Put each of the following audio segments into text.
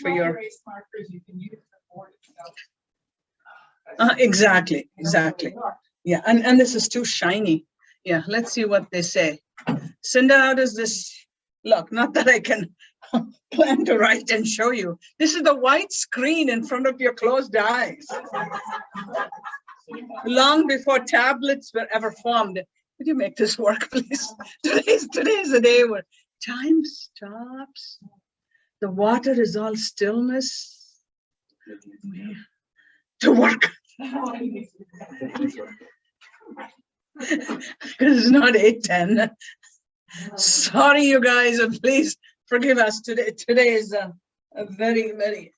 for your markers you can use the board itself. exactly. Yeah, and this is too shiny. Yeah, let's see what they say. Cinda, how does this look? Not that I can plan to write and show you. This is the white screen in front of your closed eyes. Long before tablets were ever formed. Could you make this work, please? Today's the day where time stops. The water is all stillness. To work. It's not 8:10. Sorry, you guys, and please forgive us. Today is a very, very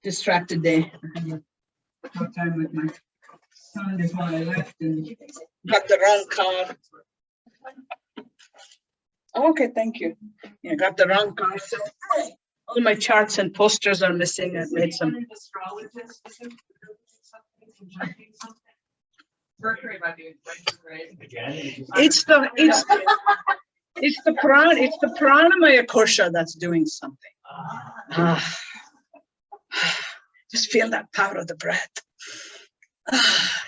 distracted day. I had a hard time with my son before I left and got the wrong car. Okay, thank you. Yeah, got the wrong car. So all my charts and posters are missing. I've made some. It's the pranamaya kosha that's doing something. Just feel that power of the breath.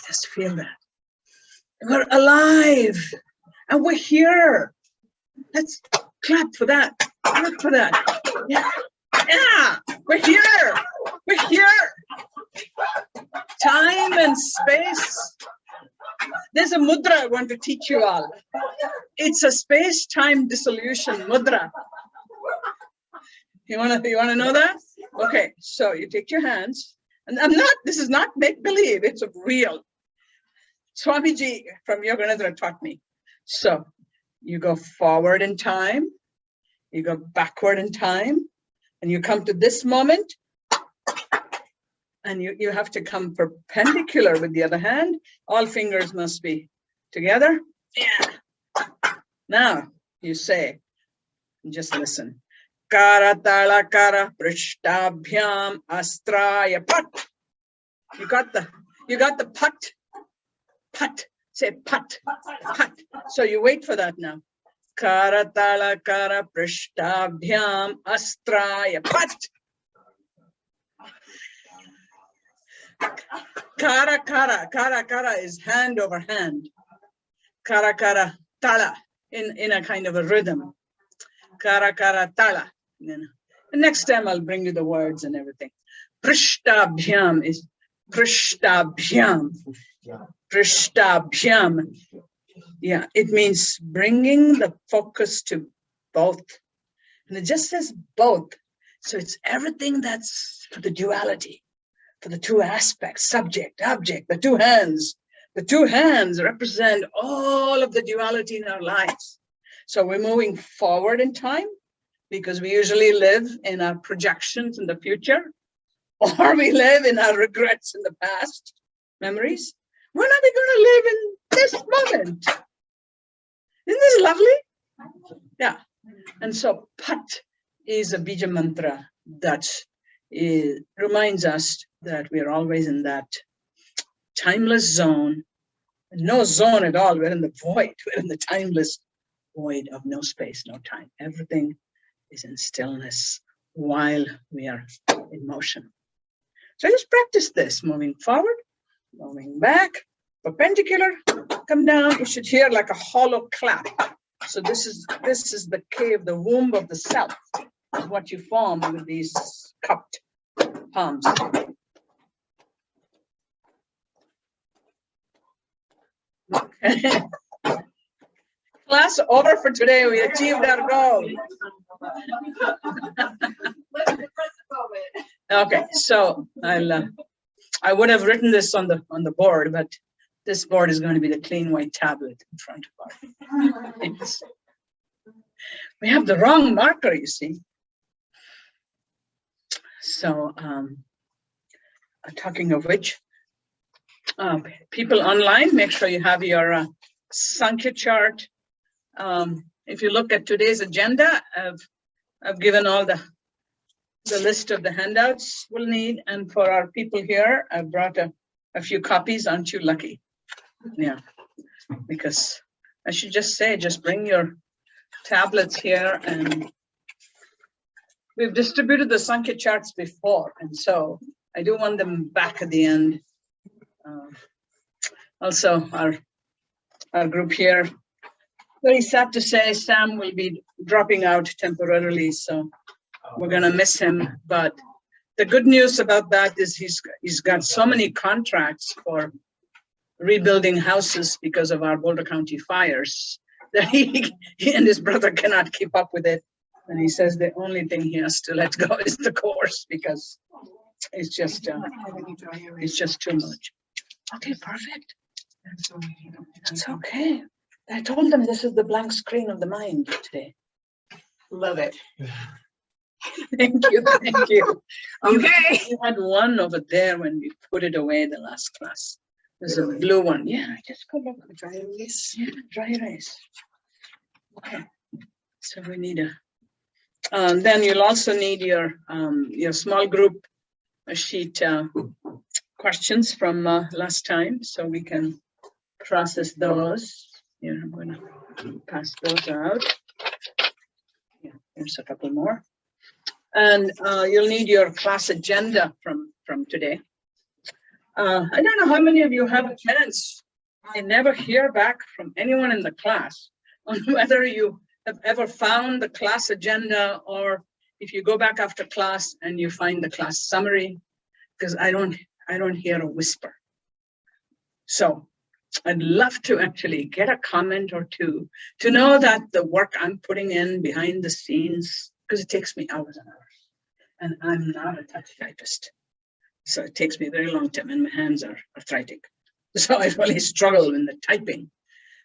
Just feel that. We're alive and we're here. Let's clap for that. Clap for that. Yeah. Yeah. We're here. We're here. Time and space. There's a mudra I want to teach you all. It's a space-time dissolution mudra. You wanna know that? Okay, so you take your hands, and this is not make-believe, it's real. Swamiji from Yoganidra taught me. So you go forward in time, you go backward in time, and you come to this moment, and you have to come perpendicular with the other hand. All fingers must be together. Yeah. Now you say, just listen. Kara tala kara prishtabhyam astraya pat. You got the pat. Say pat. So you wait for that now. Kara tala kara prishtabhyam astraya pat. Kara is hand over hand. Kara tala in a kind of a rhythm. Kara tala. And next time I'll bring you the words and everything. Prishtabhyam is prishtabhyam. Prishtabhyam. Yeah, it means bringing the focus to both. And it just says both. So it's everything that's for the duality. For the two aspects, subject, object, the two hands. The two hands represent all of the duality in our lives. So we're moving forward in time because we usually live in our projections in the future, or we live in our regrets in the past, memories. When are we going to live in this moment? Isn't this lovely? Yeah. And so Pat is a bija mantra that reminds us that we are always in that timeless zone. No zone at all. We're in the void. We're in the timeless void of no space, no time. Everything is in stillness while we are in motion. So just practice this, moving forward, moving back, perpendicular, come down. You should hear like a hollow clap. So this is the cave, the womb of the self, is what you form with these cupped palms. Okay. Class over for today. We achieved our goal. Okay, so I would have written this on the board, but this board is going to be the clean white tablet in front of our things. We have the wrong marker, you see. So, talking of which, people online, make sure you have your Sankhya chart. If you look at today's agenda, I've given all the list of the handouts we'll need, and for our people here, I brought a few copies. Aren't you lucky? Yeah, because I should just say, just bring your tablets here and we've distributed the Sankhya charts before, and so I do want them back at the end. Also, our group here, very sad to say, Sam will be dropping out temporarily, so we're gonna miss him. But the good news about that is he's got so many contracts for rebuilding houses because of our Boulder County fires that he and his brother cannot keep up with it. And he says the only thing he has to let go is the course because it's just too much. Okay, perfect. That's okay. I told them this is the blank screen of the mind today. Love it. Thank you, thank you. Okay. You had one over there when we put it away the last class. There's a blue one. Yeah, just go look. Dry erase. Yeah, dry erase. Okay. So we need then you'll also need your small group sheet questions from last time, so we can process those. Here, I'm going to pass those out. Yeah, there's a couple more. And you'll need your class agenda from today. I don't know how many of you have a chance. I never hear back from anyone in the class on whether you have ever found the class agenda or if you go back after class and you find the class summary, because I don't hear a whisper. So I'd love to actually get a comment or two to know that the work I'm putting in behind the scenes, because it takes me hours and hours, and I'm not a touch typist. So it takes me a very long time and my hands are arthritic. So I really struggle in the typing.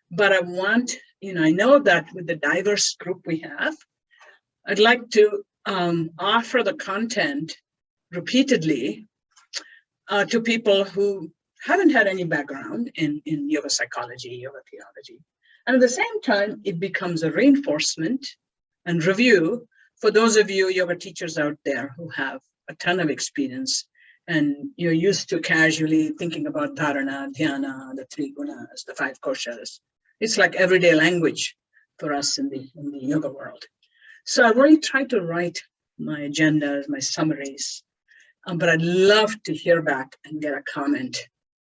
But I want, I know that with the diverse group we have, I'd like to offer the content repeatedly to people who haven't had any background in yoga psychology, yoga theology. And at the same time, it becomes a reinforcement and review for those of you yoga teachers out there who have a ton of experience and you're used to casually thinking about dharana, dhyana, the 3 gunas, the 5 koshas. It's like everyday language for us in the yoga world. So I really try to write my agendas, my summaries, but I'd love to hear back and get a comment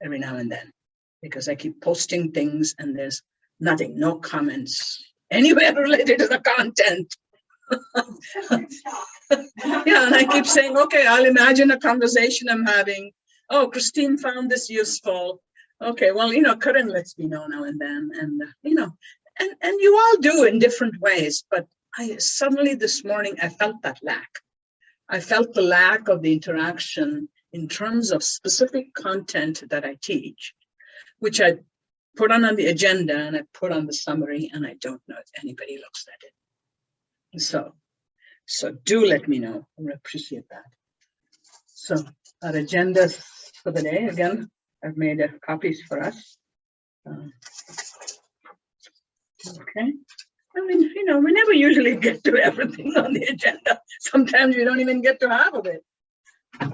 every now and then, because I keep posting things and there's nothing, no comments anywhere related to the content. Yeah, and I keep saying, okay, I'll imagine a conversation I'm having. Oh, Christine found this useful. Okay, well, Karan lets me know now and then, and and you all do in different ways. But suddenly this morning I felt that lack. I felt the lack of the interaction in terms of specific content that I teach, which I put on the agenda and I put on the summary, and I don't know if anybody looks at it. So do let me know. I would appreciate that. So our agenda for the day, again, I've made copies for us. Okay. I mean, we never usually get to everything on the agenda. Sometimes we don't even get to half of it.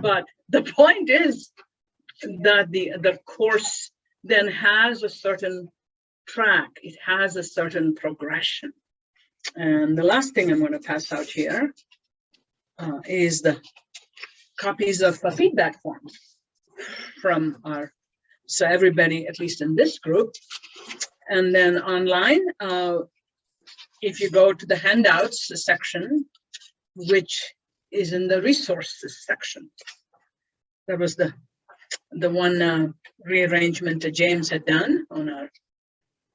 But the point is that the course then has a certain track. It has a certain progression. And the last thing I'm going to pass out here is the copies of feedback forms from so everybody, at least in this group. And then online, if you go to the handouts section, which is in the resources section, that was the one rearrangement that James had done on our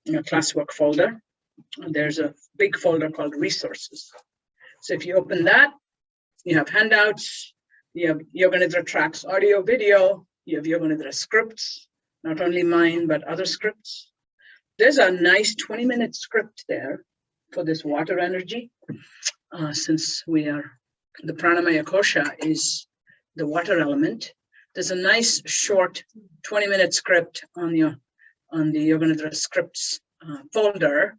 classwork folder. There's a big folder called resources. So if you open that, you have handouts, you have Yoga Nidra tracks, audio, video, you have Yoga Nidra scripts, not only mine, but other scripts. There's a nice 20-minute script there for this water energy. Since the pranamaya kosha is the water element, there's a nice short 20-minute script on the Yoga Nidra scripts folder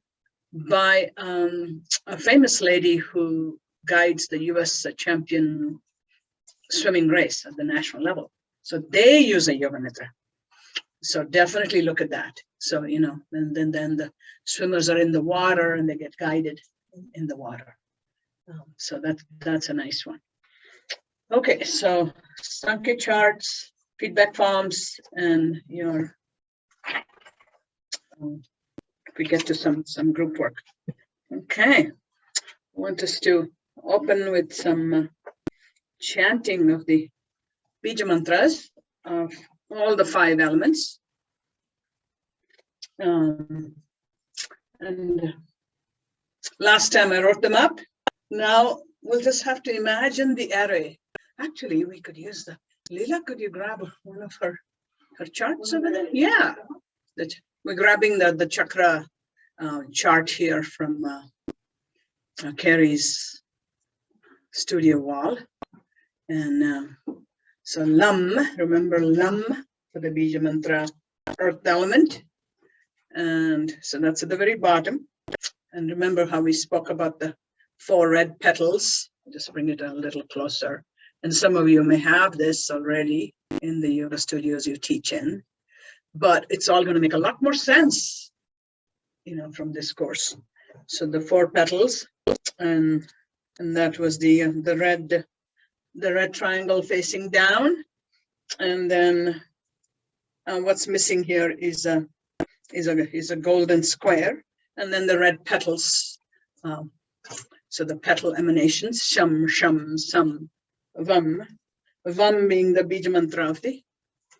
by a famous lady who guides the US champion swimming race at the national level. So they use a Yoga Nidra. So definitely look at that. So, and then the swimmers are in the water and they get guided in the water. So that's a nice one. Okay, so Sankey charts, feedback forms, and your we get to some group work. Okay, I want us to open with some chanting of the Bija mantras of all the 5 elements. And last time I wrote them up. Now we'll just have to imagine the array. Actually, we could use the Leela. Could you grab one of her charts over there? Yeah, we're grabbing the chakra chart here from Carrie's studio wall. And so Lam, remember Lam for the Bija mantra, earth element. And so that's at the very bottom. And remember how we spoke about the 4 red petals. Just bring it a little closer. And some of you may have this already in the yoga studios you teach in, but it's all going to make a lot more sense, from this course. So the 4 petals, and that was the red triangle facing down. And then what's missing here is a golden square, and then the red petals. So the petal emanations, sham, sham, sam, vam. Vam being the Bija mantra of the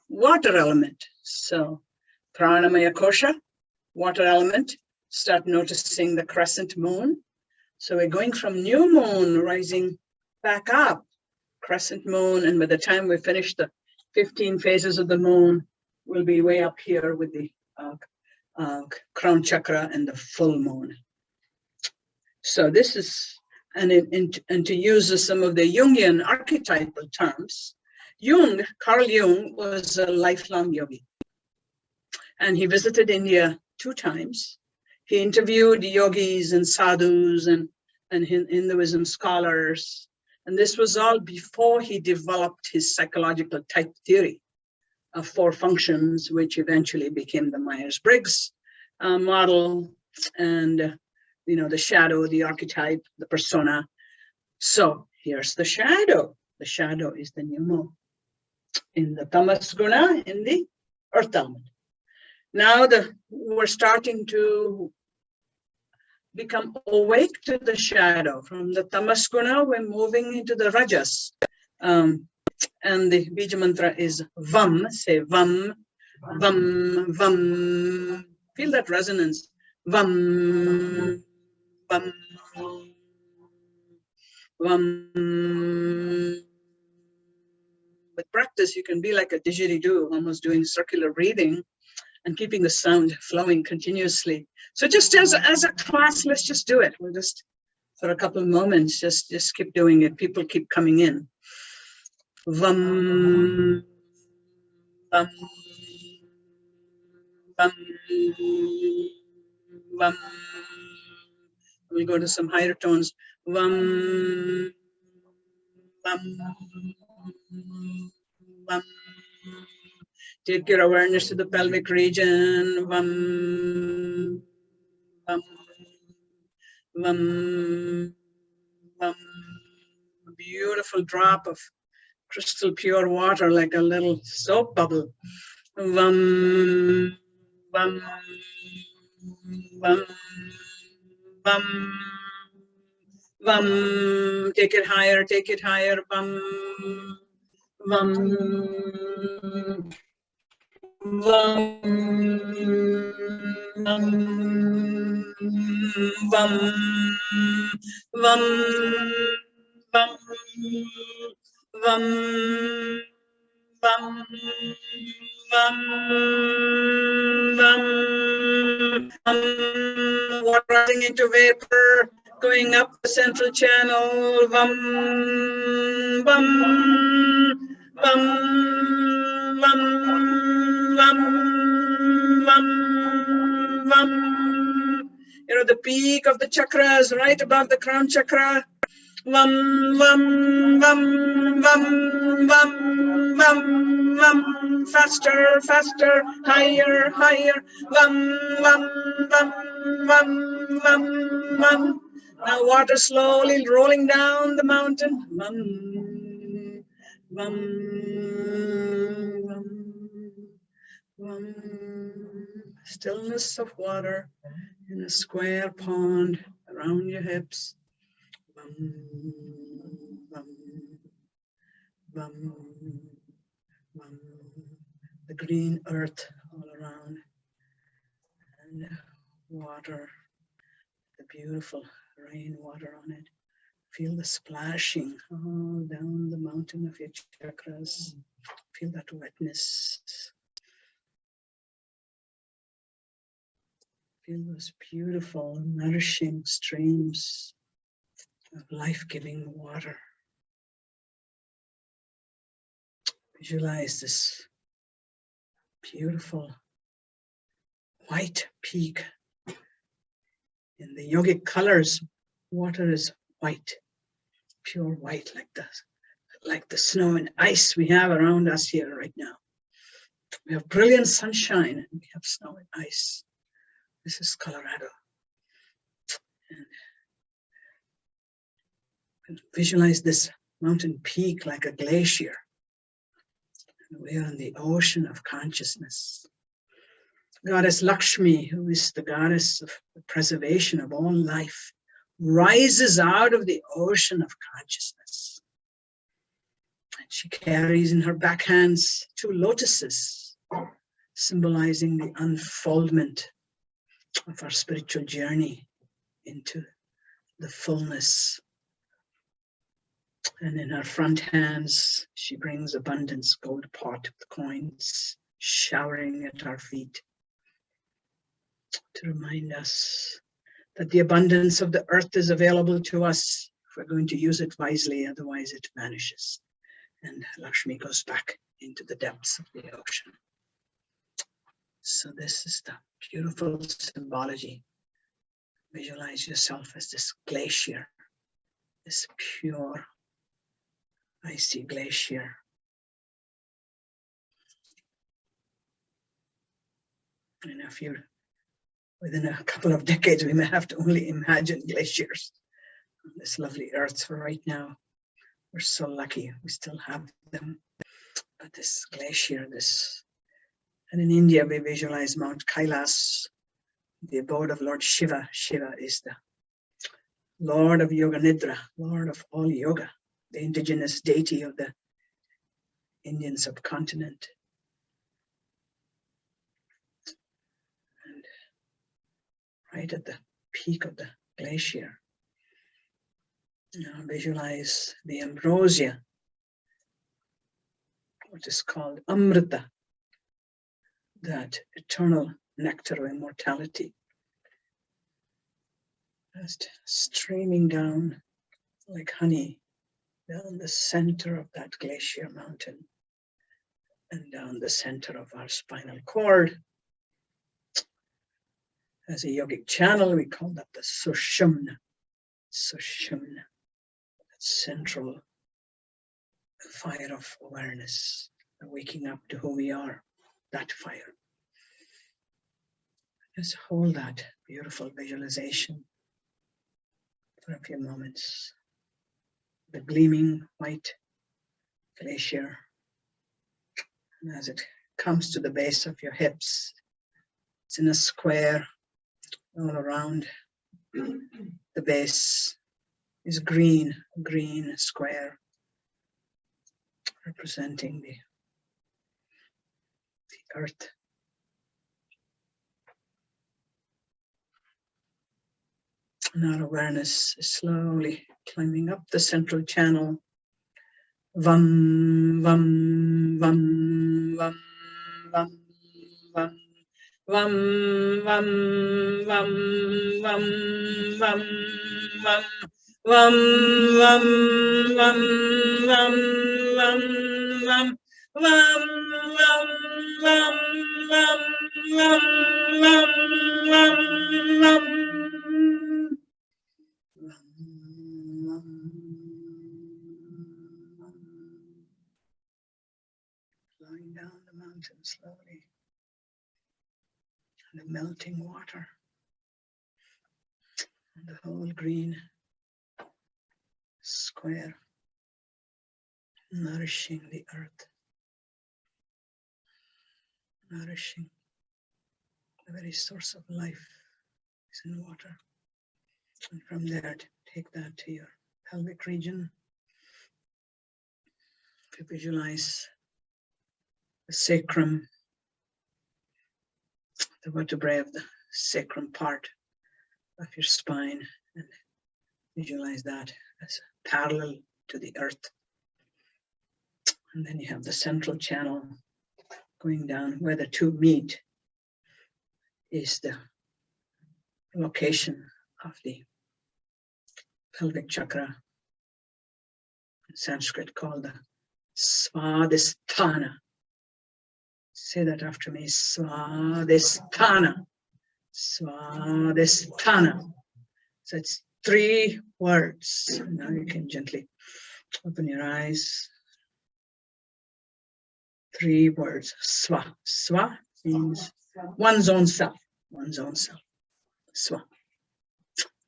water element. So pranamaya kosha, water element. Start noticing the crescent moon. So we're going from new moon rising back up, crescent moon, and by the time we finish the 15 phases of the moon, we'll be way up here with the crown chakra and the full moon. So this is, and to use some of the Jungian archetypal terms, Carl Jung was a lifelong yogi. And he visited India 2 times. He interviewed yogis and sadhus and Hinduism scholars. And this was all before he developed his psychological type theory of 4 functions, which eventually became the Myers-Briggs model, and the shadow, the archetype, the persona. So here's the shadow. The shadow is the new moon in the tamas guna, in the earth element. Now we're starting to become awake to the shadow. From the tamas guna, we're moving into the rajas. And the Bija mantra is Vam. Say Vam, Vam, Vam. Feel that resonance. Vam, Vam, Vam. With practice, you can be like a didgeridoo, almost doing circular breathing and keeping the sound flowing continuously. So just as a class, let's just do it. We'll just, for a couple of moments, just keep doing it. People keep coming in. Vam, vam, vam, vam. We'll go to some higher tones. Vam, vam, vam. Take your awareness to the pelvic region. Vam, vam, vam, vam. A beautiful drop of crystal pure water, like a little soap bubble. Vam, vam, vam, vam, vam. Take it higher, take it higher. Vam, vam. Vam, vam, vam, vam, vam, vam, vam, vam, vam. Water rising into vapor, going up the central channel. Vam, vam, vam, vam, vam, vam, vam. The peak of the chakras right above the crown chakra. Vam, vam, vam, vam, vam, vam, vam. Faster, faster, higher, higher. Vam, vam, vam, vam, vam, vam. Now water slowly rolling down the mountain. Vum, vum, vum, vum. Stillness of water in a square pond around your hips. Vum, vum, vum, vum. The green earth all around and water, the beautiful rainwater on it. Feel the splashing all down the mountain of your chakras. Feel that wetness. Feel those beautiful, nourishing streams of life-giving water. Visualize this beautiful white peak. In the yogic colors, water is white, pure white, like the snow and ice we have around us here right now. We have brilliant sunshine and we have snow and ice. This is Colorado. And visualize this mountain peak like a glacier. And we are in the ocean of consciousness. Goddess Lakshmi, who is the goddess of the preservation of all life, rises out of the ocean of consciousness. And she carries in her back hands 2 lotuses, symbolizing the unfoldment of our spiritual journey into the fullness. And in her front hands, she brings abundance, gold pot with coins, showering at our feet to remind us that the abundance of the earth is available to us if we're going to use it wisely, otherwise it vanishes. And Lakshmi goes back into the depths of the ocean. So this is the beautiful symbology. Visualize yourself as this glacier, this pure, icy glacier. And if you're within a couple of decades, we may have to only imagine glaciers on this lovely earth. For right now, we're so lucky we still have them. But this glacier, and in India, we visualize Mount Kailas, the abode of Lord Shiva. Shiva is the Lord of Yoga Nidra, Lord of all yoga, the indigenous deity of the Indian subcontinent. And right at the peak of the glacier, now visualize the ambrosia, what is called Amrita, that eternal nectar of immortality, just streaming down like honey down the center of that glacier mountain and down the center of our spinal cord. As a yogic channel, we call that the Sushumna. Sushumna, that central fire of awareness, waking up to who we are, that fire. Just hold that beautiful visualization for a few moments. The gleaming white glacier, and as it comes to the base of your hips, it's in a square all around. The base is green square, representing the earth. And our awareness is slowly climbing up the central channel. Vam, vam, vam, vam, vam, vam. Vam, vam, vam, vam, vam, vam, vam, vam, vam, vam, vam, vam, vam, vam, vam, vam, vam, vam, vam, flowing down the mountain slowly. The melting water. the whole green square, nourishing the earth, nourishing the very source of life is in water. And from there, take that to your pelvic region. If you visualize the sacrum, the vertebrae of the sacrum part of your spine, and visualize that as parallel to the earth. And then you have the central channel going down where the two meet is the location of the pelvic chakra, in Sanskrit called the Svadhisthana. Say that after me, Svadhisthana, Svadhisthana. So it's 3 words. Now you can gently open your eyes. 3 words. Swa. Swa means one's own self. One's own self. Swa.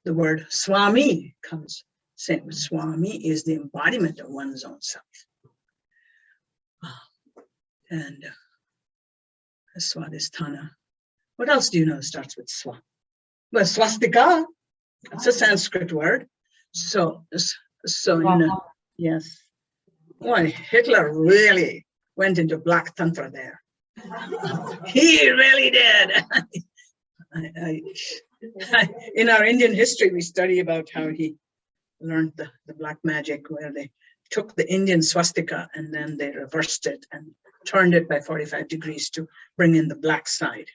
The word Swami comes. Same. Swami is the embodiment of one's own self. And Swadhisthana. What else do you know starts with Swa? Well, swastika. That's a Sanskrit word. So yes. Boy, Hitler really went into Black Tantra there. He really did. In our Indian history, we study about how he learned the black magic, where they took the Indian swastika and then they reversed it and turned it by 45 degrees to bring in the black side.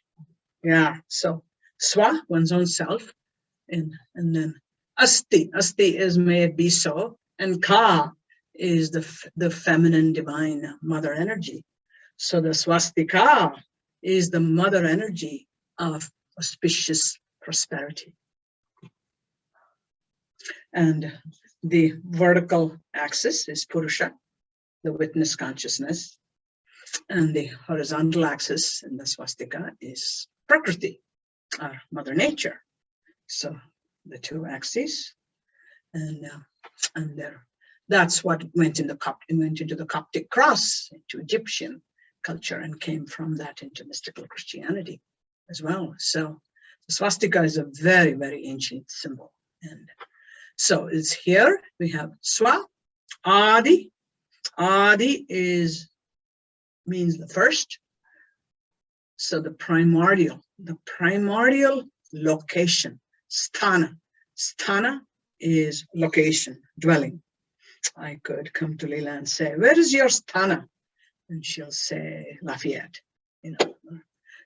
Yeah, so swa, one's own self, and then asti. Asti is may it be so, and ka is the feminine divine mother energy. So the swastika is the mother energy of auspicious prosperity. And the vertical axis is Purusha, the witness consciousness. And the horizontal axis in the swastika is Prakriti, our Mother Nature. So the 2 axes, and there, that's what went into the Coptic cross, into Egyptian culture, and came from that into mystical Christianity as well. So the swastika is a very, very ancient symbol. And so it's here, we have Swa, Adi. Adi means the first. So the primordial location, sthana. Sthana is location, dwelling. I could come to Leela and say, where is your sthana? And she'll say, Lafayette,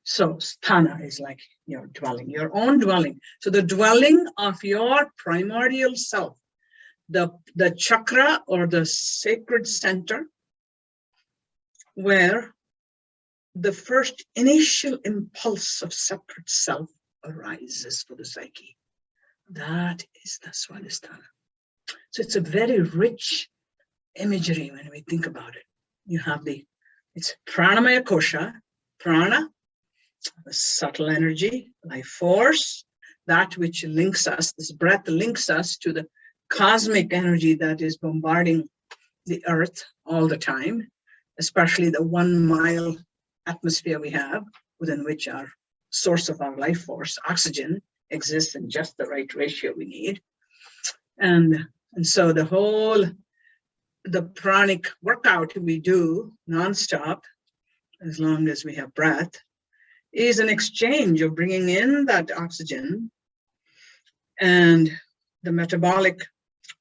So sthana is like your dwelling, your own dwelling. So the dwelling of your primordial self, the chakra or the sacred center, where the first initial impulse of separate self arises for the psyche. That is the Swadhisthana. So it's a very rich imagery when we think about it. You have it's pranamaya kosha, prana, the subtle energy, life force, that which links us, this breath links us to the cosmic energy that is bombarding the earth all the time, especially the 1 mile atmosphere we have, within which our source of our life force, oxygen, exists in just the right ratio we need. And so the pranic workout we do nonstop, as long as we have breath, is an exchange of bringing in that oxygen, and the metabolic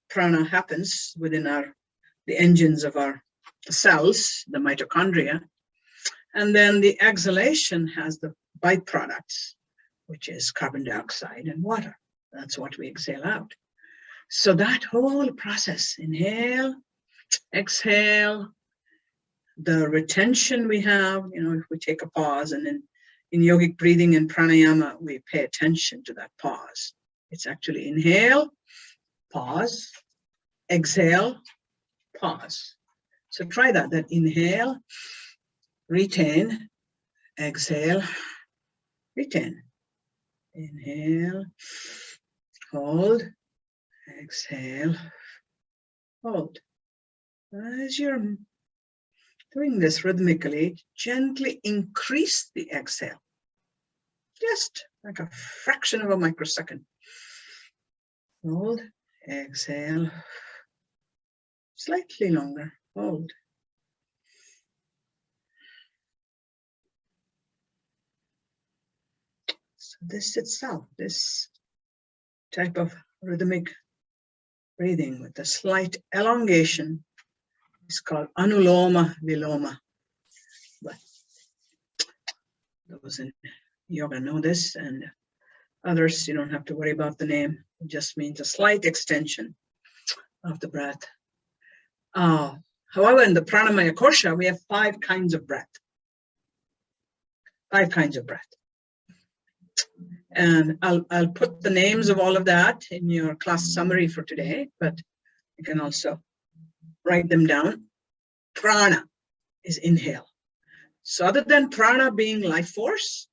prana happens within the engines of our cells, the mitochondria, and then the exhalation has the byproducts, which is carbon dioxide and water. That's what we exhale out. So that whole process, inhale, exhale, the retention we have, if we take a pause, and then in yogic breathing and pranayama, we pay attention to that pause. It's actually inhale, pause, exhale, pause. So try that inhale, retain, exhale, retain. Inhale, hold, exhale, hold. As you're doing this rhythmically, gently increase the exhale, just like a fraction of a microsecond. Hold, exhale, slightly longer, hold. So this itself, this type of rhythmic breathing with a slight elongation is called anuloma viloma. But those in yoga know this, and others, you don't have to worry about the name. It just means a slight extension of the breath. However, in the pranamaya kosha, we have 5 kinds of breath. 5 kinds of breath. And I'll put the names of all of that in your class summary for today, but you can also write them down. Prana is inhale. So other than prana being life force,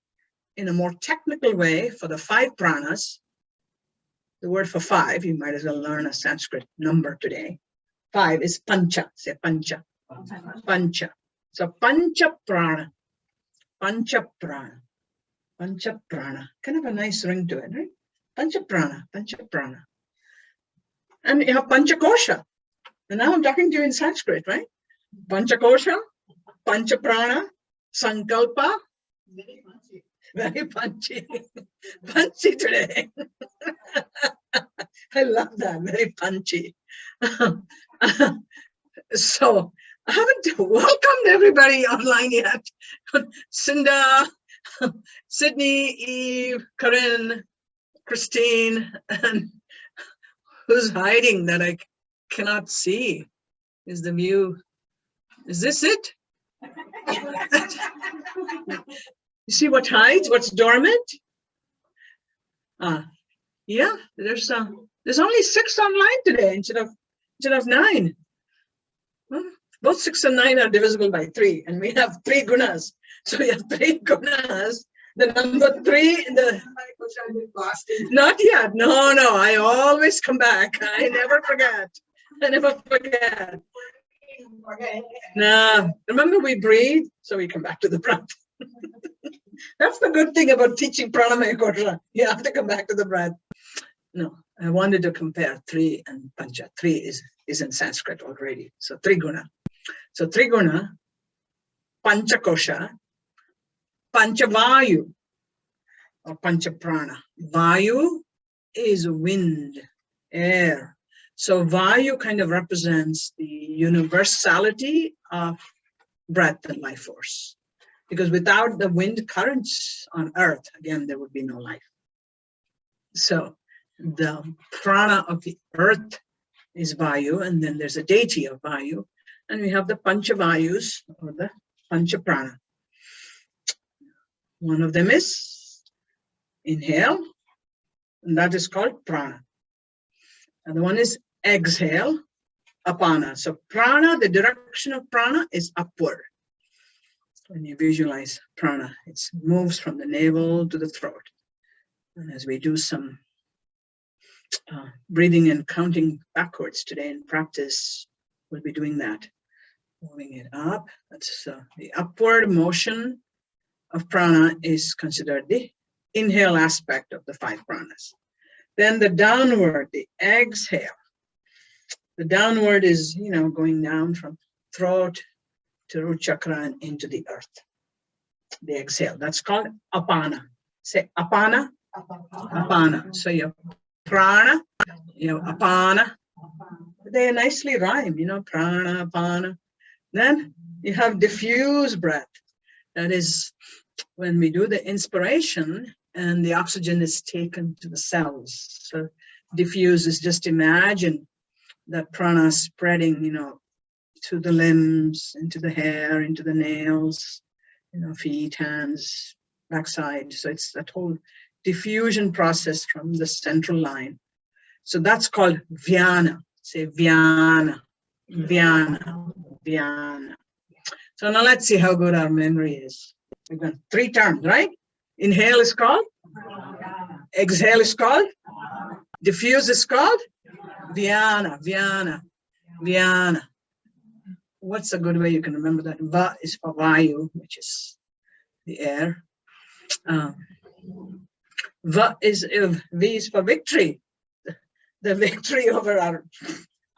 in a more technical way, for the 5 pranas, the word for 5, you might as well learn a Sanskrit number today. 5 is pancha. Say pancha. Pancha. So pancha prana. Pancha prana. Pancha prana. Kind of a nice ring to it, right? Pancha prana. Pancha prana. And you have pancha kosha. And now I'm talking to you in Sanskrit, right? Pancha kosha, pancha prana, sankalpa. Very punchy. Punchy today. I love that. Very punchy. So I haven't welcomed everybody online yet. Cinda, Sydney, Eve, Corinne, Christine, and who's hiding that I cannot see? Is the view? Is this it? You see what hides? What's dormant? Yeah, there's only 6 online today instead of 9. Well, both 6 and 9 are divisible by 3, and we have 3 gunas. So we have 3 gunas. The number 3, not yet. No, I always come back. I never forget. Now, remember we breathe, so we come back to the breath. That's the good thing about teaching pranamaya kosha. You have to come back to the breath. No, I wanted to compare 3 and pancha. 3 is in Sanskrit already. So 3 guna. So 3 guna, pancha kosha, pancha vayu, or pancha prana. Vayu is wind, air. So vayu kind of represents the universality of breath and life force. Because without the wind currents on earth, again, there would be no life. So the prana of the earth is Vayu, and then there's a deity of Vayu, and we have the Pancha Vayus, or the Pancha Prana. One of them is inhale, and that is called prana. And the one is exhale, apana. So prana, the direction of prana is upward. When you visualize prana, it moves from the navel to the throat. And as we do some breathing and counting backwards today in practice, we'll be doing that. Moving it up. That's the upward motion of prana is considered the inhale aspect of the 5 pranas. Then the downward, the exhale. The downward is, going down from throat to root chakra and into the earth. The exhale. That's called apana. Say apana. Apana. So your prana, apana. They nicely rhyme, prana, apana. Then you have diffuse breath. That is when we do the inspiration and the oxygen is taken to the cells. So diffuse is just imagine that prana spreading, to the limbs, into the hair, into the nails, feet, hands, backside. So it's that whole diffusion process from the central line. So that's called Vyana. Say Vyana, Vyana, Vyana. So now let's see how good our memory is. We've got 3 terms, right? Inhale is called? Exhale is called? Diffuse is called Vyana, Vyana, Vyana. What's a good way you can remember that? Va is for Vayu, which is the air. Va is V is for victory. The victory over our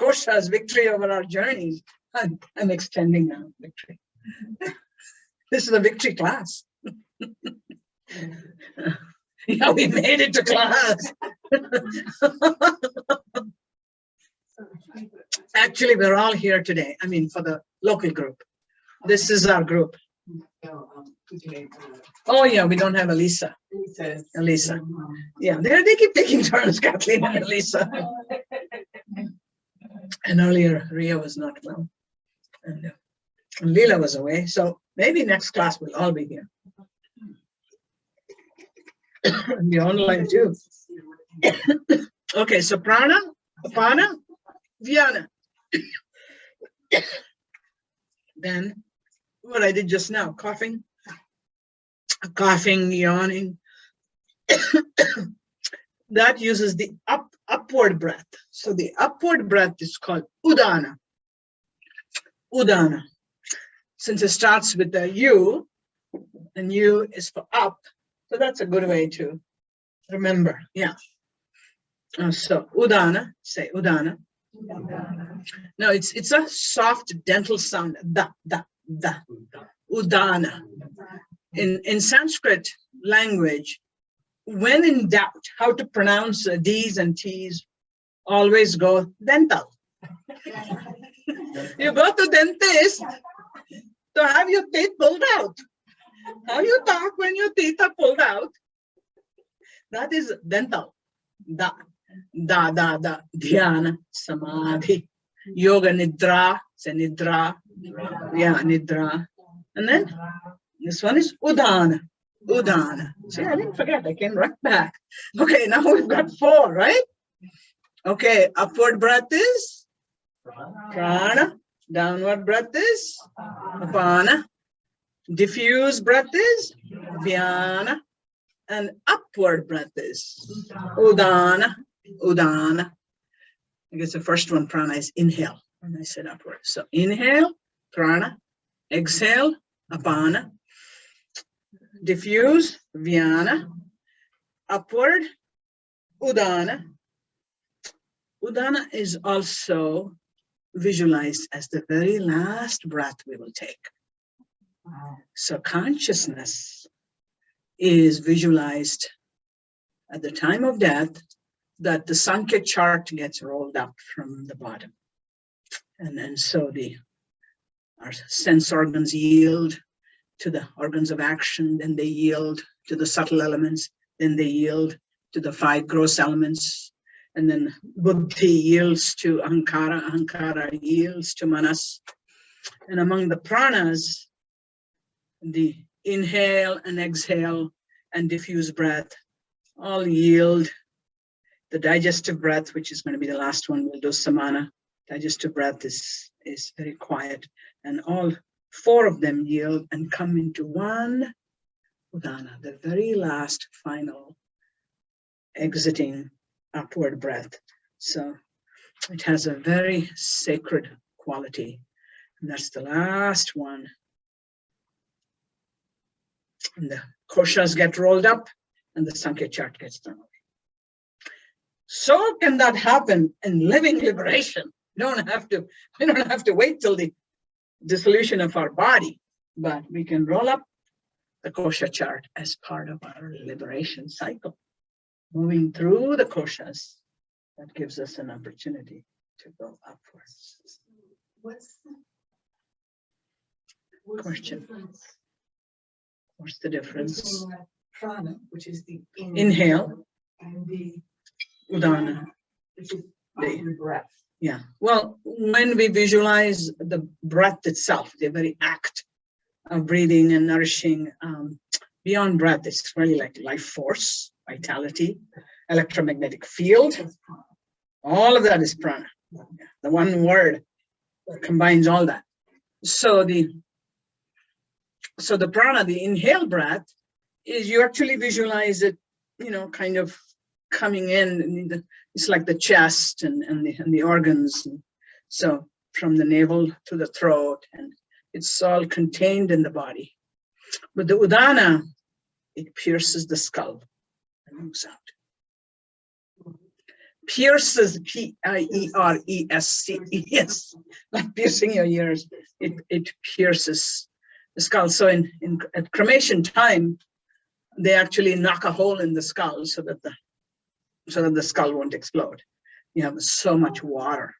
koshas, victory over our journeys. I'm extending now, victory. This is a victory class. Yeah, we made it to class. Actually, we're all here today. I mean, for the local group. This is our group. Oh, yeah, we don't have Elisa. Elisa. Yeah, they keep taking turns, Kathleen and Elisa. And earlier, Ria was not well. And Leela was away. So maybe next class we'll all be here. And the online too. Okay, so prana, apana, vyana. Then what I did just now, coughing, yawning. That uses the upward breath. So the upward breath is called udana. Udana. Since it starts with the U, and U is for up, so that's a good way to remember. Yeah. So udana, say udana. No, it's a soft dental sound. Da, da, da. Udana. In Sanskrit language, when in doubt how to pronounce D's and T's, always go dental. You go to dentist to have your teeth pulled out. How you talk when your teeth are pulled out? That is dental. Da, da, da, da. Dhyana, samadhi. Yoga nidra, say nidra. Yeah, nidra. And then this one is udana. Udana. See, I didn't forget. I came right back. Okay, now we've got 4, right? Okay, upward breath is prana. Downward breath is apana. Diffuse breath is vyana. And upward breath is udana. Udana. I guess the first one, prana, is inhale. And I said upward. So inhale, prana. Exhale, apana. Diffuse, vyana. Upward, udana. Udana is also visualized as the very last breath we will take. So consciousness is visualized at the time of death, that the Sankhya chart gets rolled up from the bottom. And then so our sense organs yield to the organs of action, then they yield to the subtle elements, then they yield to the 5 gross elements, and then buddhi yields to ahankara, ahankara yields to manas. And among the pranas, the inhale and exhale and diffuse breath all yield. The digestive breath, which is going to be the last one, we'll do samana. Digestive breath is very quiet, and all 4 of them yield and come into one udana, the very last final exiting upward breath. So it has a very sacred quality, and that's the last one. And the koshas get rolled up and the Sankhya chart gets thrown away. So can that happen in living liberation? We don't have to wait till the dissolution of our body, but we can roll up the kosha chart as part of our liberation cycle. Moving through the koshas, that gives us an opportunity to go upwards. What's Question. difference What's the difference? between the prana, which is the Inhale, and the udana. which is the breath? Yeah. Well, when we visualize the breath itself, the very act of breathing and nourishing, beyond breath, it's really like life force, vitality, electromagnetic field. All of that is prana. The one word combines all that. So the prana, the inhale breath, is you actually visualize it, kind of coming in. You it's like the chest and the organs. And so from the navel to the throat, and it's all contained in the body. But the Udana, it pierces the skull and moves out. Pierces, P-I-E-R-E-S-C-E-S, like piercing your ears. It pierces the skull. So at cremation time, they actually knock a hole in the skull so that the skull won't explode. You have so much water.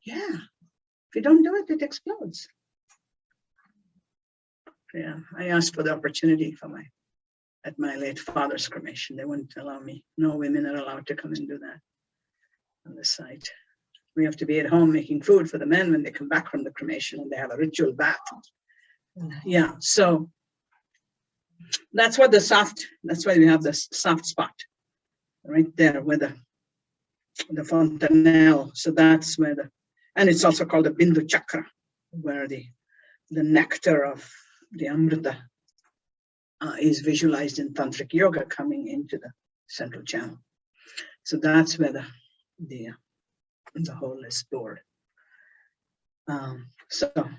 Yeah, if you don't do it, it explodes. Yeah, I asked for the opportunity at my late father's cremation. They wouldn't allow me. No women are allowed to come and do that on the site. We have to be at home making food for the men when they come back from the cremation, and they have a ritual bath. Yeah, so that's why we have this soft spot right there where the fontanelle. So that's where and it's also called the Bindu chakra, where the nectar of the Amrita is visualized in tantric yoga coming into the central channel. So that's where the whole is stored. So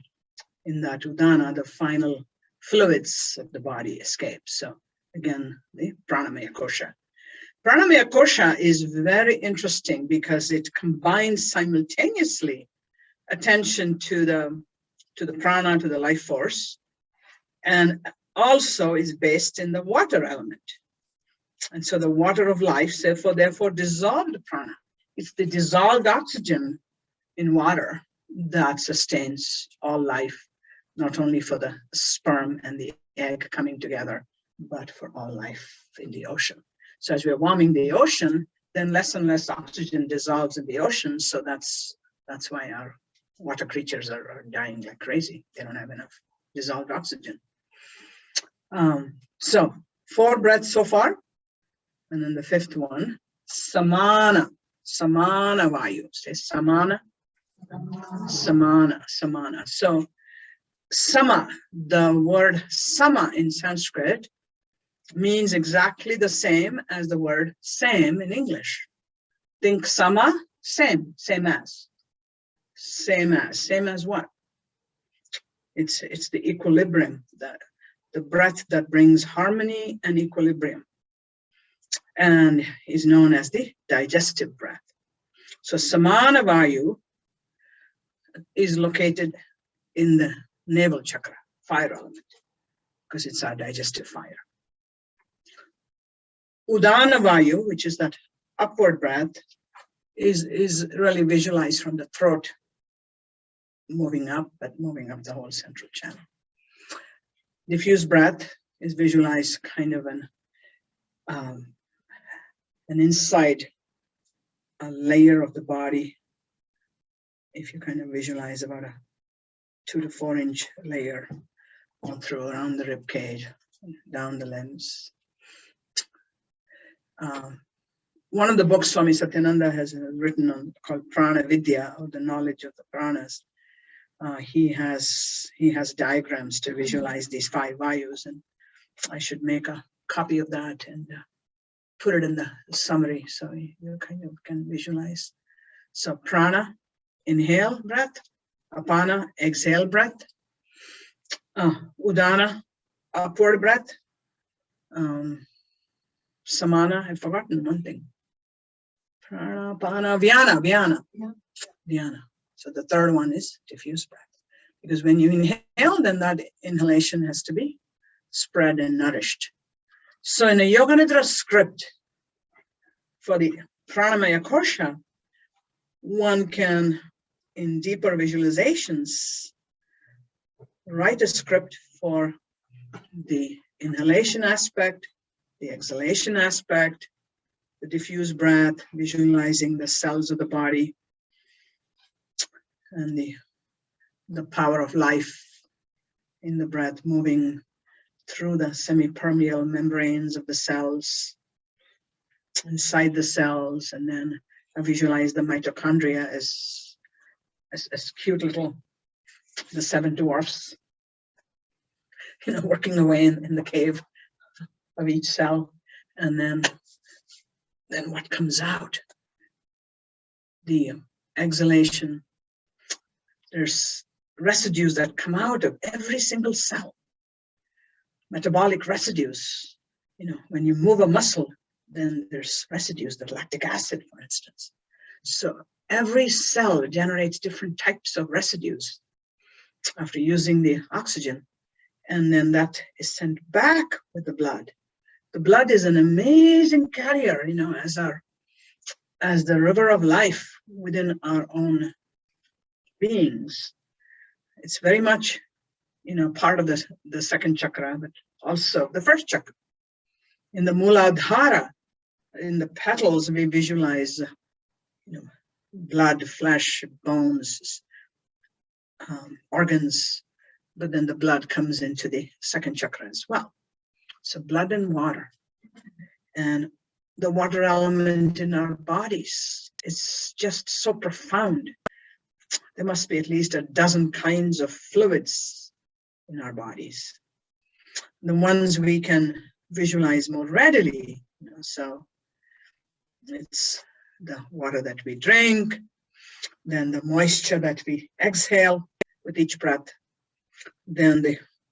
in that Udana, the final fluids of the body escape. So again, the pranamaya kosha. Pranamaya kosha is very interesting because it combines simultaneously attention to the prana, to the life force, and also is based in the water element. And so the water of life, therefore dissolved prana. It's the dissolved oxygen in water that sustains all life, not only for the sperm and the egg coming together, but for all life in the ocean. So as we're warming the ocean, then less and less oxygen dissolves in the ocean. So that's why our water creatures are dying like crazy. They don't have enough dissolved oxygen. So 4 breaths so far. And then the 5th one, samana vayu. Say samana. So sama, the word sama in Sanskrit means exactly the same as the word same in English. Think sama, same as. Same as what? It's the equilibrium, the breath that brings harmony and equilibrium, and is known as the digestive breath. So samana vayu is located in the navel chakra, fire element, because it's our digestive fire. Udana vayu, which is that upward breath, is really visualized from the throat, moving up the whole central channel. Diffuse breath is visualized kind of an inside a layer of the body. If you kind of visualize about a 2 to 4 inch layer all through around the rib cage, down the limbs. One of the books Swami Satyananda has written on, called Prana Vidya, or the knowledge of the pranas. He has diagrams to visualize these 5 vayus, and I should make a copy of that and put it in the summary so you kind of can visualize. So prana, inhale breath, apana, exhale breath, udana, upward breath, samana, I've forgotten one thing. Prana, apana, vyana. So the 3rd one is diffuse breath. Because when you inhale, then that inhalation has to be spread and nourished. So in a Yoga Nidra script for the pranamaya kosha, one can, in deeper visualizations, write a script for the inhalation aspect, the exhalation aspect, the diffuse breath, visualizing the cells of the body, and the power of life in the breath moving through the semi-permeable membranes of the cells, inside the cells, and then I visualize the mitochondria as cute little, the 7 dwarfs, working away in the cave of each cell, and then what comes out the exhalation, there's residues that come out of every single cell, metabolic residues. You know, when you move a muscle, then there's residues, the lactic acid, for instance. So every cell generates different types of residues after using the oxygen, and then that is sent back with the blood. The blood is an amazing carrier, you know, as the river of life within our own beings. It's very much, you know, part of the second chakra, but also the first chakra. In the Muladhara, in the petals, we visualize, you know, blood, flesh, bones, organs, but then the blood comes into the second chakra as well. So blood and water. And the water element in our bodies, it's just so profound. There must be at least a dozen kinds of fluids in our bodies. The ones we can visualize more readily, you know, so it's the water that we drink, then the moisture that we exhale with each breath, then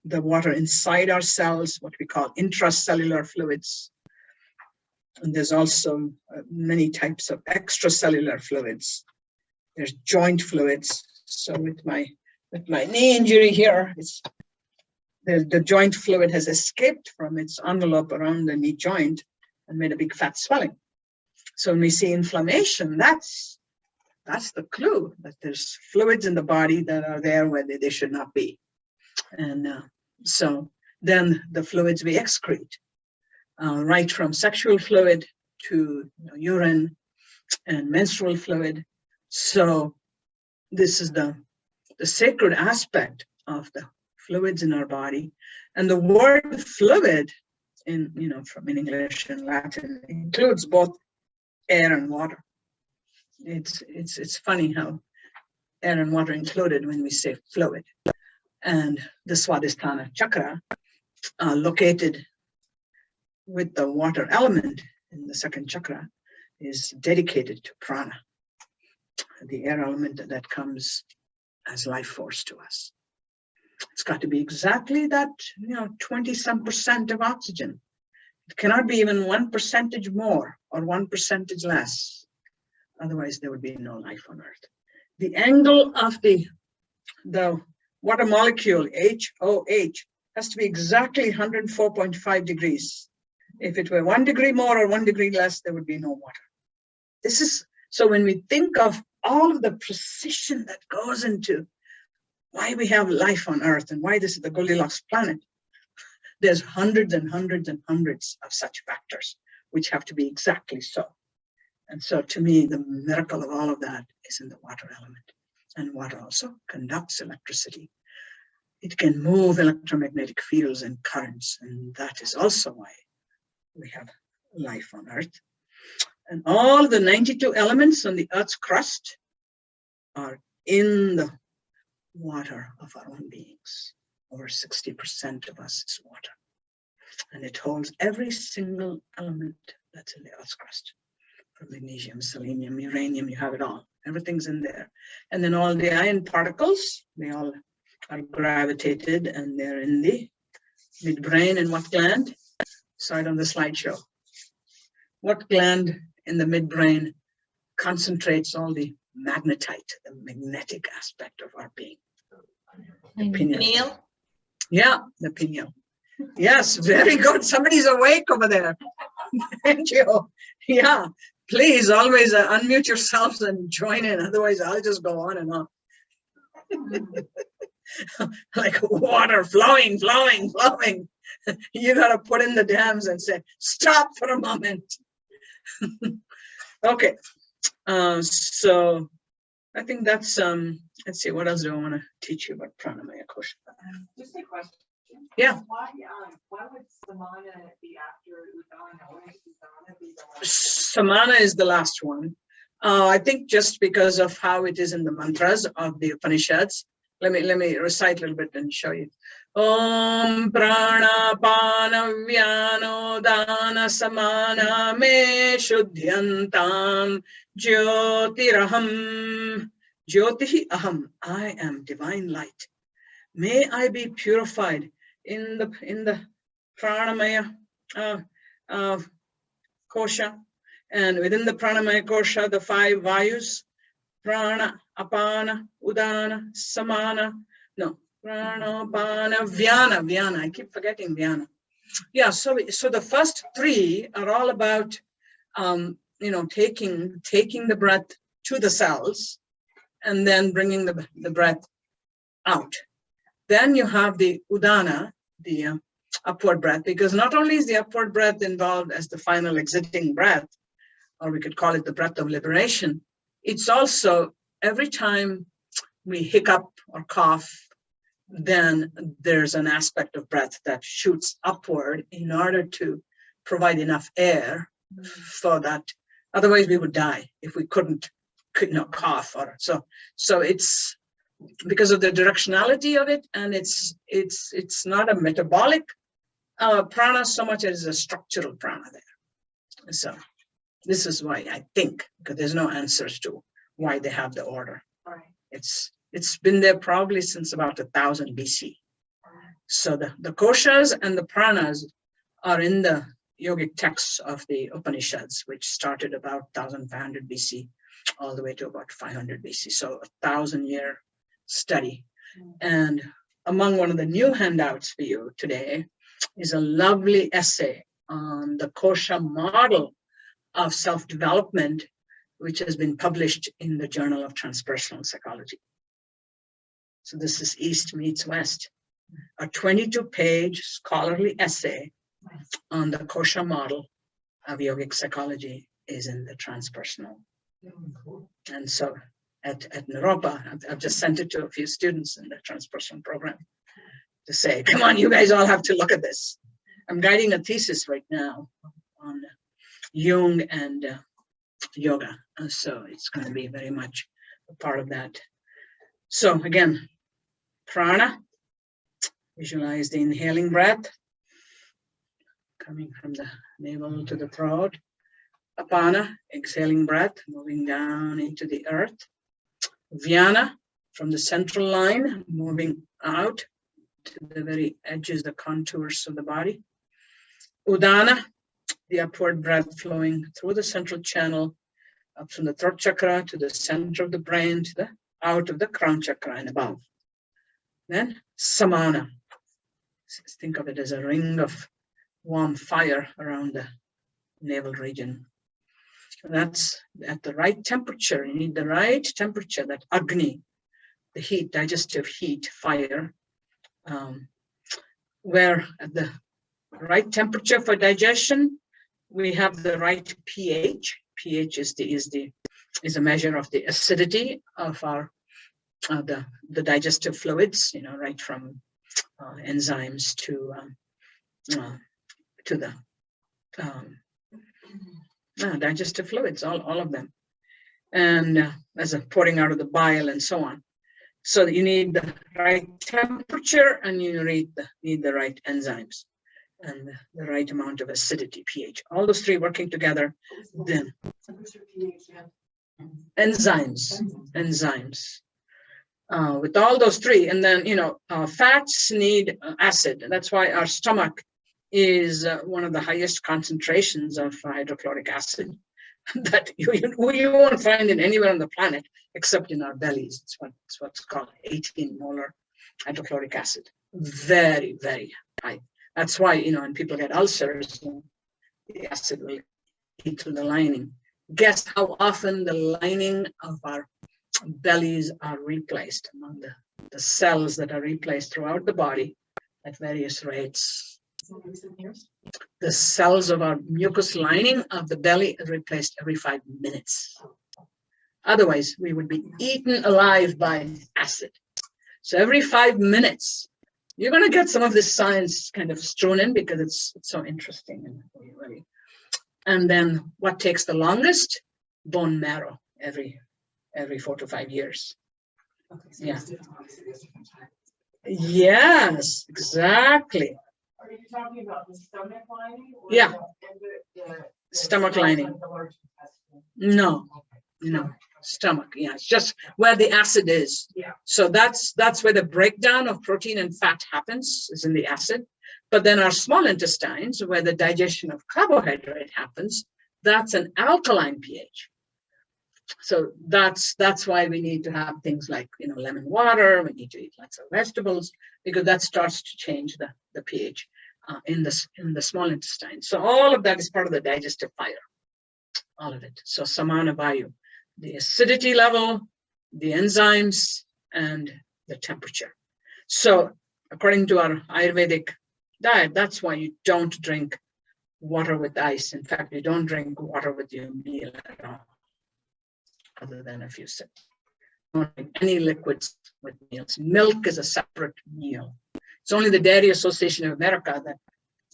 the water inside our cells, what we call intracellular fluids. And there's also many types of extracellular fluids. There's joint fluids. So with my knee injury here, the joint fluid has escaped from its envelope around the knee joint and made a big fat swelling. So when we see inflammation, that's the clue that there's fluids in the body that are there where they should not be. And so then the fluids we excrete, right from sexual fluid to urine and menstrual fluid. So this is the sacred aspect of the fluids in our body. And the word fluid in, you know, from in English and Latin includes both air and water. It's funny how air and water included when we say fluid. And the Swadhisthana chakra, located with the water element in the second chakra, is dedicated to prana, the air element that comes as life force to us. It's got to be exactly that, you know, 20-some% of oxygen. It cannot be even 1% more or 1% less. Otherwise, there would be no life on Earth. The angle of the water molecule, HOH, has to be exactly 104.5 degrees. If it were 1 degree more or 1 degree less, there would be no water. This is, so when we think of all of the precision that goes into why we have life on Earth and why this is the Goldilocks planet, there's hundreds and hundreds and hundreds of such factors which have to be exactly so. And so to me, the miracle of all of that is in the water element. And water also conducts electricity. It can move electromagnetic fields and currents, and that is also why we have life on Earth. And all the 92 elements on the Earth's crust are in the water of our own beings. Over 60% of us is water. And it holds every single element that's in the Earth's crust. From magnesium, selenium, uranium, you have it all. Everything's in there. And then all the iron particles, they all are gravitated and they're in the midbrain. And what gland? Saw it on the slideshow. What gland in the midbrain concentrates all the magnetite, the magnetic aspect of our being? The pineal. Yeah, the pineal. Yes, very good. Somebody's awake over there. Thank you. Yeah, please always unmute yourselves and join in. Otherwise, I'll just go on and on. Like water flowing, flowing, flowing. You got to put in the dams and say, stop for a moment. Okay. So I think that's, let's see, what else do I want to teach you about pranamaya kosha? Just a question. Yeah. Why would samana be after udana? Why would udana be the last? Samana is the last one. I think just because of how it is in the mantras of the Upanishads, Let me recite a little bit and show you. Om prana pana vyano dana samana me shuddhyantam jyotiraham. Jyotihi aham. I am divine light. May I be purified in the pranamaya kosha, and within the pranamaya kosha, the 5 vayus, prana, apana, udana, samana, no, prana, apana, vyana, I keep forgetting vyana. Yeah, so the first 3 are all about, taking the breath to the cells and then bringing the breath out. Then you have the udana, the upward breath, because not only is the upward breath involved as the final exiting breath, or we could call it the breath of liberation, it's also every time we hiccup or cough, then there's an aspect of breath that shoots upward in order to provide enough air for that. Otherwise, we would die if we could not cough or so. So it's because of the directionality of it, and it's not a metabolic prana so much as a structural prana there. So this is why I think, because there's no answers to why they have the order. Right. It's been there probably since about 1000 BC. So the koshas and the pranas are in the yogic texts of the Upanishads, which started about 1500 BC all the way to about 500 BC. So 1,000-year study. And among one of the new handouts for you today is a lovely essay on the kosha model of self-development, which has been published in the Journal of Transpersonal Psychology. So this is East meets West, a 22-page scholarly essay on the kosha model of yogic psychology is in the transpersonal. And so at Naropa, I've just sent it to a few students in the transpersonal program to say, come on, you guys all have to look at this. I'm guiding a thesis right now on Jung and yoga. So it's going to be very much a part of that. So again, prana, visualize the inhaling breath coming from the navel to the throat. Apana, exhaling breath, moving down into the earth. Vyana, from the central line, moving out to the very edges, the contours of the body. Udana, the upward breath flowing through the central channel, up from the throat chakra to the center of the brain, to the out of the crown chakra and above. Then samana. Think of it as a ring of warm fire around the navel region. That's at the right temperature. You need the right temperature, that agni, the heat, digestive heat, fire, where at the right temperature for digestion, we have the right pH. pH is a measure of the acidity of our the digestive fluids, right from enzymes to the digestive fluids, all of them, and as a pouring out of the bile and so on. So you need the right temperature and you need the right enzymes and the right amount of acidity, pH. All those 3 working together, then enzymes. With all those 3, and then fats need acid. That's why our stomach is one of the highest concentrations of hydrochloric acid that you won't find it anywhere on the planet except in our bellies. It's what's called 18 molar hydrochloric acid. Very, very high. That's why, when people get ulcers, the acid will eat through the lining. Guess how often the lining of our bellies are replaced among the cells that are replaced throughout the body at various rates. The cells of our mucous lining of the belly are replaced every 5 minutes. Otherwise, we would be eaten alive by acid. So every 5 minutes, you're going to get some of this science kind of strewn in because it's so interesting. And then what takes the longest? Bone marrow every 4 to 5 years. Okay, so Yeah. it's different, obviously, there's different types. Yes, exactly. Are you talking about the stomach lining? Or Yeah. the Stomach outside lining. of the large intestine? No, no, stomach. Yeah, it's just where the acid is. Yeah. So that's where the breakdown of protein and fat happens, is in the acid. But then our small intestines, where the digestion of carbohydrate happens, that's an alkaline pH. So that's why we need to have things like, lemon water. We need to eat lots of vegetables, because that starts to change the pH in the small intestine. So all of that is part of the digestive fire, all of it. So samana vayu, the acidity level, the enzymes, and the temperature. So according to our Ayurvedic diet, that's why you don't drink water with ice. In fact, you don't drink water with your meal at all, other than a few sips. Don't drink any liquids with meals. Milk is a separate meal. It's only the Dairy Association of America that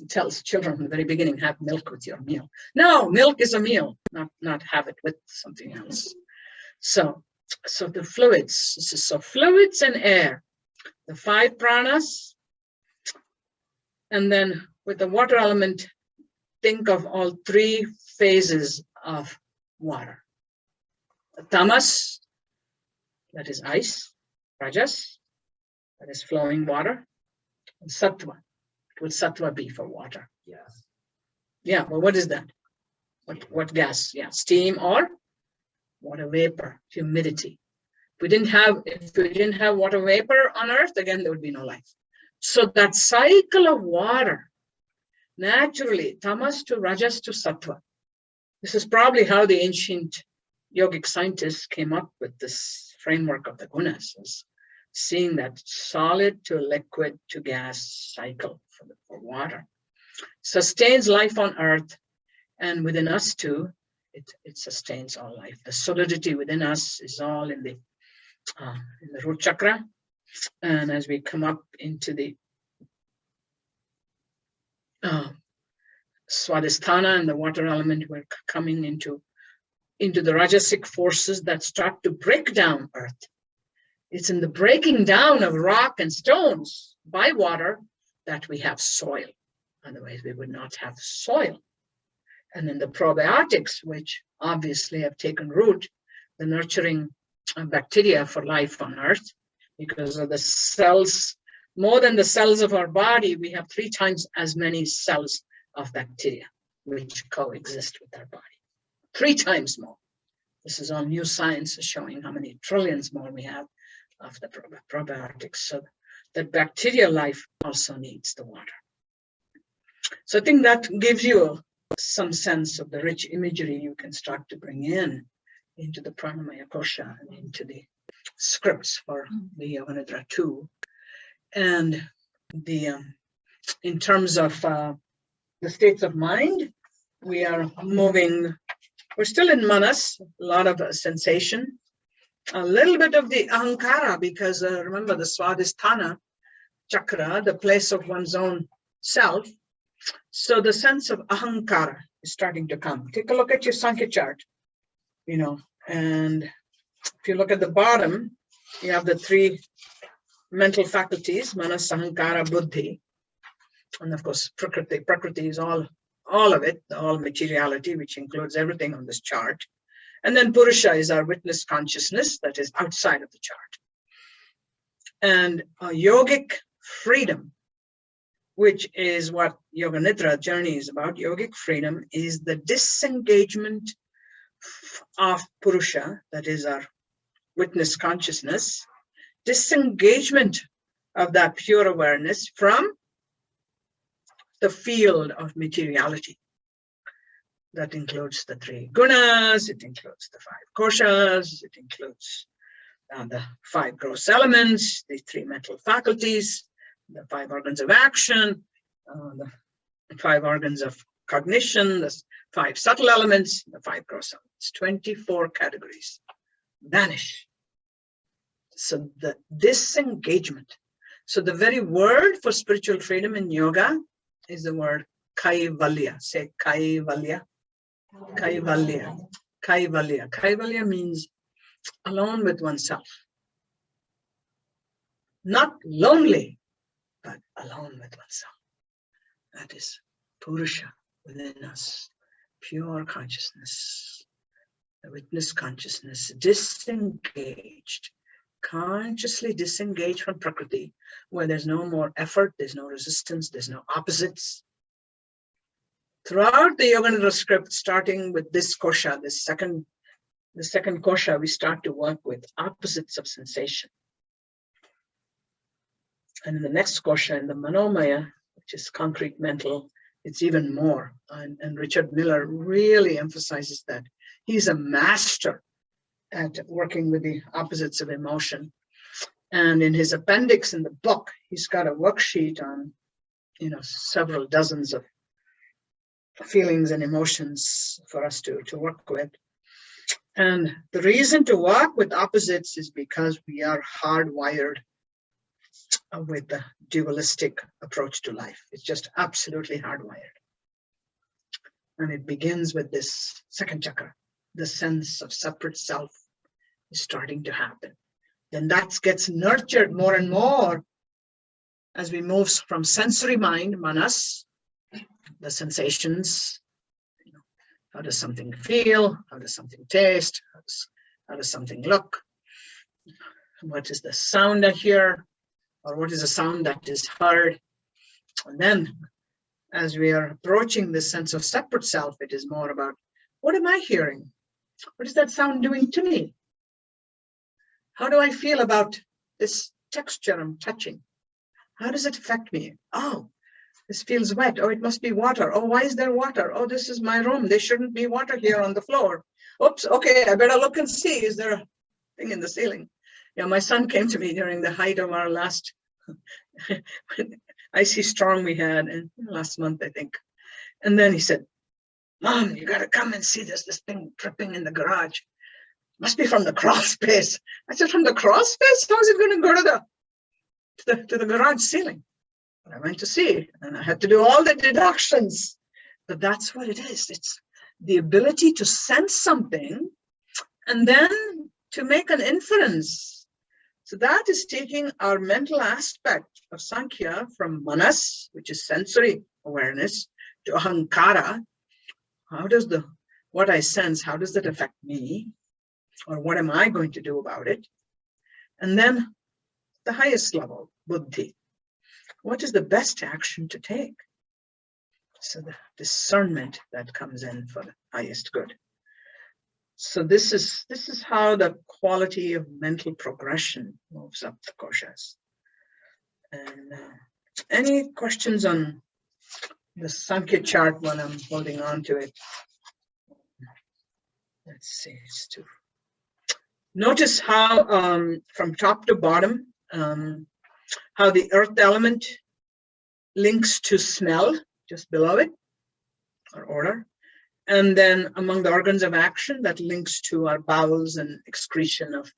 tells children from the very beginning, have milk with your meal. No, milk is a meal, not have it with something else. So the fluids, so fluids and air, the 5 pranas, and then with the water element, think of all 3 phases of water. Tamas, that is ice. Rajas, that is flowing water. And sattva, what would sattva be for water? Yes. Yeah, but what is that? What gas? Yeah, steam or water vapor, humidity. If we didn't have water vapor on Earth, again, there would be no life. So that cycle of water, naturally, tamas to rajas to sattva. This is probably how the ancient yogic scientists came up with this framework of the gunas, is seeing that solid to liquid to gas cycle for water. Sustains life on Earth, and within us too, it sustains all life. The solidity within us is all in the root chakra. And as we come up into the Swadhisthana and the water element, we're coming into the Rajasic forces that start to break down Earth. It's in the breaking down of rock and stones by water that we have soil. Otherwise, we would not have soil. And then the probiotics, which obviously have taken root, the nurturing bacteria for life on Earth, because of the cells, more than the cells of our body, we have 3 times as many cells of bacteria which coexist with our body. 3 times more. This is all new science showing how many trillions more we have of the probiotics. So that bacterial life also needs the water. So I think that gives you some sense of the rich imagery you can start to bring into the pranamaya kosha and into the scripts for the Yoga Nidra 2. And in terms of the states of mind, we're still in manas, a lot of sensation, a little bit of the ahankara, because remember the Swadhisthana chakra, the place of one's own self. So the sense of ahankara is starting to come. Take a look at your Sankhya chart, and if you look at the bottom, you have the 3 mental faculties, manas, ahankara, buddhi. And of course, prakriti. Prakriti is all of it, all materiality, which includes everything on this chart. And then purusha is our witness consciousness that is outside of the chart. And yogic freedom, which is what Yoga Nidra journey is about. Yogic freedom is the disengagement of purusha, that is our witness consciousness, disengagement of that pure awareness from the field of materiality. That includes the 3 gunas, it includes the 5 koshas, it includes the 5 gross elements, the 3 mental faculties, the 5 organs of action, the 5 organs of cognition, the 5 subtle elements, the 5 gross elements. 24 categories vanish. So the disengagement. So the very word for spiritual freedom in yoga is the word kaivalya. Say kaivalya. Kaivalya. Kaivalya. Kaivalya means alone with oneself. not lonely, but alone with oneself. That is Purusha within us, pure consciousness, the witness consciousness, disengaged, consciously disengaged from Prakriti, where there's no more effort, there's no resistance, there's no opposites. Throughout the Yoga Nidra script, starting with this kosha, the second kosha, we start to work with opposites of sensation. And in the next kosha, in the manomaya, which is concrete mental, it's even more. And Richard Miller really emphasizes that. He's a master at working with the opposites of emotion. And in his appendix in the book, he's got a worksheet on, several dozens of feelings and emotions for us to work with. And the reason to work with opposites is because we are hardwired with the dualistic approach to life. It's just absolutely hardwired. And it begins with this second chakra. The sense of separate self is starting to happen. Then that gets nurtured more and more as we move from sensory mind, manas, the sensations. How does something feel? How does something taste? How does something look? What is the sound I hear? Or what is the sound that is heard? And then as we are approaching this sense of separate self, it is more about, what am I hearing? What is that sound doing to me? How do I feel about this texture I'm touching? How does it affect me? Oh, this feels wet. Oh, it must be water. Oh, why is there water? Oh, this is my room. There shouldn't be water here on the floor. Oops, okay, I better look and see. Is there a thing in the ceiling? Yeah, my son came to me during the height of our last icy storm we had last month, I think. And then he said, Mom, you got to come and see this thing dripping in the garage. Must be from the crawl space. I said, from the crawl space? How is it going to go to the garage ceiling? But I went to see, and I had to do all the deductions. But that's what it is. It's the ability to sense something and then to make an inference. So that is taking our mental aspect of Sankhya from manas, which is sensory awareness, to ahankara. How does what I sense, how does that affect me? Or what am I going to do about it? And then the highest level, buddhi. What is the best action to take? So the discernment that comes in for the highest good. So this is how the quality of mental progression moves up the koshas. And any questions on the Sankhya chart when I'm holding on to it? Let's see, it's two. Notice how from top to bottom, how the earth element links to smell just below it, or odor. And then among the organs of action, that links to our bowels and excretion of,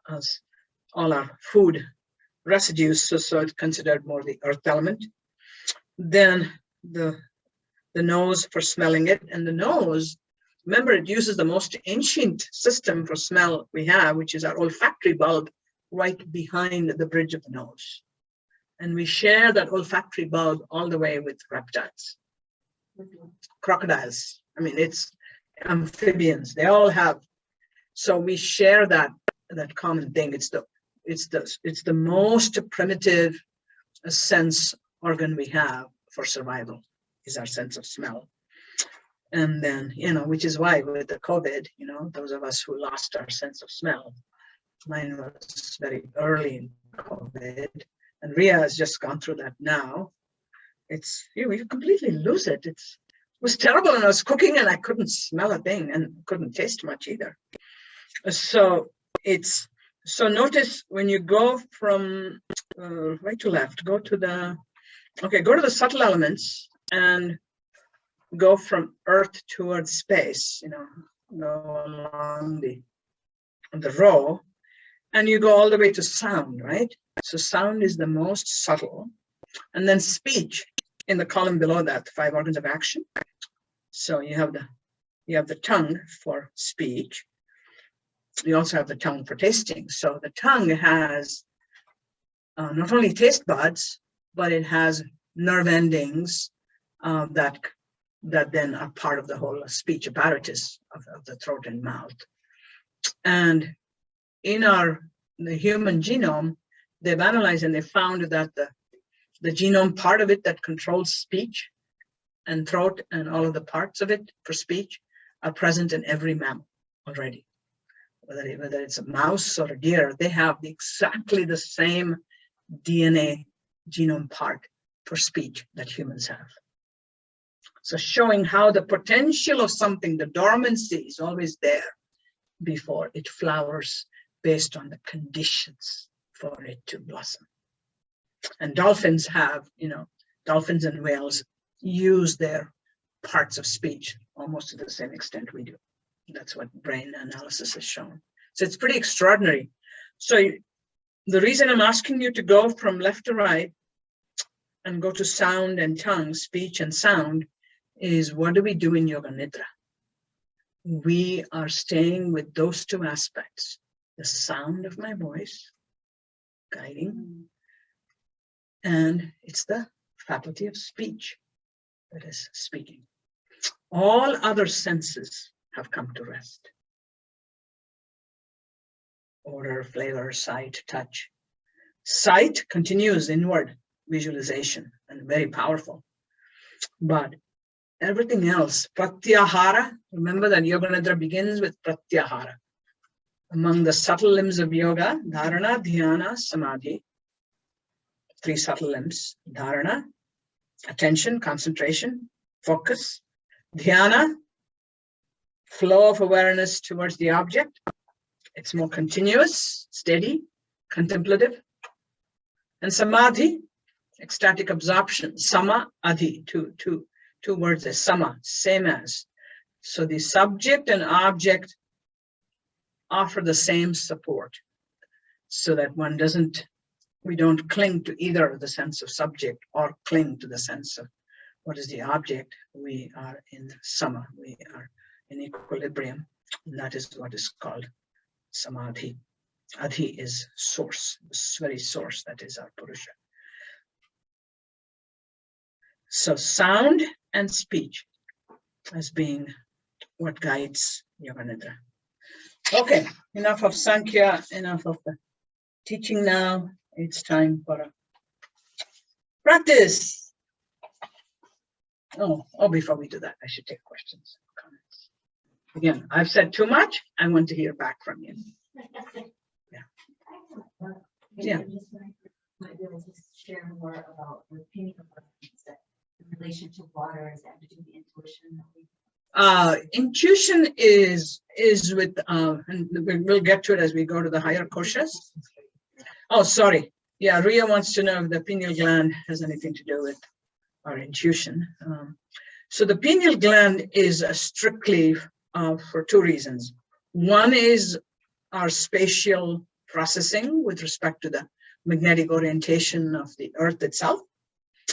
us, all our food residues. So it's considered more the earth element. Then the nose for smelling it. And the nose, remember, it uses the most ancient system for smell we have, which is our olfactory bulb right behind the bridge of the nose. And we share that olfactory bulb all the way with reptiles, crocodiles. I mean, it's amphibians. They all have. So we share that common thing. It's the most primitive sense organ we have for survival, is our sense of smell. And then, which is why with the COVID, those of us who lost our sense of smell, mine was very early in COVID, and Ria has just gone through that now. It's, you completely lose it. It was terrible, and I was cooking and I couldn't smell a thing and couldn't taste much either. So notice when you go from right to left, go to the subtle elements and go from earth towards space, go along the row, and you go all the way to sound, right? So sound is the most subtle. And then speech in the column below that, the 5 organs of action. So you have the tongue for speech. You also have the tongue for tasting. So the tongue has not only taste buds, but it has nerve endings that then are part of the whole speech apparatus of the throat and mouth. And in the human genome, they've analyzed and they found that the genome part of it that controls speech and throat and all of the parts of it for speech are present in every mammal already. Whether it's a mouse or a deer, they have exactly the same DNA genome part for speech that humans have. So showing how the potential of something, the dormancy is always there before it flowers based on the conditions for it to blossom. And dolphins have, dolphins and whales use their parts of speech almost to the same extent we do. That's what brain analysis has shown. So it's pretty extraordinary. So the reason I'm asking you to go from left to right and go to sound and tongue, speech and sound, is what do we do in Yoga Nidra? We are staying with those two aspects, the sound of my voice, guiding, and it's the faculty of speech that is speaking. All other senses have come to rest. Odor, flavor, sight, touch. Sight continues inward visualization and very powerful. But everything else, pratyahara, remember that Yoga Nidra begins with pratyahara. Among the subtle limbs of yoga, dharana, dhyana, samadhi, 3 subtle limbs, dharana, attention, concentration, focus, dhyana, flow of awareness towards the object. It's more continuous, steady, contemplative. And samadhi, ecstatic absorption, sama, adhi, two words as sama, same as. So the subject and object offer the same support so that we don't cling to either the sense of subject or cling to the sense of what is the object. We are in sama, we are in equilibrium, and that is what is called samadhi. Adhi is source, the very source that is our Purusha. So sound and speech as being what guides Yoga Nidra. Okay, enough of Sankhya, enough of the teaching now. It's time for a practice. Oh, before we do that, I should take questions and comments. Again, I've said too much. I want to hear back from you. Yeah. Might be able to share more about the painting of that in relation to water. Is that between the intuition? Intuition is with, and we'll get to it as we go to the higher koshas. Oh, sorry. Yeah, Ria wants to know if the pineal gland has anything to do with our intuition. So the pineal gland is strictly for 2 reasons. One is our spatial processing with respect to the magnetic orientation of the earth itself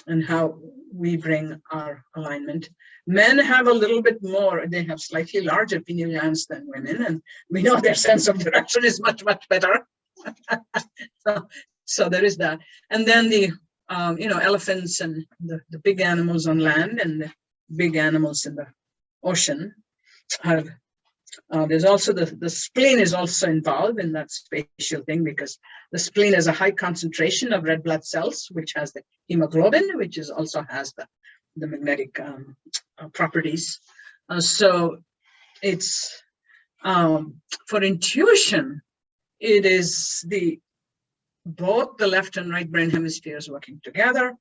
and how we bring our alignment. Men have a little bit more, they have slightly larger pineal glands than women, and we know their sense of direction is much, much better. So there is that. And then the, elephants and the big animals on land and the big animals in the ocean have, there's also the spleen is also involved in that spatial thing, because the spleen has a high concentration of red blood cells, which has the hemoglobin, which also has the magnetic properties. So it's for intuition, it is both the left and right brain hemispheres working together,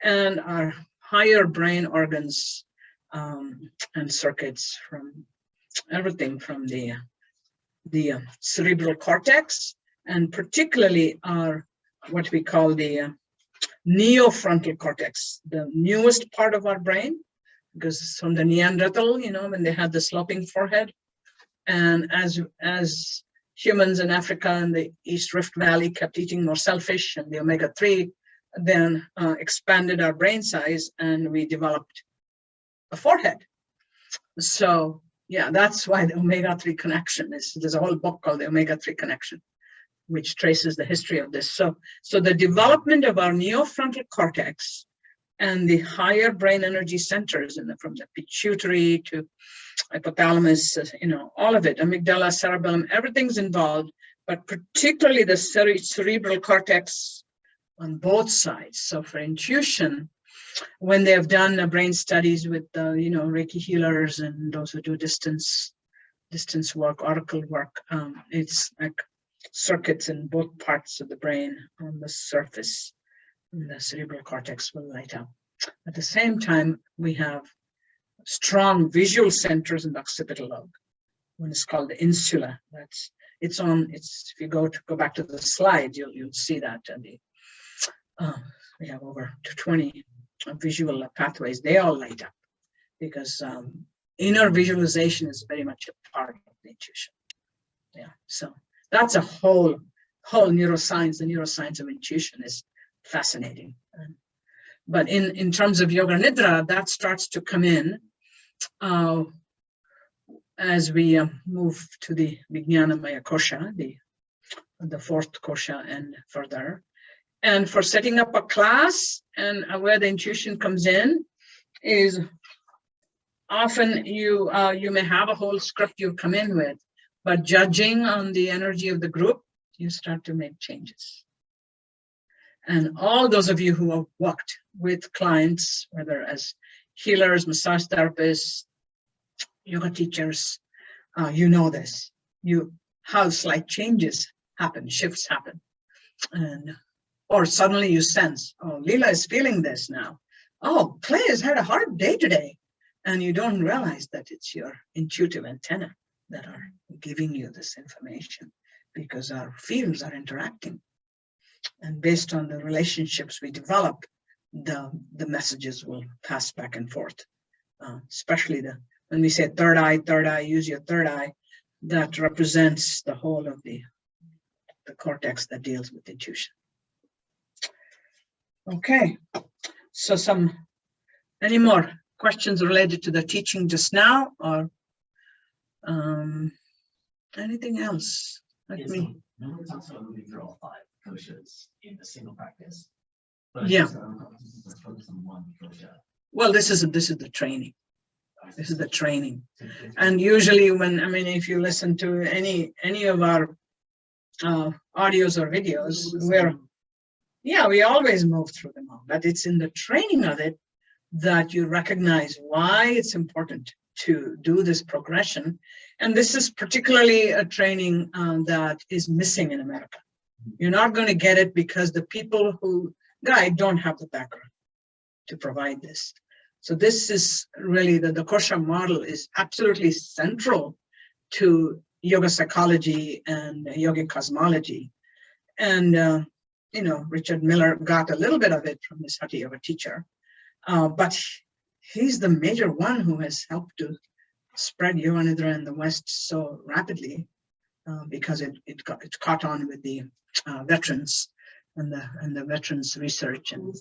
and our higher brain organs and circuits from everything from the cerebral cortex, and particularly our what we call the neofrontal cortex, the newest part of our brain, because from the Neanderthal, when they had the sloping forehead, and as humans in Africa and the East Rift Valley kept eating more shellfish, and the omega-3 then expanded our brain size, and we developed a forehead. So yeah, that's why the omega-3 connection there's a whole book called the omega-3 connection, which traces the history of this. So the development of our neofrontal cortex and the higher brain energy centers from the pituitary to hypothalamus, all of it, amygdala, cerebellum, everything's involved, but particularly the cerebral cortex on both sides. So for intuition, when they have done brain studies with, Reiki healers and those who do distance work, oracle work, it's like circuits in both parts of the brain on the surface, and the cerebral cortex will light up. At the same time, we have strong visual centers in the occipital lobe. One is called the insula. If you go back to the slide, you'll see that. We have over 20 visual pathways. They all light up because inner visualization is very much a part of the intuition. Yeah, so that's a whole neuroscience. The neuroscience of intuition is fascinating. But in terms of yoga nidra, that starts to come in as we move to the Vijnanamaya kosha, the fourth kosha and further. And for setting up a class, and where the intuition comes in is often you may have a whole script you come in with, but judging on the energy of the group, you start to make changes. And all those of you who have worked with clients, whether as healers, massage therapists, yoga teachers, you know this. How slight changes happen, shifts happen. Or suddenly you sense, oh, Leela is feeling this now. Oh, Clay has had a hard day today. And you don't realize that it's your intuitive antenna that are giving you this information because our fields are interacting. And based on the relationships we develop, the messages will pass back and forth. Especially when we say third eye, use your third eye, that represents the whole of the cortex that deals with intuition. Okay, so any more questions related to the teaching just now, or anything else? Nobody talks about moving through all 5 koshas in a single practice. But Yeah. Let's focus on one kosha. Well, this is the training. This is the training. And usually if you listen to any of our audios or videos, we always move through them all, but it's in the training of it that you recognize why it's important to do this progression. And this is particularly a training that is missing in America. You're not going to get it because the people who guide don't have the background to provide this. So this is really the kosha model is absolutely central to yoga psychology and yogic cosmology. And, Richard Miller got a little bit of it from his Hatha Yoga teacher, but he's the major one who has helped to spread yoga nidra in the West so rapidly because it caught on with the veterans and the veterans research. And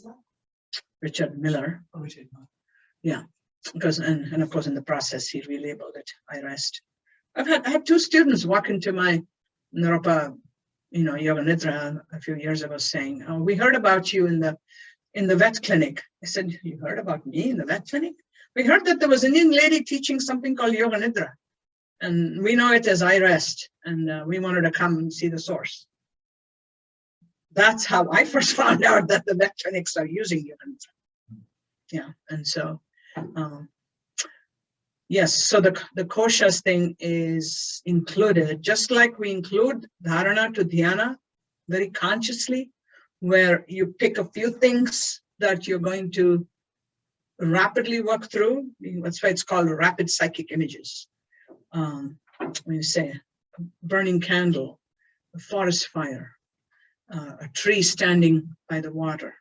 Richard Miller. Oh, Richard. Yeah, because and of course in the process he relabeled it I rest. I had 2 students walk into my Naropa, yoga nidra a few years ago saying, "Oh, we heard about you in the vet clinic." I said, "You heard about me in the vet clinic? We heard that there was an Indian lady teaching something called yoga nidra, and we know it as I rest, and we wanted to come and see the source." That's how I first found out that the vet clinics are using yoga nidra. Yeah, and so yes, so the koshas thing is included, just like we include dharana to dhyana very consciously, where you pick a few things that you're going to rapidly work through. That's why it's called rapid psychic images. When you say a burning candle, a forest fire, a tree standing by the water,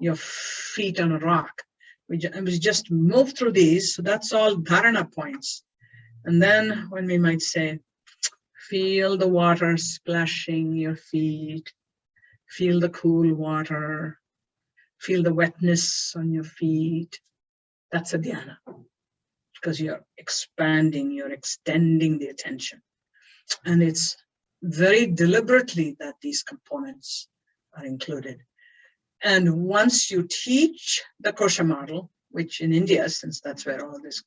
your feet on a rock. We just move through these, so that's all dharana points. And then when we might say, feel the water splashing your feet, feel the cool water, feel the wetness on your feet, that's a dhyana, because you're expanding, you're extending the attention. And it's very deliberately that these components are included. And once you teach the kosha model, which in India, since that's where all this,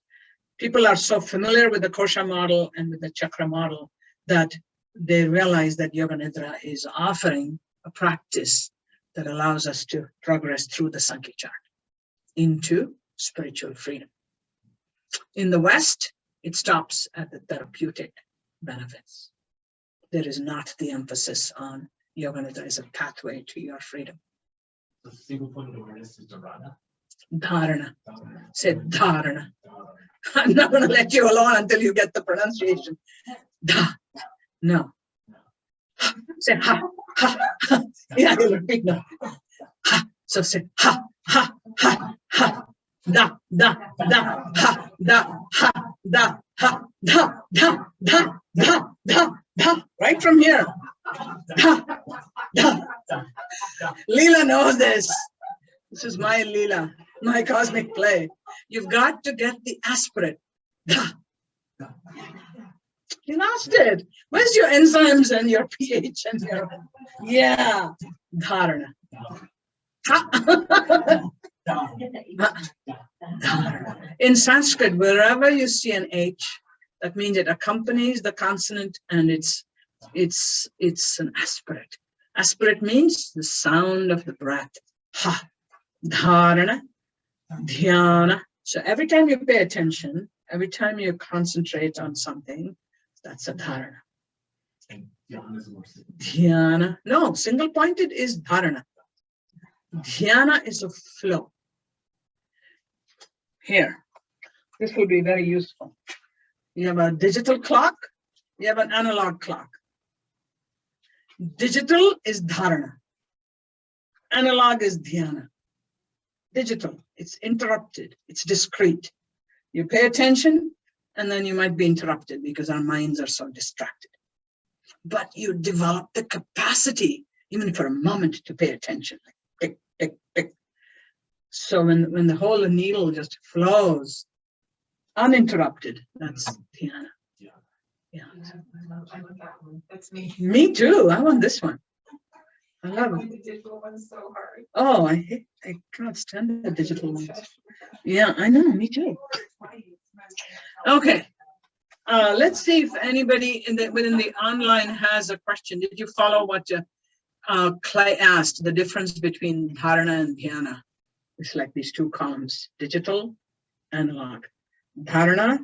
people are so familiar with the kosha model and with the chakra model that they realize that Yoga Nidra is offering a practice that allows us to progress through the Sankhya chart into spiritual freedom. In the West, it stops at the therapeutic benefits. There is not the emphasis on Yoga Nidra as a pathway to your freedom. The single point of awareness is dharana. Dharana. Say dharana. I'm not going to let you alone until you get the pronunciation. Da. No. Say ha, ha, ha. Yeah, you'll repeat now. Ha. So say ha, ha, ha, ha. Da, da, da, ha, da, ha, da, ha, da, da, da, da, da, da. Right from here. Da, da. Leela knows this. This is my Leela, my cosmic play. You've got to get the aspirate. Da. You lost it. Where's your enzymes and your pH and your, yeah, dharana. Ha. In Sanskrit, wherever you see an H, that means it accompanies the consonant and it's an aspirate. Aspirate means the sound of the breath. Ha. Dharana. Dhyana. So every time you pay attention, every time you concentrate on something, that's a dharana. And dhyana is more simple. Dhyana. No, single pointed is dharana. Dhyana is a flow. Here, this will be very useful. You have a digital clock, you have an analog clock. Digital is dharana. Analog is dhyana. Digital, it's interrupted, it's discrete. You pay attention, and then you might be interrupted because our minds are so distracted. But you develop the capacity, even for a moment, to pay attention, like tick, tick, tick. So when the whole needle just flows uninterrupted, that's dhyana. Yeah. I love that one. That's me. Me too. I want this one. I I love want it. the digital one so hard. Oh, I cannot stand the digital ones. Yeah, I know. Me too. Okay. Let's see if anybody within the online has a question. Did you follow what Clay asked? The difference between dharana and dhyana. It's like these two columns: digital, analog. Dharana,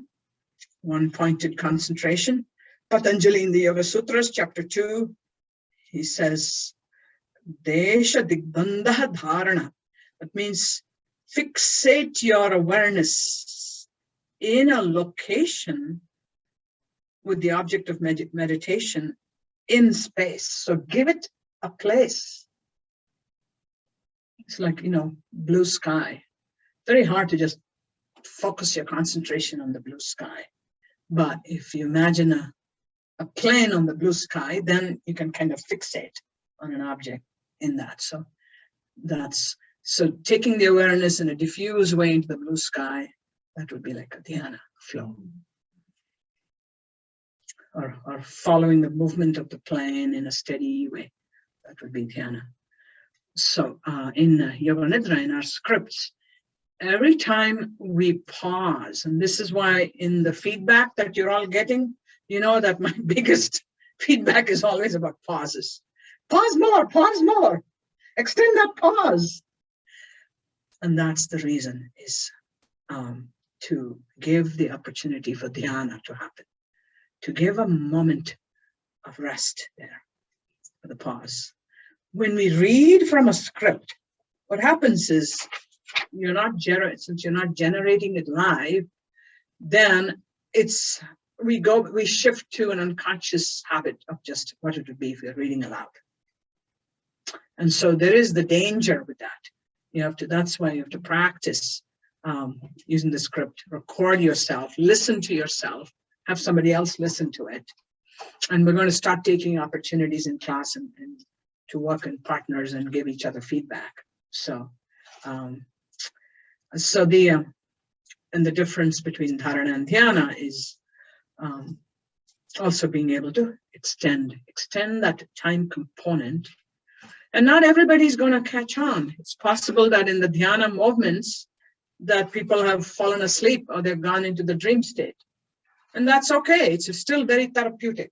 one pointed concentration. Patanjali in the Yoga Sutras, chapter 2, he says, Desha Digbandha Dharana. That means fixate your awareness in a location with the object of meditation in space. So give it a place. It's like, blue sky. Very hard to just focus your concentration on the blue sky. But if you imagine a plane on the blue sky, then you can kind of fixate on an object in that. So taking the awareness in a diffuse way into the blue sky, that would be like a dhyana flow. Or following the movement of the plane in a steady way, that would be dhyana. So in Yoga Nidra, in our scripts, every time we pause, and this is why in the feedback that you're all getting, you know that my biggest feedback is always about pauses. Pause more, extend that pause. And that's the reason, is to give the opportunity for dhyana to happen, to give a moment of rest there for the pause. When we read from a script, what happens is, since you're not generating it live, then we shift to an unconscious habit of just what it would be if we're reading aloud. And so there is the danger with that. That's why you have to practice using the script, record yourself, listen to yourself, have somebody else listen to it. And we're going to start taking opportunities in class and to work in partners and give each other feedback. So the difference between dharana and dhyana is Also being able to extend that time component. And not everybody's going to catch on. It's possible that in the dhyana movements that people have fallen asleep or they've gone into the dream state. And that's okay. It's still very therapeutic.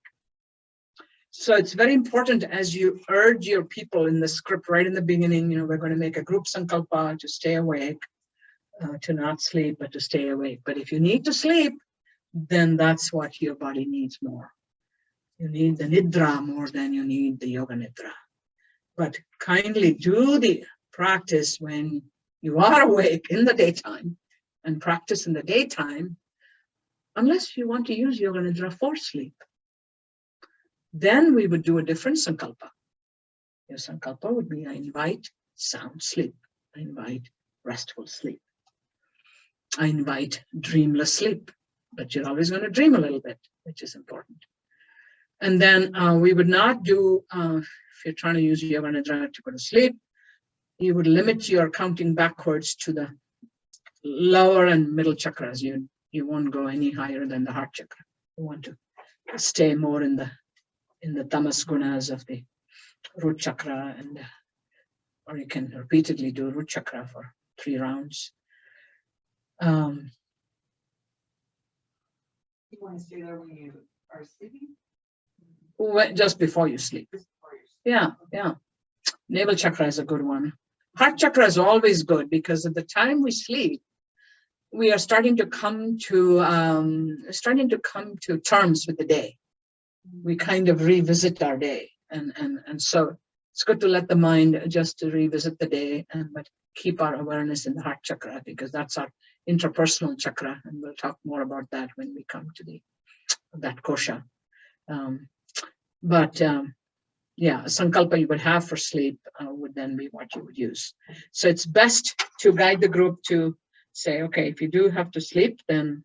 So it's very important as you urge your people in the script right in the beginning, we're going to make a group sankalpa to stay awake, to not sleep, but to stay awake. But if you need to sleep, then that's what your body needs more. You need the nidra more than you need the yoga nidra. But kindly do the practice when you are awake in the daytime and practice in the daytime, unless you want to use yoga nidra for sleep. Then we would do a different sankalpa. Your sankalpa would be, I invite sound sleep. I invite restful sleep. I invite dreamless sleep. But you're always going to dream a little bit, which is important. And then we would not do, if you're trying to use yoga nidra to go to sleep, you would limit your counting backwards to the lower and middle chakras. You won't go any higher than the heart chakra. You want to stay more in the tamas gunas of the root chakra, or you can repeatedly do root chakra for 3 rounds. You want to stay there when you are sleeping? Just before you sleep. Yeah. Navel chakra is a good one. Heart chakra is always good because at the time we sleep, we are starting to come to terms with the day. We kind of revisit our day, and so it's good to let the mind just to revisit the day, but keep our awareness in the heart chakra because that's our interpersonal chakra, and we'll talk more about that when we come to that kosha. Yeah, a sankalpa you would have for sleep would then be what you would use. So it's best to guide the group to say, okay, if you do have to sleep, then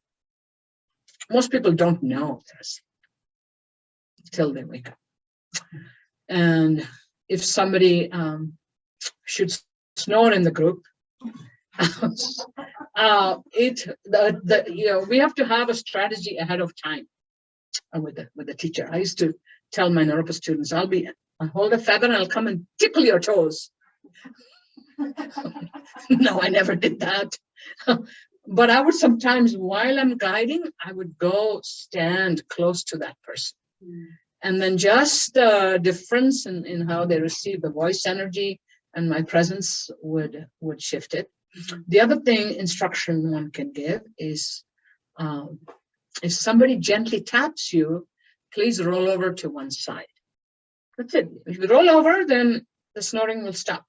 most people don't know they're asleep till they wake up. And if somebody should snore in the group, we have to have a strategy ahead of time with the teacher. I used to tell my Naropa students, I'll hold a feather and I'll come and tickle your toes. No, I never did that. But I would sometimes, while I'm guiding, I would go stand close to that person. And then just the difference in how they receive the voice energy and my presence would shift it. The other instruction one can give is, if somebody gently taps you, please roll over to one side. That's it. If you roll over, then the snoring will stop.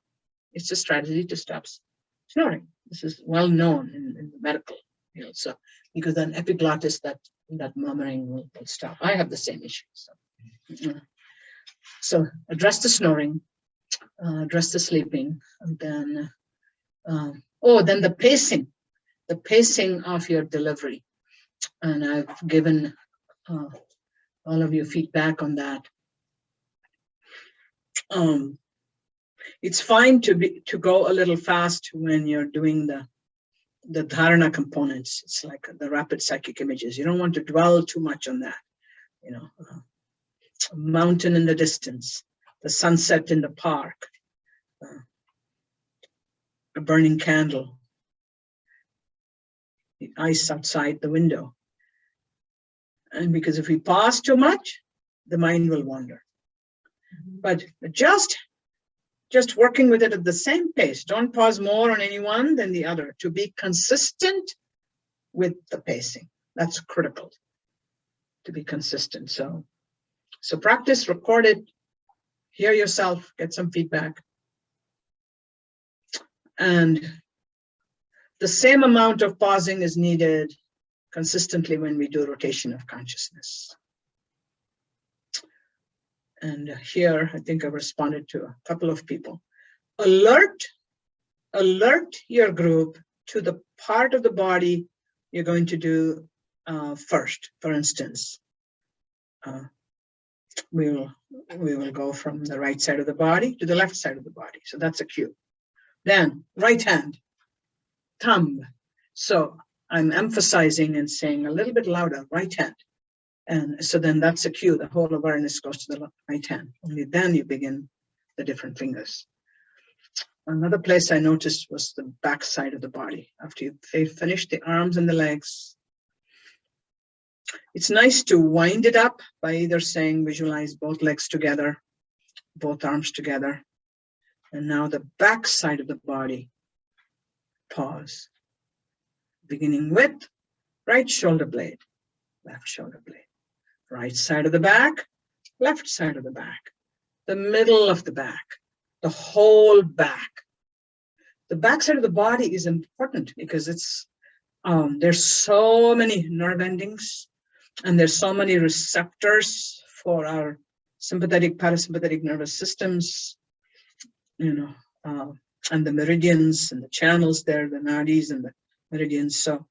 It's a strategy to stop snoring. This is well known in the medical field. So, because then epiglottis, that murmuring will stop. I have the same issue. So address the snoring, address the sleeping, and then then the pacing of your delivery. And I've given all of you feedback on that. It's fine to go a little fast when you're doing the dharana components. It's like the rapid psychic images. You don't want to dwell too much on that. A mountain in the distance, the sunset in the park, a burning candle, the ice outside the window. And because if we pause too much, the mind will wander. But just working with it at the same pace. Don't pause more on any one than the other. To be consistent with the pacing. That's critical. To be consistent. So practice, record it, hear yourself, get some feedback. And the same amount of pausing is needed consistently when we do rotation of consciousness. And here, I think I responded to a couple of people. Alert your group to the part of the body you're going to do first. For instance, we will go from the right side of the body to the left side of the body. So that's a cue. Then right hand, thumb. So I'm emphasizing and saying a little bit louder, right hand. And so then that's a cue. The whole awareness goes to the right hand. Only then you begin the different fingers. Another place I noticed was the back side of the body. After you finish the arms and the legs, it's nice to wind it up by either saying, visualize both legs together, both arms together. And now the back side of the body, pause. Beginning with right shoulder blade, left shoulder blade. Right side of the back, left side of the back, the middle of the back, the whole back. The back side of the body is important because it's there's so many nerve endings and there's so many receptors for our sympathetic, parasympathetic nervous systems, and the meridians and the channels there, the nadis and the meridians. So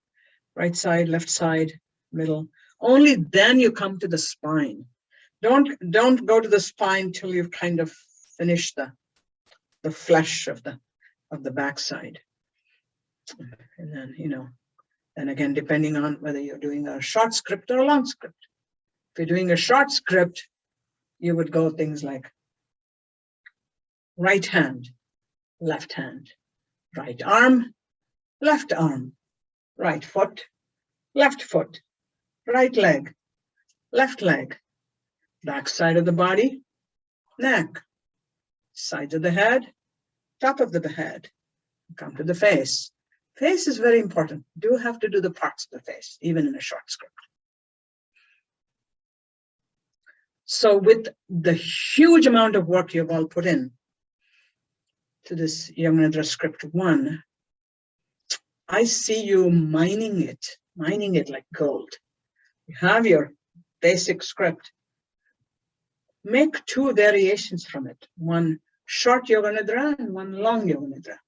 right side, left side, middle. Only then you come to the spine. Don't go to the spine till you've kind of finished the flesh of the backside. And then, then again, depending on whether you're doing a short script or a long script. If you're doing a short script, you would go things like right hand, right arm, right foot, left foot, right leg, left leg, back side of the body, neck, sides of the head, top of the head. Come to the face. Face is very important. Do have to do the parts of the face, even in a short script. So with the huge amount of work you've all put in to this Yoga Nidra script 1, I see you mining it like gold. You have your basic script. Make 2 variations from it. One short Yoga Nidra and one long Yoga Nidra.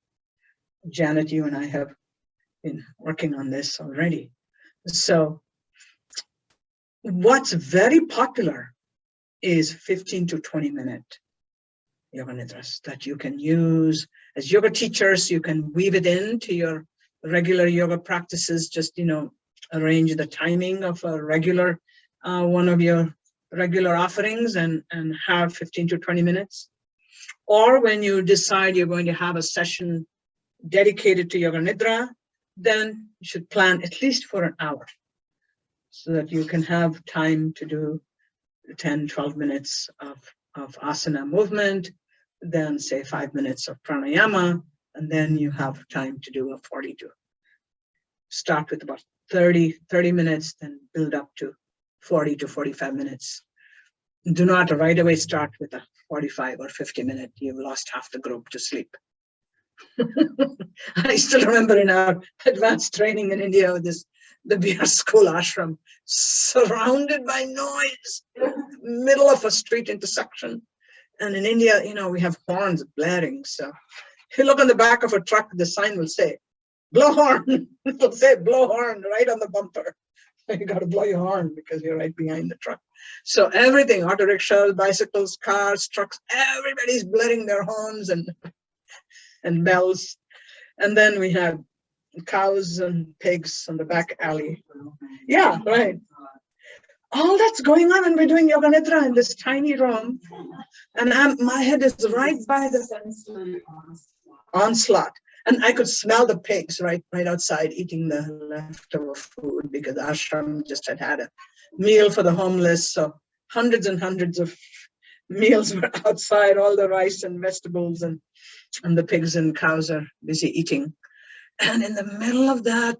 Janet, you and I have been working on this already. So what's very popular is 15 to 20 minute Yoga Nidras that you can use as yoga teachers. You can weave it into your regular yoga practices. Just, arrange the timing of a regular, one of your regular offerings and have 15 to 20 minutes. Or when you decide you're going to have a session dedicated to Yoga Nidra, then you should plan at least for an hour so that you can have time to do 10, 12 minutes of asana movement, then say 5 minutes of pranayama, and then you have time to do a 42. Start with about 30 minutes, then build up to 40 to 45 minutes. Do not right away start with a 45 or 50 minute. You've lost half the group to sleep. I still remember in our advanced training in India, the Bihar school ashram, surrounded by noise, middle of a street intersection. And in India, we have horns blaring. So if you look on the back of a truck, the sign will say, blow horn. It'll say blow horn right on the bumper. You got to blow your horn because you're right behind the truck. So everything, auto rickshaws, bicycles, cars, trucks, everybody's blaring their horns and bells. And then we have cows and pigs on the back alley. Yeah, right. All that's going on, and we're doing Yoga Nidra in this tiny room. And my head is right by the onslaught. And I could smell the pigs right outside eating the leftover food because ashram just had a meal for the homeless. So hundreds and hundreds of meals were outside, all the rice and vegetables, and the pigs and cows are busy eating. And in the middle of that,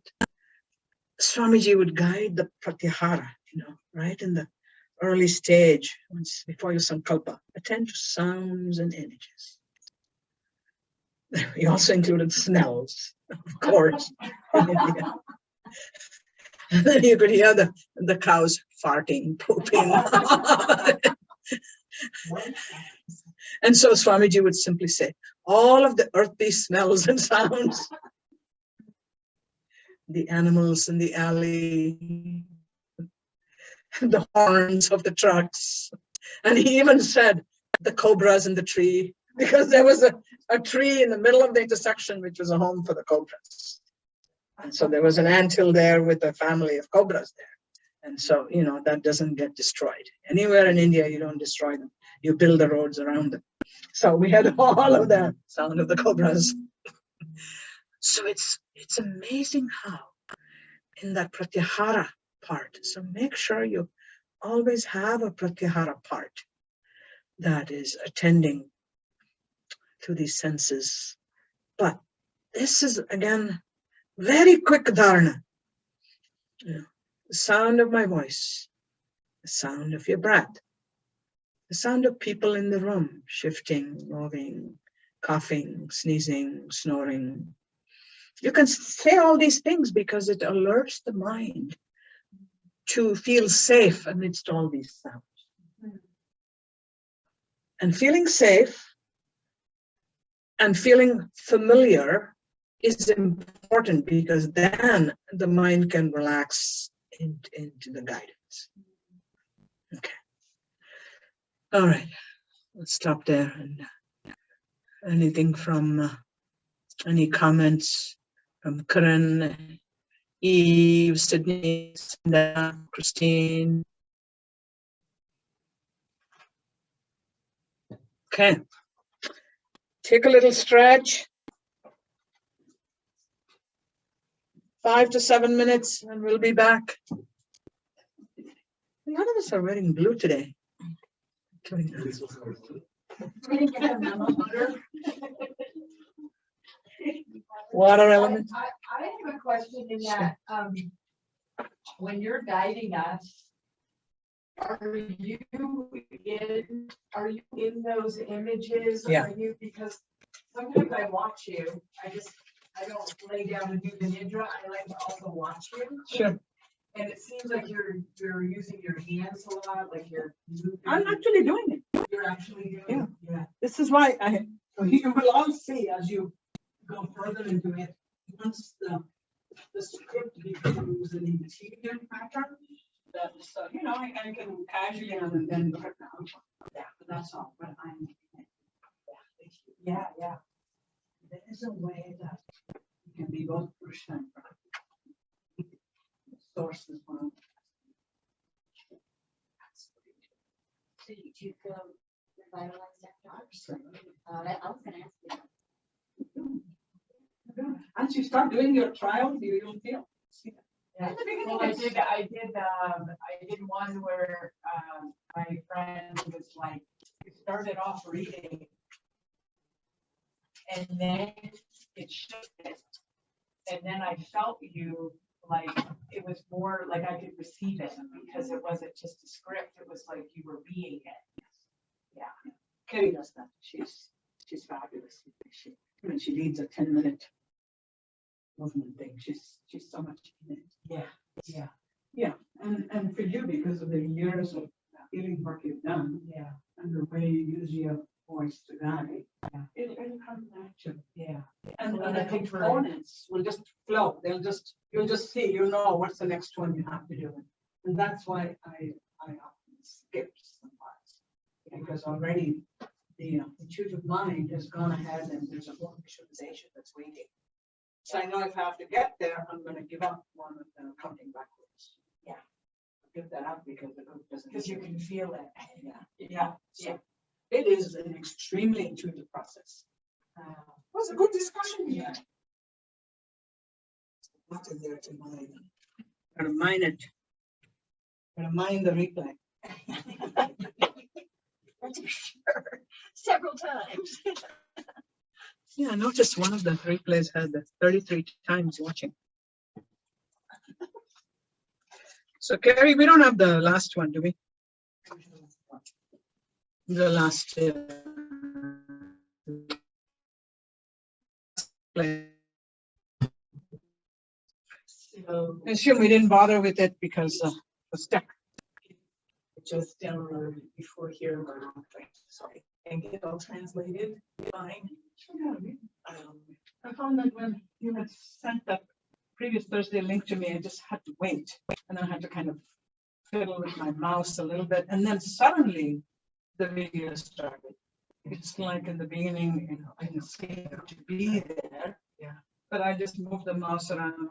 Swamiji would guide the pratyahara, right in the early stage, before you sankalpa, attend to sounds and images. We also included smells, of course, in India. And then you could hear the cows farting, pooping. And so Swamiji would simply say, all of the earthy smells and sounds, the animals in the alley, the horns of the trucks. And he even said the cobras in the tree, because there was a tree in the middle of the intersection, which was a home for the cobras. And so there was an anthill there with a family of cobras there. And so, that doesn't get destroyed. Anywhere in India, you don't destroy them. You build the roads around them. So we had all of that sound of the cobras. So it's amazing how in that pratyahara part. So make sure you always have a pratyahara part that is attending to these senses. But this is, again, very quick dharana. The sound of my voice, the sound of your breath, the sound of people in the room, shifting, moving, coughing, sneezing, snoring. You can say all these things because it alerts the mind to feel safe amidst all these sounds. And feeling safe and feeling familiar is important because then the mind can relax into the guidance. Okay. All right. Let's stop there. And anything from any comments from Karan, Eve, Sydney, Cinda, Christine? Okay. Take a little stretch. 5 to 7 minutes and we'll be back. None of us are wearing blue today. Water element. I have a question in that, when you're guiding us, are you in those images? Yeah. Are you, because sometimes I watch you, I don't lay down and do the nidra, I like to also watch you. Sure. And it seems like you're using your hands a lot, like you're moving. I'm actually doing it. You're actually doing Yeah. it. Yeah. This is why you will all see as you go further into it, once the script becomes an interior pattern, that I can casually and then look at the outcome. Yeah, but that's all. But Yeah, yeah. there is a way that you can be both Krishna and Radha. Source is one. So you do feel revitalized after I was gonna ask you. Once you start doing your trials, you'll feel. Yeah. Well, I did one where my friend was like, you started off reading and then it shifted. And then I felt you like it was more like I could receive it because it wasn't just a script, it was like you were being it. Yeah. Kerry does that. She's fabulous. She leads a 10-minute movement thing. She's so much in it. Yeah. Yeah, and for you, because of the years of healing work you've done, Yeah. and the way you use your voice to guide, it'll come natural. Yeah. And Well, the I think for- components will just flow. You'll just see, what's the next one you have to do. And that's why I often skip some parts. Because already the intuitive mind has gone ahead and there's a whole visualization that's waiting. So I know if I have to get there, I'm going to give up one of the counting backwards. Yeah. Give that up because the group doesn't. Because you can feel it. Yeah. Yeah. So it is an extremely intuitive process. It was a good discussion here. Not in there to mine. Gotta mine it. Gotta mine the replay. Several times. Yeah, I noticed one of the replays had 33 times watching. So Carrie, we don't have the last one, do we? The last play. So I assume we didn't bother with it because it was stuck. just downloaded before here, sorry, and get it all translated, fine. I found that when you had sent that previous Thursday link to me, I just had to wait. And I had to kind of fiddle with my mouse a little bit. And then suddenly the video started. It's like in the beginning, I can see it to be there. Yeah. But I just moved the mouse around.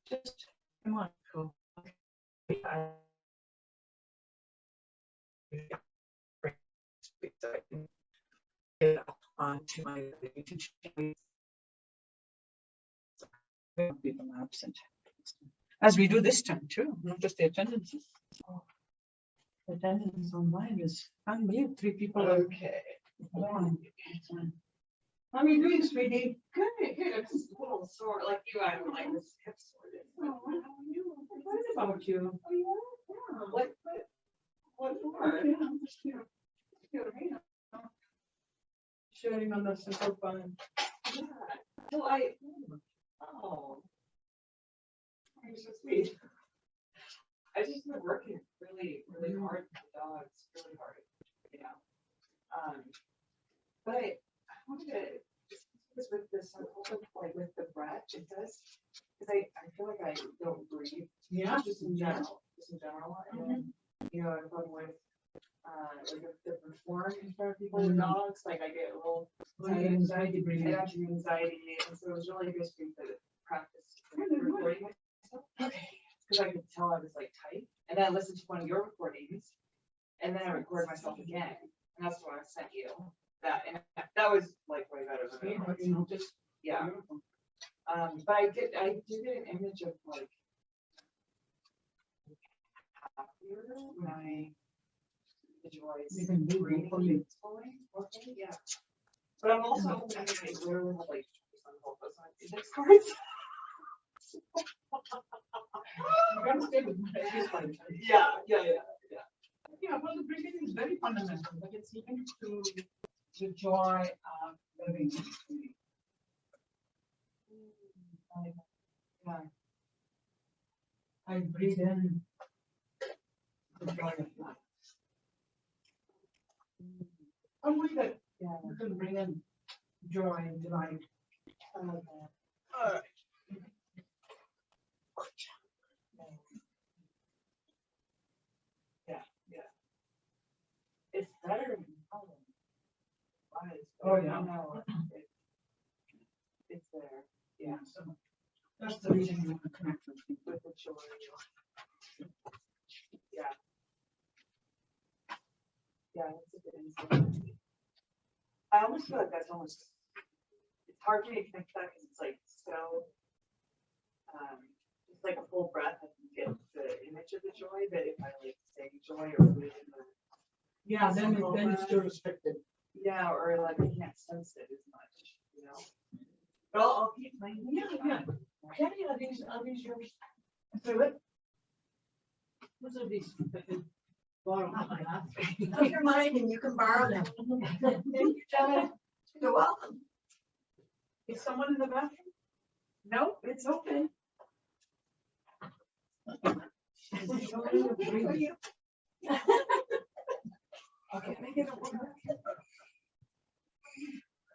Just, come on, cool. I get up onto my YouTube channel. People absent, as we do this time too, not just the attendances. Oh, the attendance online is unbelievable. 3 people. Okay. How are you doing, sweetie? Good, good. I'm just a little sore, like you. I'm like this hip sore. Oh, how are you? What about you? Oh, you are? Yeah. What for? Yeah, I'm just here. Sharing on the simple fun. Yeah. So oh, you're so sweet. I just been working really, really hard with the dogs, really hard. Yeah. But I wanted to discuss with this like with the breath, it does, because I feel like I don't breathe. Yeah. Just in general, and then, you know, if I'm with, like if the perform in front of people with dogs, like I get a little Anxiety breathing. anxiety, and so it was really good to practice recording myself. Okay. Because I could tell I was like tight, and then I listened to one of your recordings, and then I recorded myself again, and that's the one I sent you. That was like way better than it was. You know, just Yeah. But I did get an image of like happier when I enjoy you can do breathing fully. fully. Yeah. But I'm also I literally have like index cards. You gotta stay with me. Yeah. Yeah, well, the breathing is very fundamental, but it's linked to the joy of living. Yeah. I breathe in the joy of life. Only that you can bring in joy and delight. It's better than home. Oh, yeah. No, it's there. Yeah. So that's the reason you want to connect with people. With the joy. Yeah. Yeah, that's a good insight. I almost feel like that's almost, it's hard for me to connect that because it's like so, it's like a full breath. I can get the image of the joy, but if I like say joy or put it in the, Yeah, then it's too restricted. yeah, or like I can't sense it as much, you know. But I'll keep playing. Yeah. Kenny, are these yours? So what? What are these? Take your mind and you can borrow them. Thank you, Jenna. You're welcome. Is someone in the bathroom? No, it's open. Okay, make it work.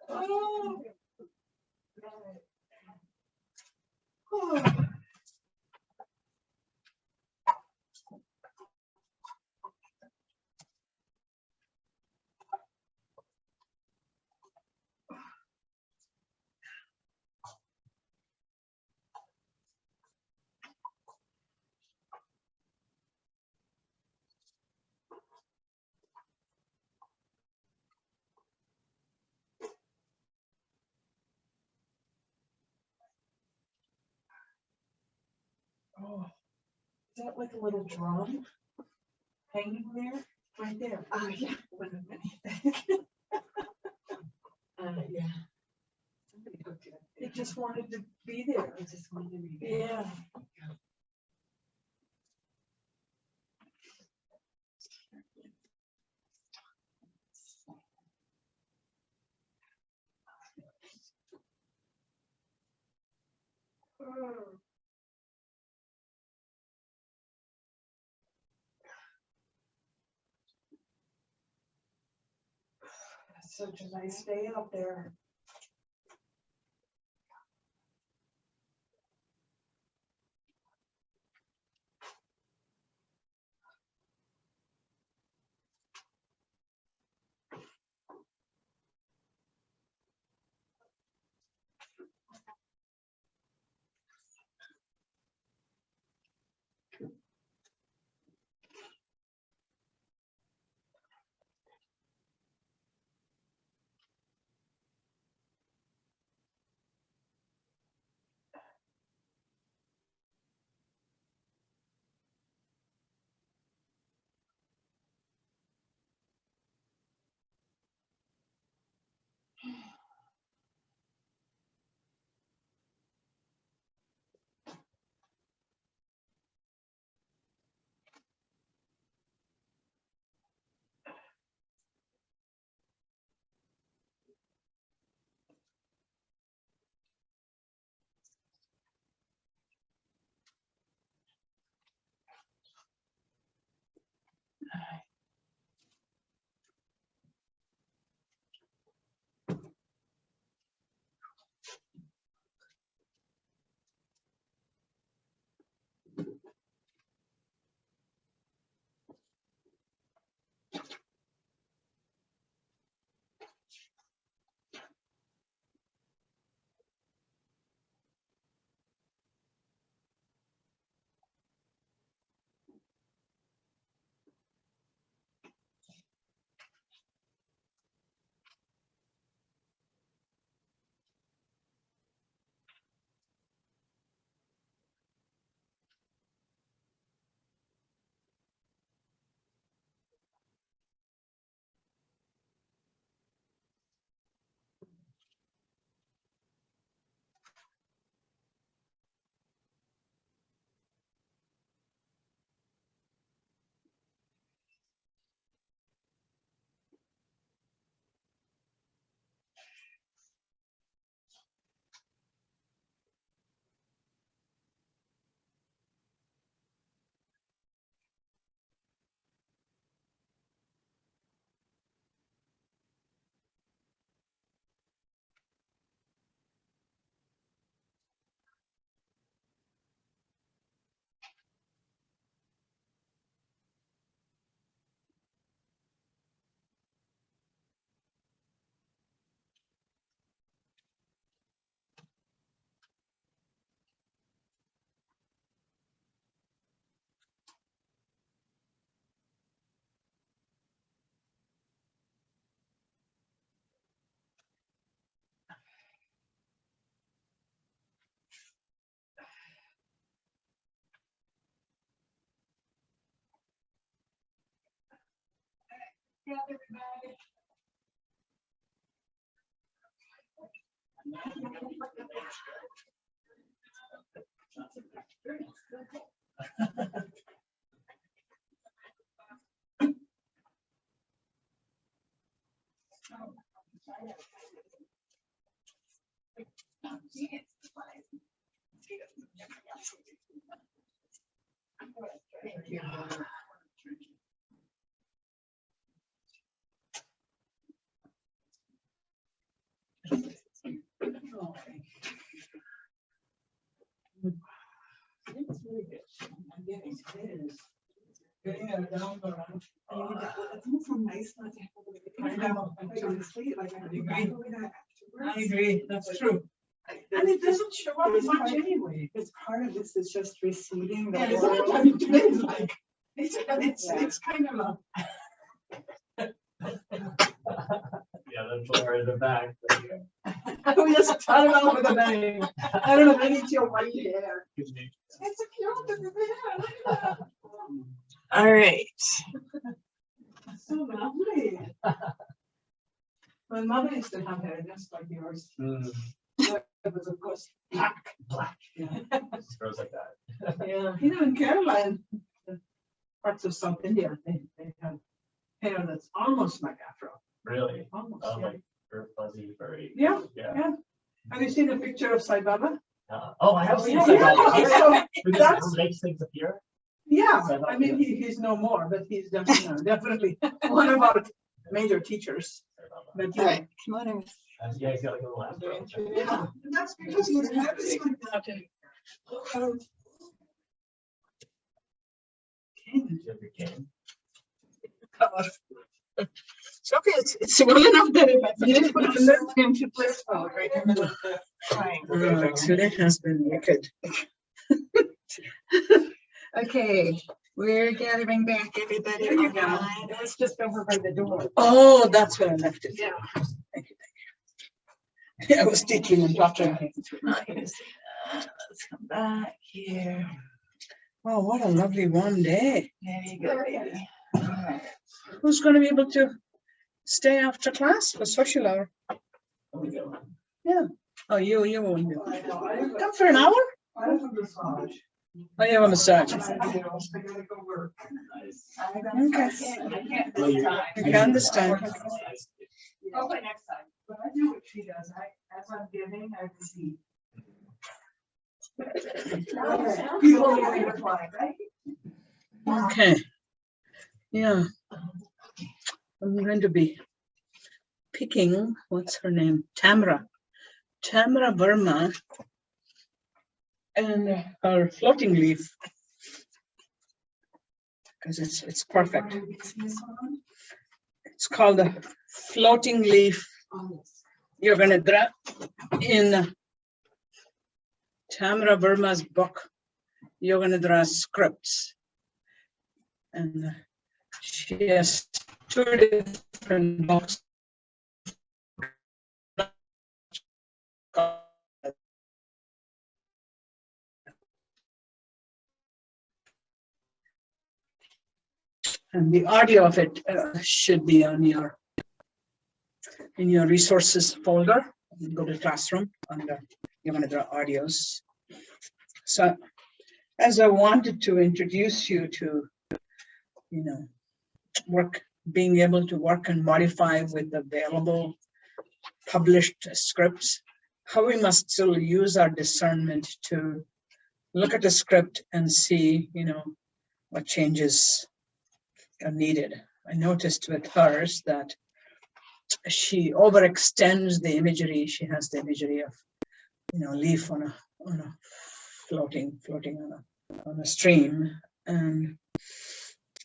Oh. Oh, is that like a little drum hanging there? Right there. Yeah. Yeah. Somebody hooked it up. It just wanted to be there. I just wanted to be there. Yeah. It's such a nice day out there. everybody. It's really good. I'm getting it. Getting it down around. It's also nice not to have I know. to honestly, like, I agree. agree with that I afterwards. agree, that's true. And And it doesn't show up It's much part- anyway. It's part of this is just receiving the Yeah, isn't it? world. I mean, today is like, it's kind of a. Yeah, the floor in the back. We just start it out with a bang. I don't know, maybe it's your white hair. It's a cute, look at that. All right. So lovely. My mother used to have hair just like yours. It was of course black. Yeah. Just grows like that. Yeah, you know, in Caroline, parts of South India, they have hair that's almost like Afro. Really? Almost, Oh, yeah. like fuzzy, furry. Yeah, Yeah. yeah. Have you seen a picture of Sai Baba? Oh, I have seen Yeah, Sai yeah, Baba. so Because that's- it makes things appear. Yeah, Sai Baba, I mean, he's no more, but he's definitely one of our major teachers. Sai Baba. But All yeah. right, come on in. Yeah, he's got like a little afro. Yeah, That's because you have this one. You have your cane. It's okay, it's well enough that if I finish put it into place, oh, right in the triangle. Actually, has been wicked. Okay, we're gathering back everybody. There you go. online. It's just over by the door. Oh, that's where I left it. Yeah. Thank you. I was teaching and talking. Not gonna see that. Let's come back here. Oh, what a lovely warm day. There you go, baby. All right. Who's going to be able to stay after class for social hour? There we go. Oh, you won't be. I know, I have a- Come for an hour? I have a massage. Oh, you have a massage. I gotta go work. Nice. I got- Okay. I can't Oh, this you- time. I can understand. Hopefully next time. But I do what she does. As I'm giving, I receive. You only way to reply, right? Okay. Yeah. I'm going to be picking, what's her name? Tamara Verma, and her floating leaf. Because it's perfect. It's called the floating leaf. You're going to draw in Tamara Verma's book. You're going to draw scripts. And she has 2 different books. And the audio of it should be on in your resources folder. You go to classroom and you're going to draw audios. So as I wanted to introduce you to, being able to work and modify with available published scripts, how we must still use our discernment to look at the script and see, what changes are needed. I noticed with hers that she overextends the imagery. She has the imagery of, leaf on a floating on a stream, and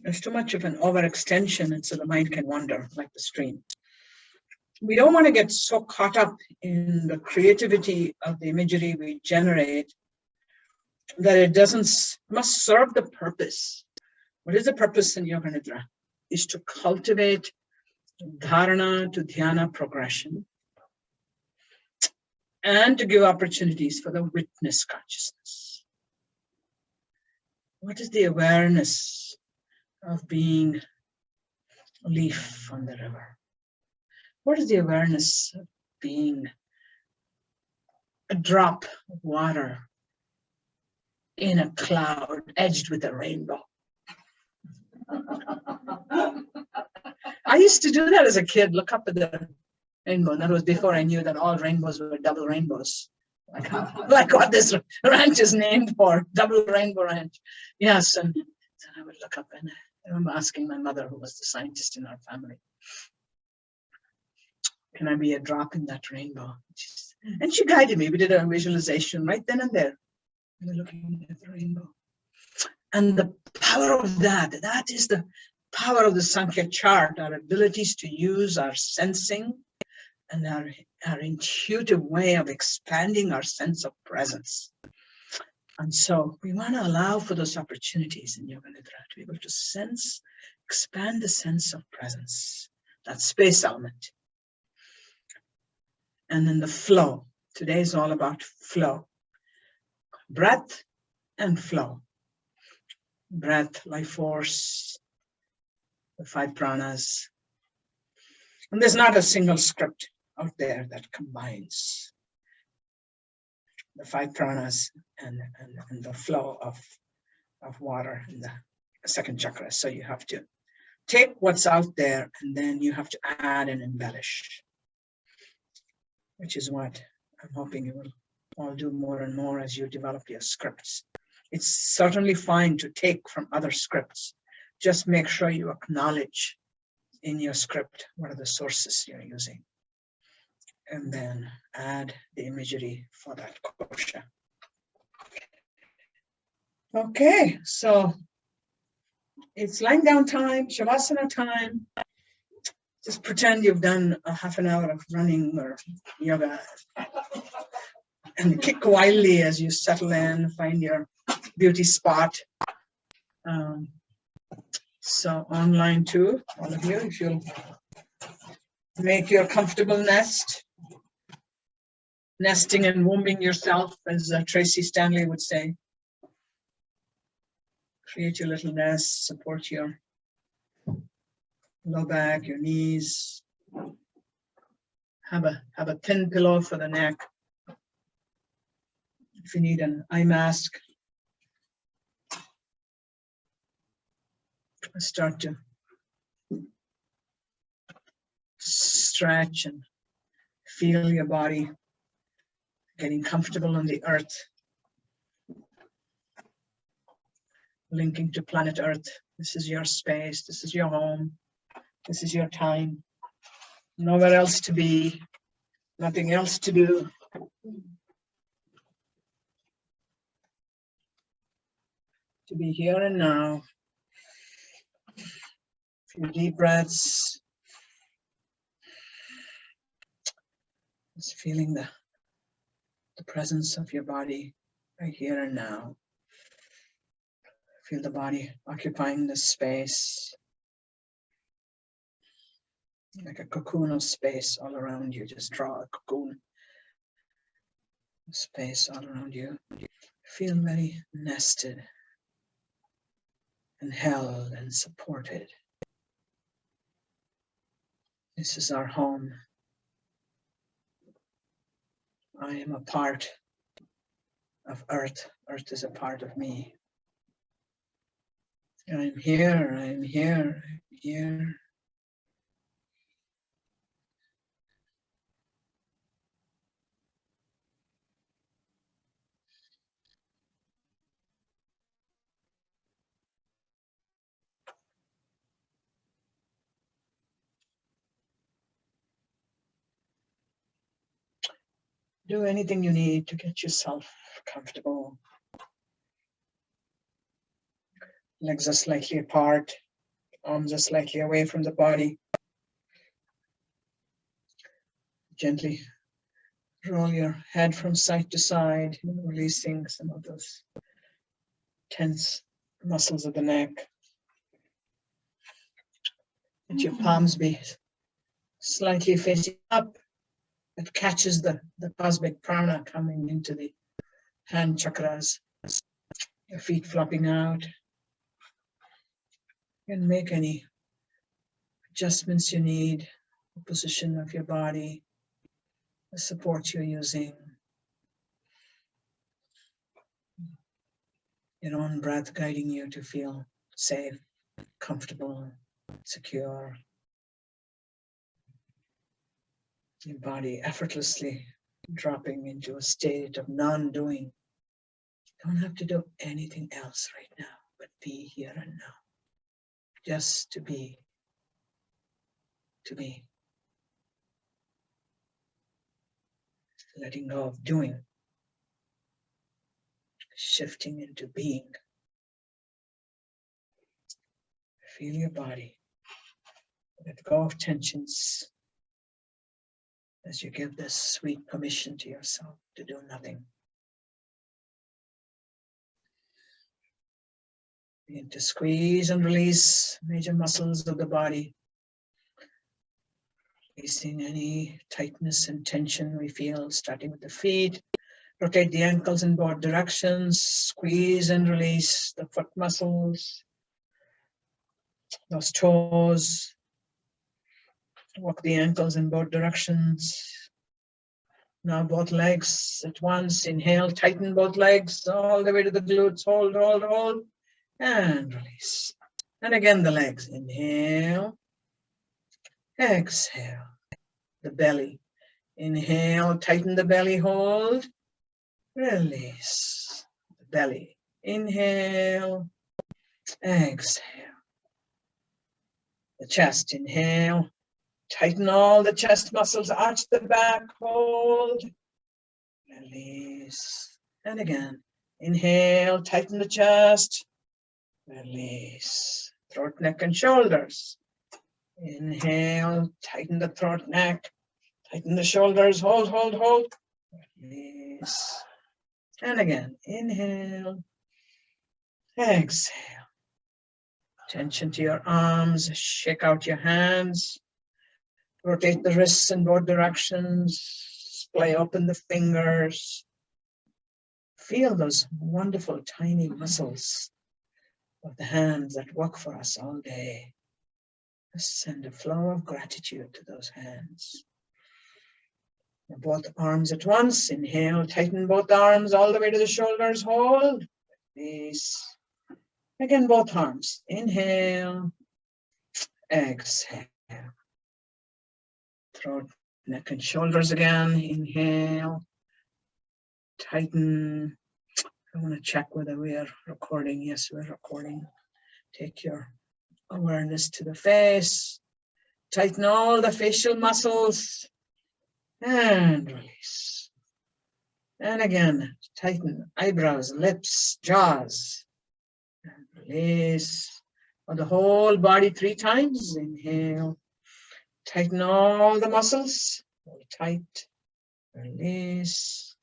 there's too much of an overextension, and so the mind can wander like the stream. We don't want to get so caught up in the creativity of the imagery we generate that it must serve the purpose. What is the purpose in Yoga Nidra? Is to cultivate dharana to dhyana progression and to give opportunities for the witness consciousness. What is the awareness of being leaf on the river? What is the awareness of being a drop of water in a cloud edged with a rainbow? I used to do that as a kid, look up at the rainbow. And that was before I knew that all rainbows were double rainbows. Like what this ranch is named for, Double Rainbow Ranch. Yes, and I would look up and I remember asking my mother, who was the scientist in our family, can I be a drop in that rainbow? And she guided me. We did a visualization right then and there. We were looking at the rainbow. And the power of that is the power of the Sankhya chart, our abilities to use our sensing and our intuitive way of expanding our sense of presence. And so we want to allow for those opportunities in Yoga Nidra to be able to sense, expand the sense of presence, that space element. And then the flow. Today is all about flow. Breath and flow. Breath, life force, the 5 pranas. And there's not a single script out there that combines the 5 pranas and the flow of water in the second chakra. So you have to take what's out there and then you have to add and embellish, which is what I'm hoping you will all do more and more as you develop your scripts. It's certainly fine to take from other scripts. Just make sure you acknowledge in your script what are the sources you're using. And then add the imagery for that kosha. Okay, so it's lying down time, shavasana time. Just pretend you've done a half an hour of running or yoga. And kick wildly as you settle in, find your beauty spot. So online too, all of you, if you'll make your comfortable nest. Nesting and wombing yourself, as Tracy Stanley would say. Create your little nest, support your low back, your knees. Have a thin pillow for the neck. If you need an eye mask, start to stretch and feel your body getting comfortable on the earth, linking to planet Earth. This is your space, this is your home, this is your time. Nowhere else to be, nothing else to do. To be here and now. A few deep breaths. Just feeling the presence of your body right here and now. Feel the body occupying the space. Like a cocoon of space all around you. Just draw a cocoon of space all around you. Feel very nested and held and supported. This is our home. I am a part of Earth. Earth is a part of me. I'm here, I'm here, I'm here. Do anything you need to get yourself comfortable. Legs are slightly apart, arms are slightly away from the body. Gently roll your head from side to side, releasing some of those tense muscles of the neck. Let your palms be slightly facing up. It catches the cosmic prana coming into the hand chakras. Your feet flopping out. You can make any adjustments you need, the position of your body, the support you're using, your own breath guiding you to feel safe, comfortable, secure. Your body effortlessly dropping into a state of non-doing. Don't have to do anything else right now, but be here and now. Just to be. To be. Letting go of doing. Shifting into being. Feel your body. Let go of tensions as you give this sweet permission to yourself to do nothing. Begin to squeeze and release major muscles of the body. Releasing any tightness and tension we feel, starting with the feet. Rotate the ankles in both directions. Squeeze and release the foot muscles, those toes. Walk the ankles in both directions. Now both legs at once. Inhale, tighten both legs all the way to the glutes. Hold, hold, hold. And release. And again the legs. Inhale. Exhale. The belly. Inhale, tighten the belly, hold. Release. The belly. Inhale. Exhale. The chest. Inhale. Tighten all the chest muscles. Arch the back. Hold. Release. And again. Inhale. Tighten the chest. Release. Throat, neck, and shoulders. Inhale. Tighten the throat, neck. Tighten the shoulders. Hold, hold, hold. Release. And again. Inhale. Exhale. Tension to your arms. Shake out your hands. Rotate the wrists in both directions. Splay open the fingers. Feel those wonderful tiny muscles of the hands that work for us all day. Just send a flow of gratitude to those hands. Both arms at once. Inhale, tighten both arms all the way to the shoulders. Hold. Release. Again, both arms. Inhale. Exhale. Throat, neck, and shoulders again. Inhale. Tighten. I want to check whether we are recording. Yes, we're recording. Take your awareness to the face. Tighten all the facial muscles. And release. And again, tighten eyebrows, lips, jaws. And release. For the whole body 3 times. Inhale. Tighten all the muscles. Hold tight. Release.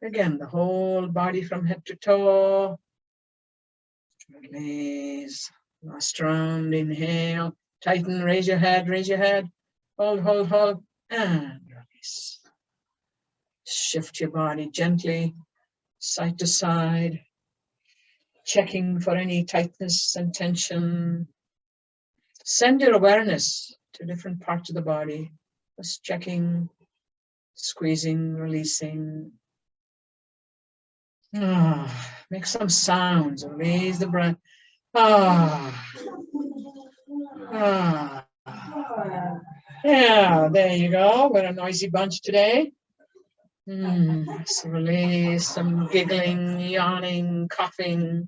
Again, the whole body from head to toe. Release. Last round. Inhale. Tighten. Raise your head. Raise your head. Hold, hold, hold. And release. Shift your body gently, side to side, checking for any tightness and tension. Send your awareness to different parts of the body, just checking, squeezing, releasing. Make some sounds, raise the breath. Yeah, there you go. We're a noisy bunch today. Let's release some giggling, yawning, coughing.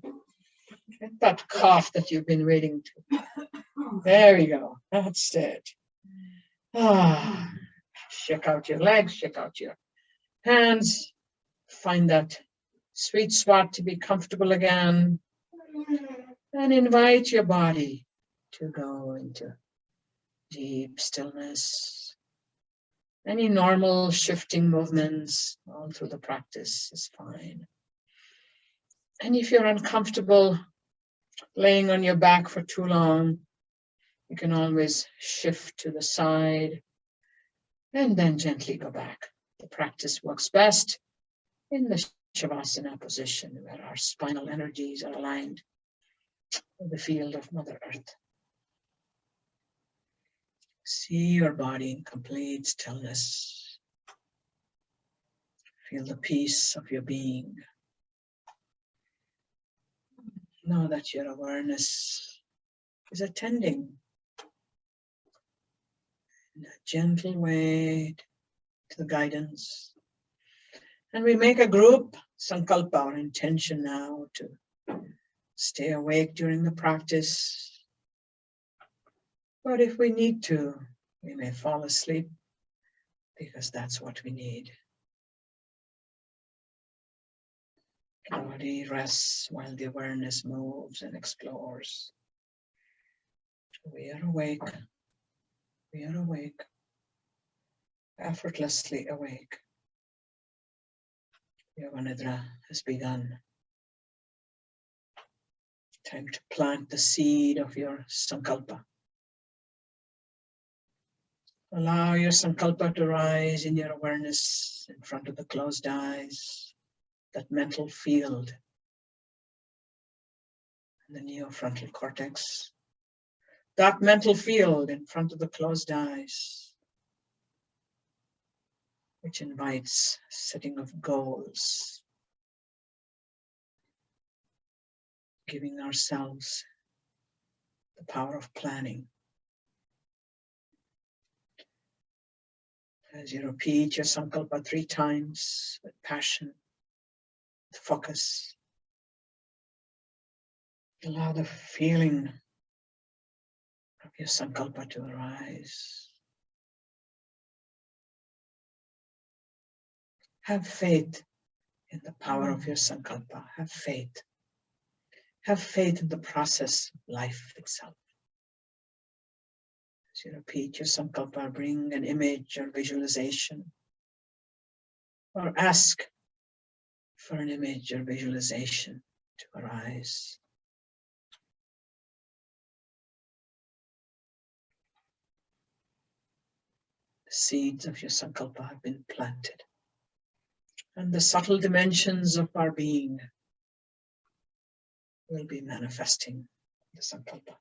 Get that cough that you've been waiting to. There we go. That's it. Shake out your legs, shake out your hands. Find that sweet spot to be comfortable again. And invite your body to go into deep stillness. Any normal shifting movements all through the practice is fine. And if you're uncomfortable laying on your back for too long, you can always shift to the side and then gently go back. The practice works best in the Shavasana position where our spinal energies are aligned with the field of Mother Earth. See your body in complete stillness. Feel the peace of your being. Know that your awareness is attending in a gentle way to the guidance. And we make a group sankalpa, our intention now to stay awake during the practice. But if we need to, we may fall asleep because that's what we need. The body rests while the awareness moves and explores. We are awake. We are awake. Effortlessly awake. Yoga Nidra has begun. Time to plant the seed of your sankalpa. Allow your sankalpa to rise in your awareness in front of the closed eyes, that mental field, and the neofrontal cortex. That mental field in front of the closed eyes, which invites setting of goals, giving ourselves the power of planning. As you repeat your sankalpa 3 times with passion, with focus, allow the feeling of your sankalpa to arise. Have faith in the power of your sankalpa. Have faith. Have faith in the process of life itself. As you repeat your sankalpa, bring an image or visualization, or ask for an image or visualization to arise. The seeds of your sankalpa have been planted, and the subtle dimensions of our being will be manifesting the sankalpa.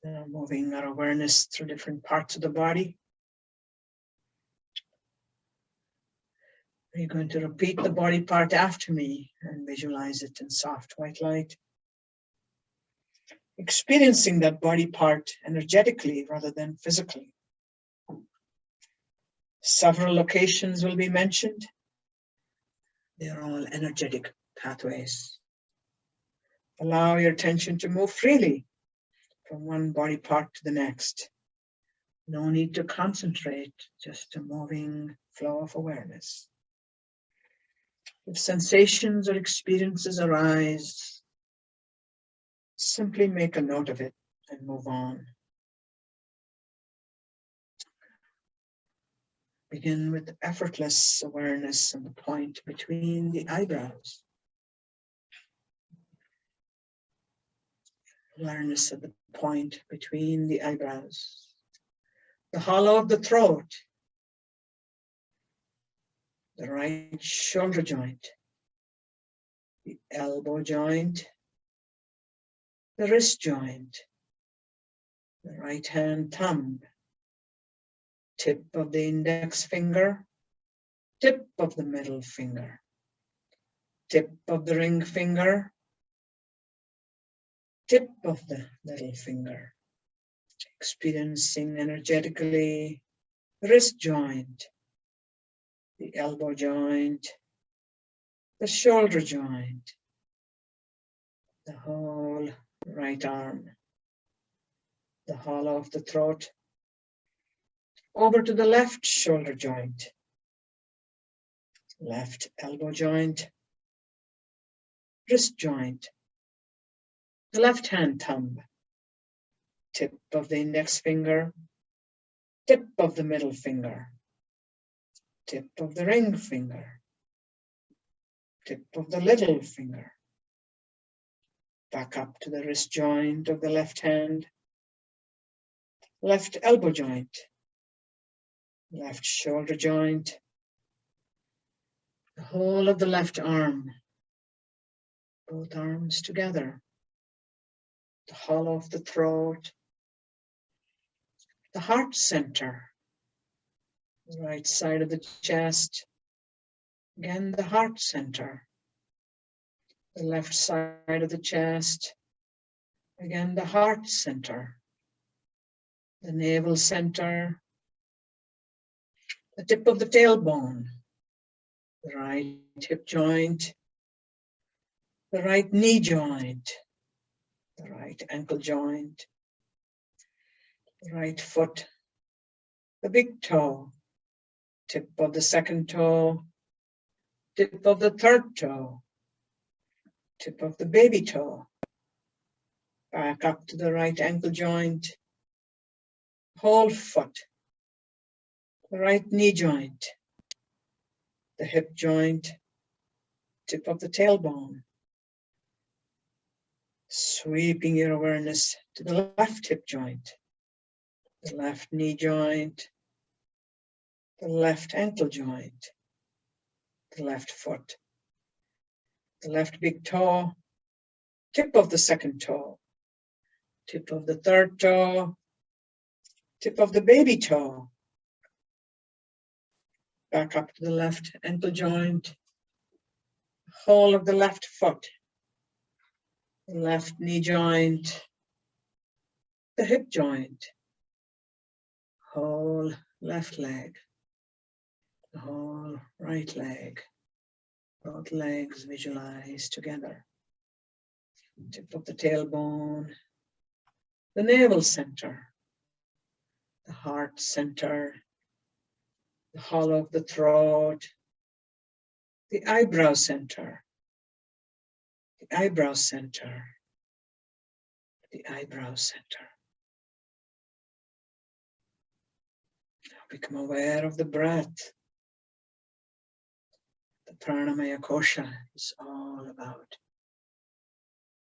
Now moving our awareness through different parts of the body. You're going to repeat the body part after me and visualize it in soft white light. Experiencing that body part energetically rather than physically. Several locations will be mentioned. They are all energetic pathways. Allow your attention to move freely from one body part to the next. No need to concentrate, just a moving flow of awareness. If sensations or experiences arise, simply make a note of it and move on. Begin with effortless awareness and the point between the eyebrows. Awareness at the point between the eyebrows. The hollow of the throat. The right shoulder joint. The elbow joint. The wrist joint. The right hand thumb. Tip of the index finger. Tip of the middle finger. Tip of the ring finger. Tip of the little finger. Experiencing energetically the wrist joint, the elbow joint, the shoulder joint, the whole right arm, the hollow of the throat, over to the left shoulder joint, left elbow joint, wrist joint, the left hand thumb, tip of the index finger, tip of the middle finger, tip of the ring finger, tip of the little finger, back up to the wrist joint of the left hand, left elbow joint, left shoulder joint, the whole of the left arm, both arms together, the hollow of the throat, the heart center, the right side of the chest. Again, the heart center, the left side of the chest. Again, the heart center, the navel center, the tip of the tailbone, the right hip joint, the right knee joint, the right ankle joint, the right foot, the big toe, tip of the second toe, tip of the third toe, tip of the baby toe, back up to the right ankle joint, whole foot, the right knee joint, the hip joint, tip of the tailbone, sweeping your awareness to the left hip joint, the left knee joint, the left ankle joint, the left foot, the left big toe, tip of the second toe, tip of the third toe, tip of the baby toe, back up to the left ankle joint, whole of the left foot, the left knee joint, the hip joint, whole left leg, the whole right leg, both legs visualized together, tip of the tailbone, the navel center, the heart center, the hollow of the throat, the eyebrow center, the eyebrow center, the eyebrow center. Now become aware of the breath. The pranamaya kosha is all about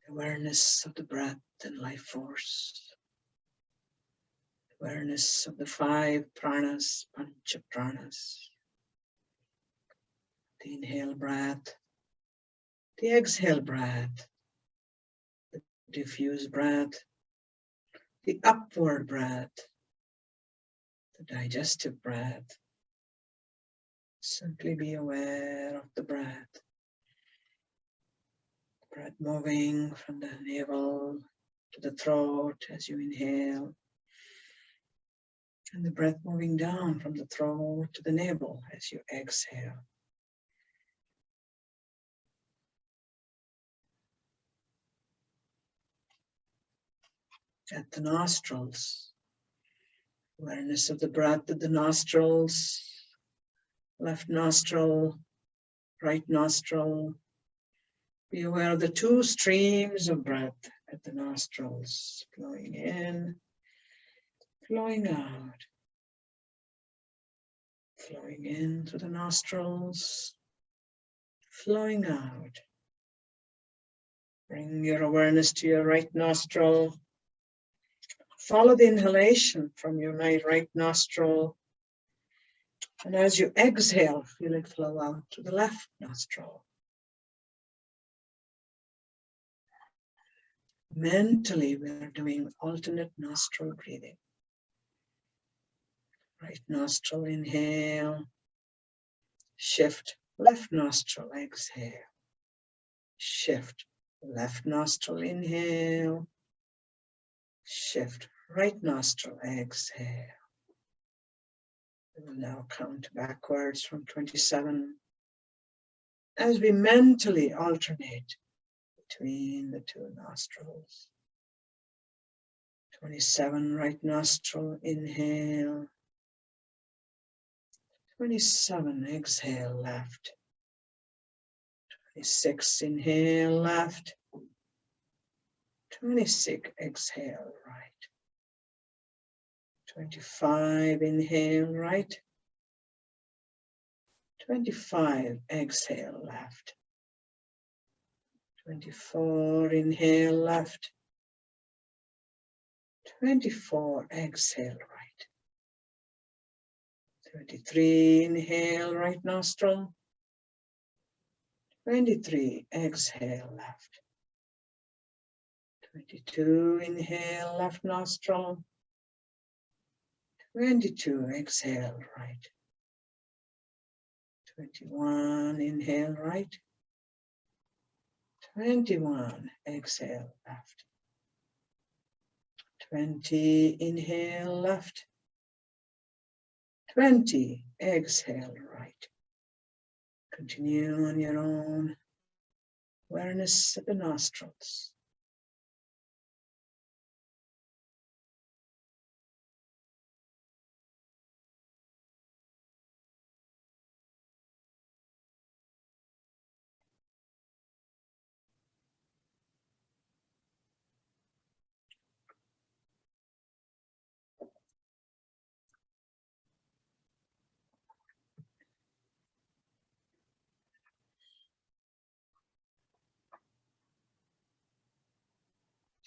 awareness of the breath and life force. Awareness of the 5 pranas, pancha pranas. The inhale breath, the exhale breath, the diffuse breath, the upward breath, the digestive breath. Simply be aware of the breath. Breath moving from the navel to the throat as you inhale. And the breath moving down from the throat to the navel as you exhale. At the nostrils, awareness of the breath at the nostrils, left nostril, right nostril. Be aware of the 2 streams of breath at the nostrils, flowing in, flowing out. Flowing in through the nostrils, flowing out. Bring your awareness to your right nostril. Follow the inhalation from your right nostril. And as you exhale, feel it flow out to the left nostril. Mentally, we're doing alternate nostril breathing. Right nostril, inhale. Shift, left nostril, exhale. Shift, left nostril, inhale. Shift, right nostril, exhale. We will now count backwards from 27 as we mentally alternate between the 2 nostrils. 27, right nostril, inhale. 27, exhale, left. 26, inhale, left. 26, exhale, right. 25, inhale, right. 25, exhale, left. 24, inhale, left. 24, exhale, right. 23, inhale, right nostril. 23, exhale, left. 22, inhale, left nostril. 22, exhale, right. 21, inhale, right. 21, exhale, left. 20, inhale, left. 20, exhale, right. Continue on your own. Awareness of the nostrils.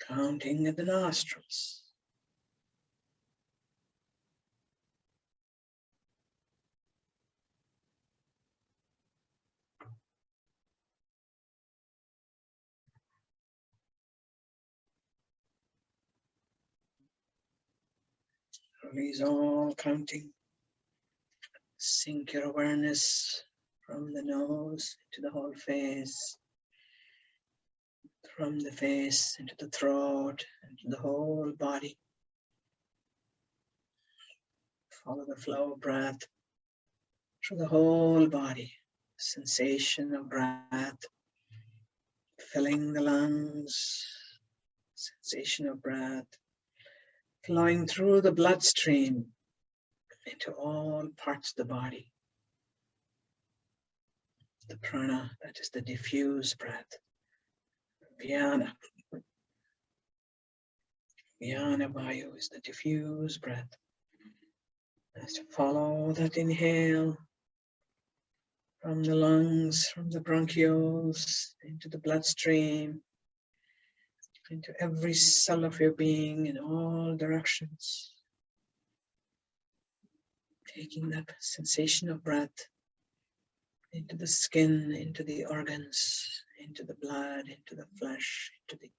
Counting at the nostrils. Release all counting. Sink your awareness from the nose into the whole face, from the face into the throat, into the whole body. Follow the flow of breath through the whole body. Sensation of breath filling the lungs. Sensation of breath flowing through the bloodstream into all parts of the body. The prana, that is the diffuse breath. Vyana. Vyana vayu is the diffuse breath. Let's follow that inhale from the lungs, from the bronchioles, into the bloodstream, into every cell of your being in all directions. Taking that sensation of breath into the skin, into the organs, into the blood, into the flesh, into the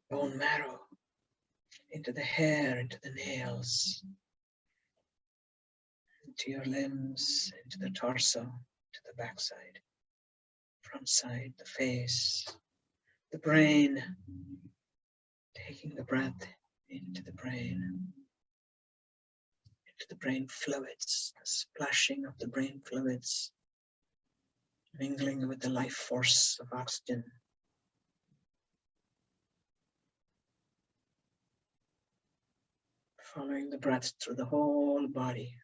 bone marrow, into the hair, into the nails, into your limbs, into the torso, to the backside, front side, the face, the brain, taking the breath into the brain fluids, the splashing of the brain fluids, mingling with the life force of oxygen. Following the breath through the whole body,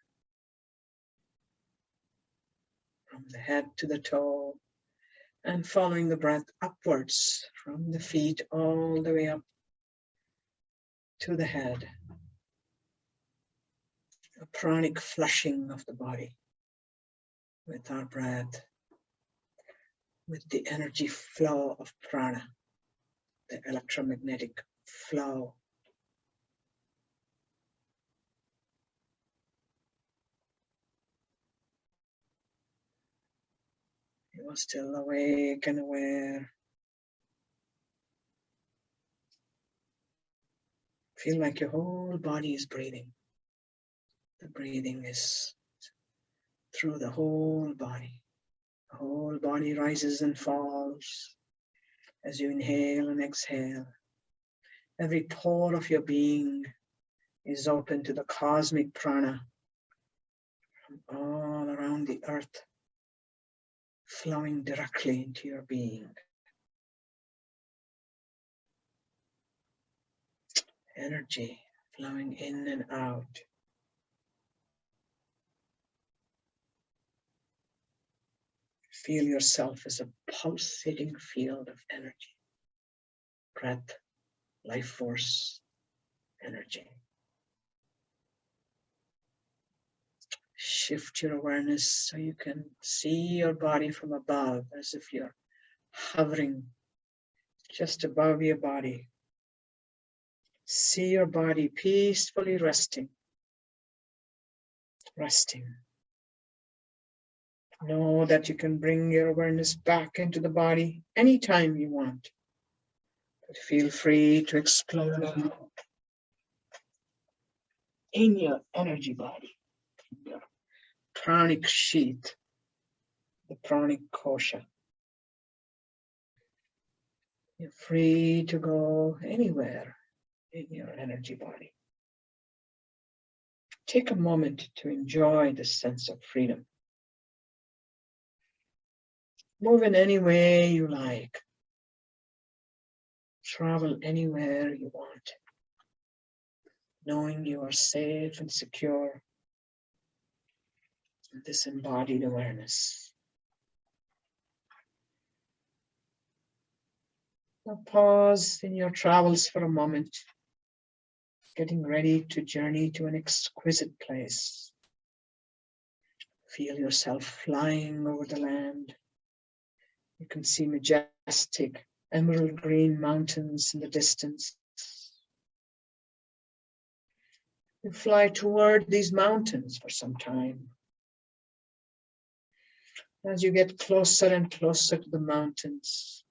from the head to the toe, and following the breath upwards from the feet all the way up to the head. A pranic flushing of the body with our breath, with the energy flow of prana, the electromagnetic flow. You are still awake and aware. Feel like your whole body is breathing. The breathing is through the whole body. The whole body rises and falls as you inhale and exhale. Every pore of your being is open to the cosmic prana from all around the earth, flowing directly into your being. Energy flowing in and out. Feel yourself as a pulsating field of energy. Breath, life force, energy. Shift your awareness so you can see your body from above, as if you're hovering just above your body. See your body peacefully resting. Resting. Know that you can bring your awareness back into the body anytime you want. But feel free to explore in your energy body, your pranic sheath, the pranic kosha. You're free to go anywhere in your energy body. Take a moment to enjoy the sense of freedom. Move in any way you like. Travel anywhere you want, knowing you are safe and secure in this embodied awareness. Now pause in your travels for a moment, getting ready to journey to an exquisite place. Feel yourself flying over the land. You can see majestic emerald green mountains in the distance. You fly toward these mountains for some time. As you get closer and closer to the mountains,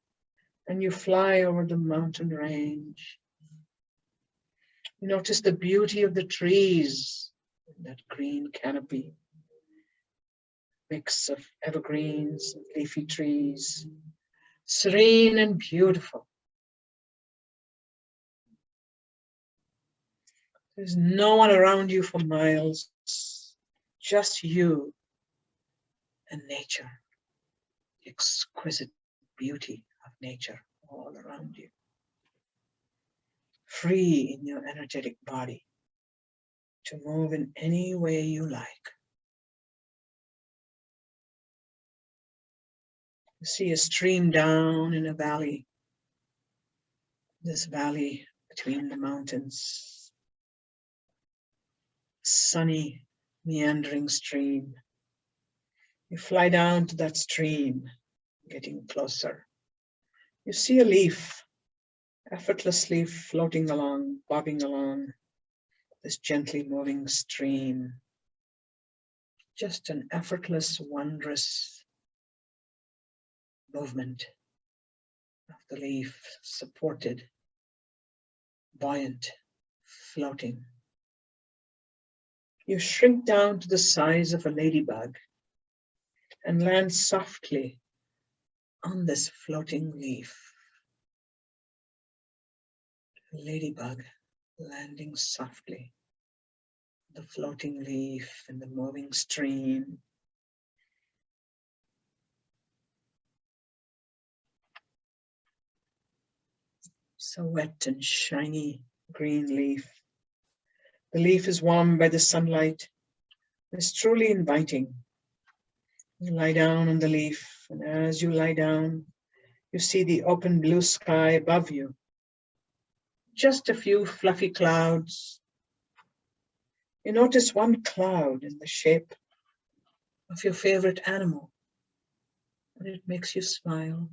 and you fly over the mountain range, you notice the beauty of the trees in that green canopy, mix of evergreens and leafy trees, serene and beautiful. There's no one around you for miles, just you and nature, the exquisite beauty of nature all around you. Free in your energetic body to move in any way you like. You see a stream down in a valley, this valley between the mountains. Sunny, meandering stream. You fly down to that stream, getting closer. You see a leaf, effortlessly floating along, bobbing along this gently moving stream. Just an effortless, wondrous movement of the leaf, supported, buoyant, floating. You shrink down to the size of a ladybug and land softly on this floating leaf. A ladybug landing softly, the floating leaf in the moving stream. So wet and shiny green leaf. The leaf is warmed by the sunlight. It's truly inviting. You lie down on the leaf, and as you lie down, you see the open blue sky above you. Just a few fluffy clouds. You notice one cloud in the shape of your favorite animal, and it makes you smile.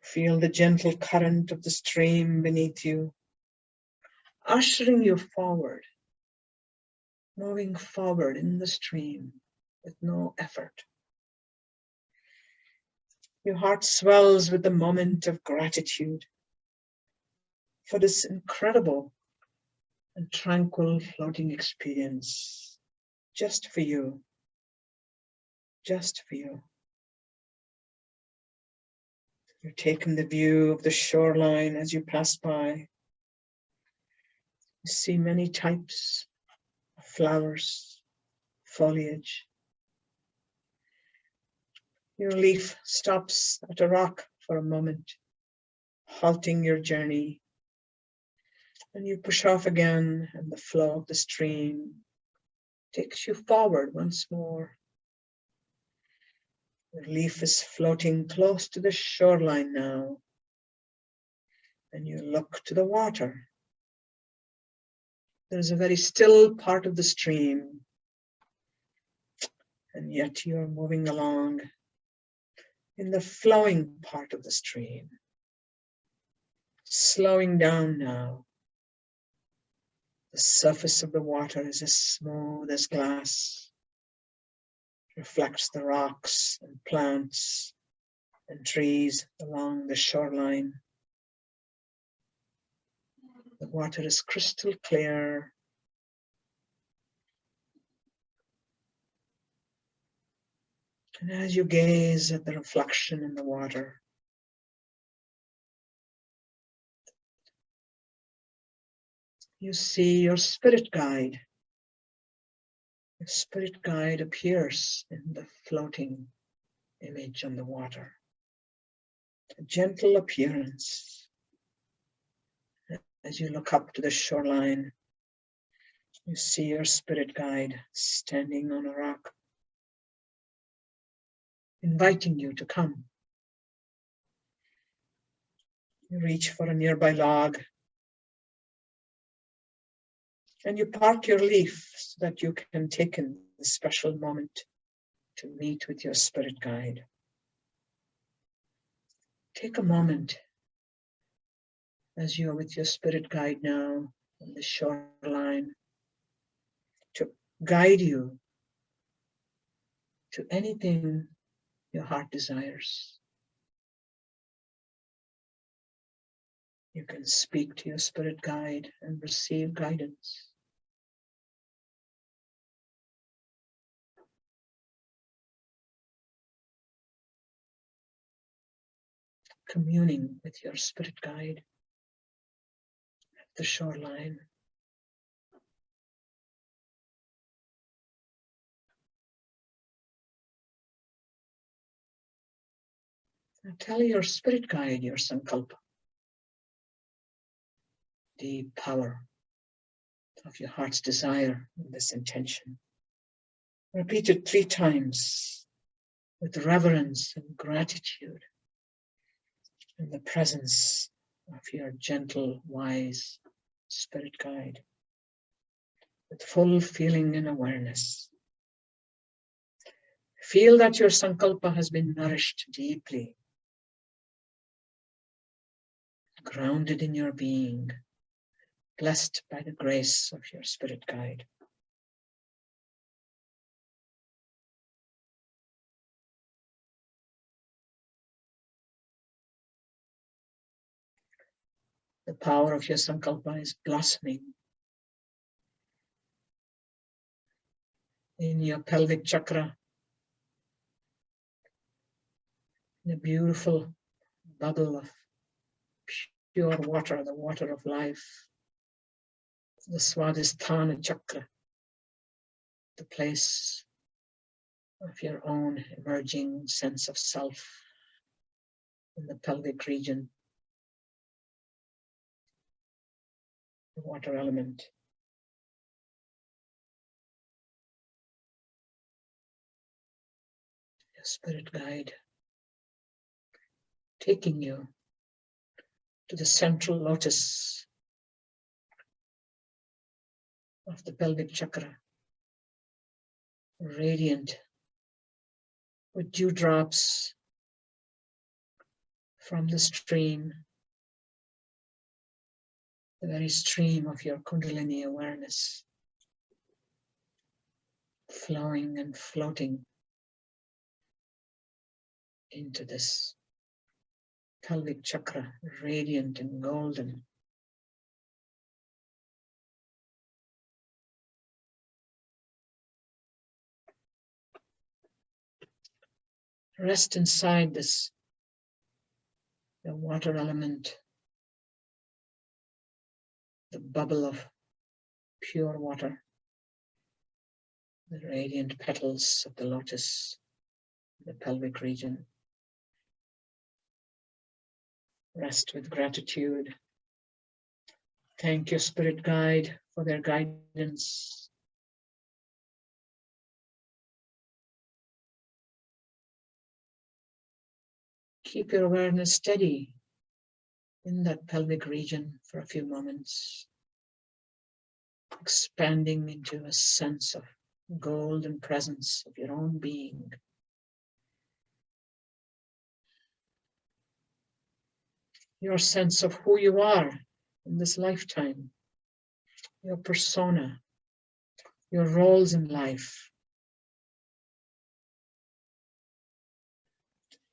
Feel the gentle current of the stream beneath you, ushering you forward, moving forward in the stream with no effort. Your heart swells with the moment of gratitude for this incredible and tranquil floating experience, just for you, just for you. You're taking the view of the shoreline as you pass by. You see many types of flowers, foliage. Your leaf stops at a rock for a moment, halting your journey. And you push off again, and the flow of the stream takes you forward once more. Your leaf is floating close to the shoreline now, and you look to the water. There's a very still part of the stream, and yet you're moving along in the flowing part of the stream, slowing down now. The surface of the water is as smooth as glass, reflects the rocks and plants and trees along the shoreline. The water is crystal clear. And as you gaze at the reflection in the water, you see your spirit guide. Your spirit guide appears in the floating image on the water. A gentle appearance. As you look up to the shoreline, you see your spirit guide standing on a rock, inviting you to come. You reach for a nearby log and you park your leaf so that you can take in the special moment to meet with your spirit guide. Take a moment as you are with your spirit guide now on the shoreline to guide you to anything your heart desires. You can speak to your spirit guide and receive guidance. Communing with your spirit guide at the shoreline. Now tell your spirit guide your sankalpa, the power of your heart's desire and this intention. Repeat it 3 times with reverence and gratitude in the presence of your gentle, wise spirit guide, with full feeling and awareness. Feel that your sankalpa has been nourished deeply, grounded in your being, blessed by the grace of your spirit guide. The power of your sankalpa is blossoming in your pelvic chakra, in a beautiful bubble of pure water, the water of life, the Swadhisthana chakra, the place of your own emerging sense of self in the pelvic region, the water element. Your spirit guide taking you to the central lotus of the pelvic chakra, radiant with dewdrops from the stream, the very stream of your Kundalini awareness, flowing and floating into this pelvic chakra, radiant and golden. Rest inside this, the water element, the bubble of pure water, the radiant petals of the lotus, the pelvic region. Rest with gratitude. Thank your spirit guide for their guidance. Keep your awareness steady in that pelvic region for a few moments, expanding into a sense of golden presence of your own being. Your sense of who you are in this lifetime, your persona, your roles in life,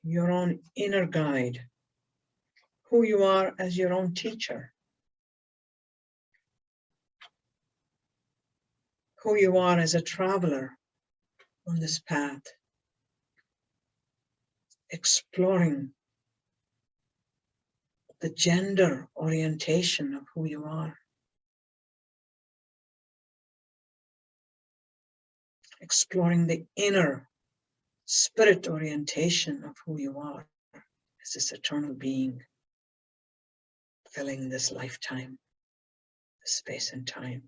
your own inner guide, who you are as your own teacher, who you are as a traveler on this path, exploring the gender orientation of who you are, exploring the inner spirit orientation of who you are as this eternal being filling this lifetime, this space and time.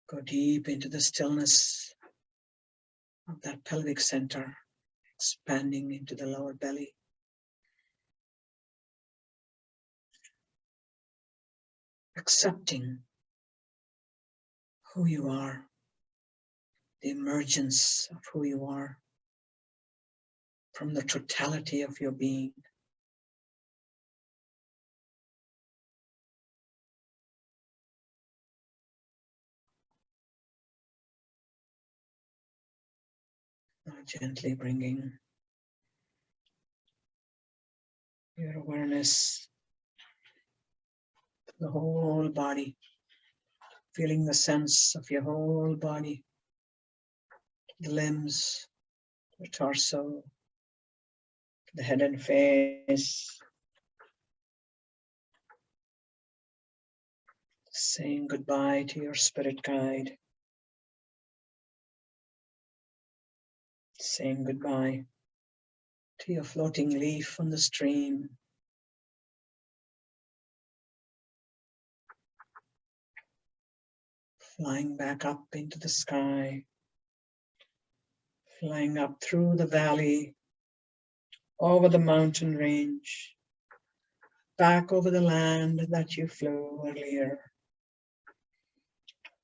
Go deep into the stillness of that pelvic center, expanding into the lower belly. Accepting who you are, the emergence of who you are from the totality of your being. Now gently bringing your awareness to the whole body, feeling the sense of your whole body, the limbs, the torso, the head and face, saying goodbye to your spirit guide, saying goodbye to your floating leaf on the stream, flying back up into the sky, flying up through the valley, over the mountain range, back over the land that you flew earlier,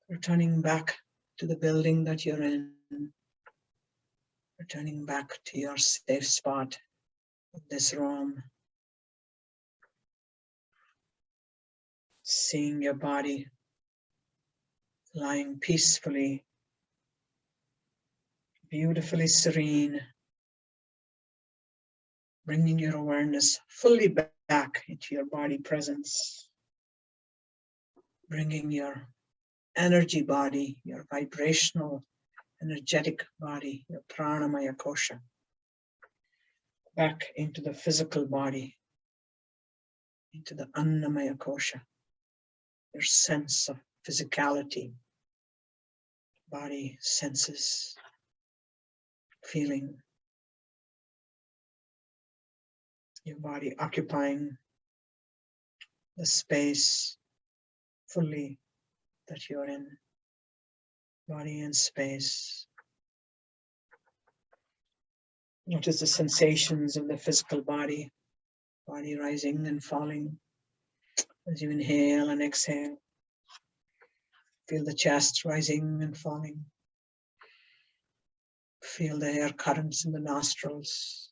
returning back to the building that you're in, returning back to your safe spot in this room, seeing your body lying peacefully, beautifully serene, bringing your awareness fully back into your body presence, bringing your energy body, your vibrational, energetic body, your pranamaya kosha, back into the physical body, into the annamaya kosha, your sense of physicality, body, senses, feeling, your body occupying the space fully that you're in, body and space. Notice the sensations of the physical body, body rising and falling as you inhale and exhale. Feel the chest rising and falling. Feel the air currents in the nostrils,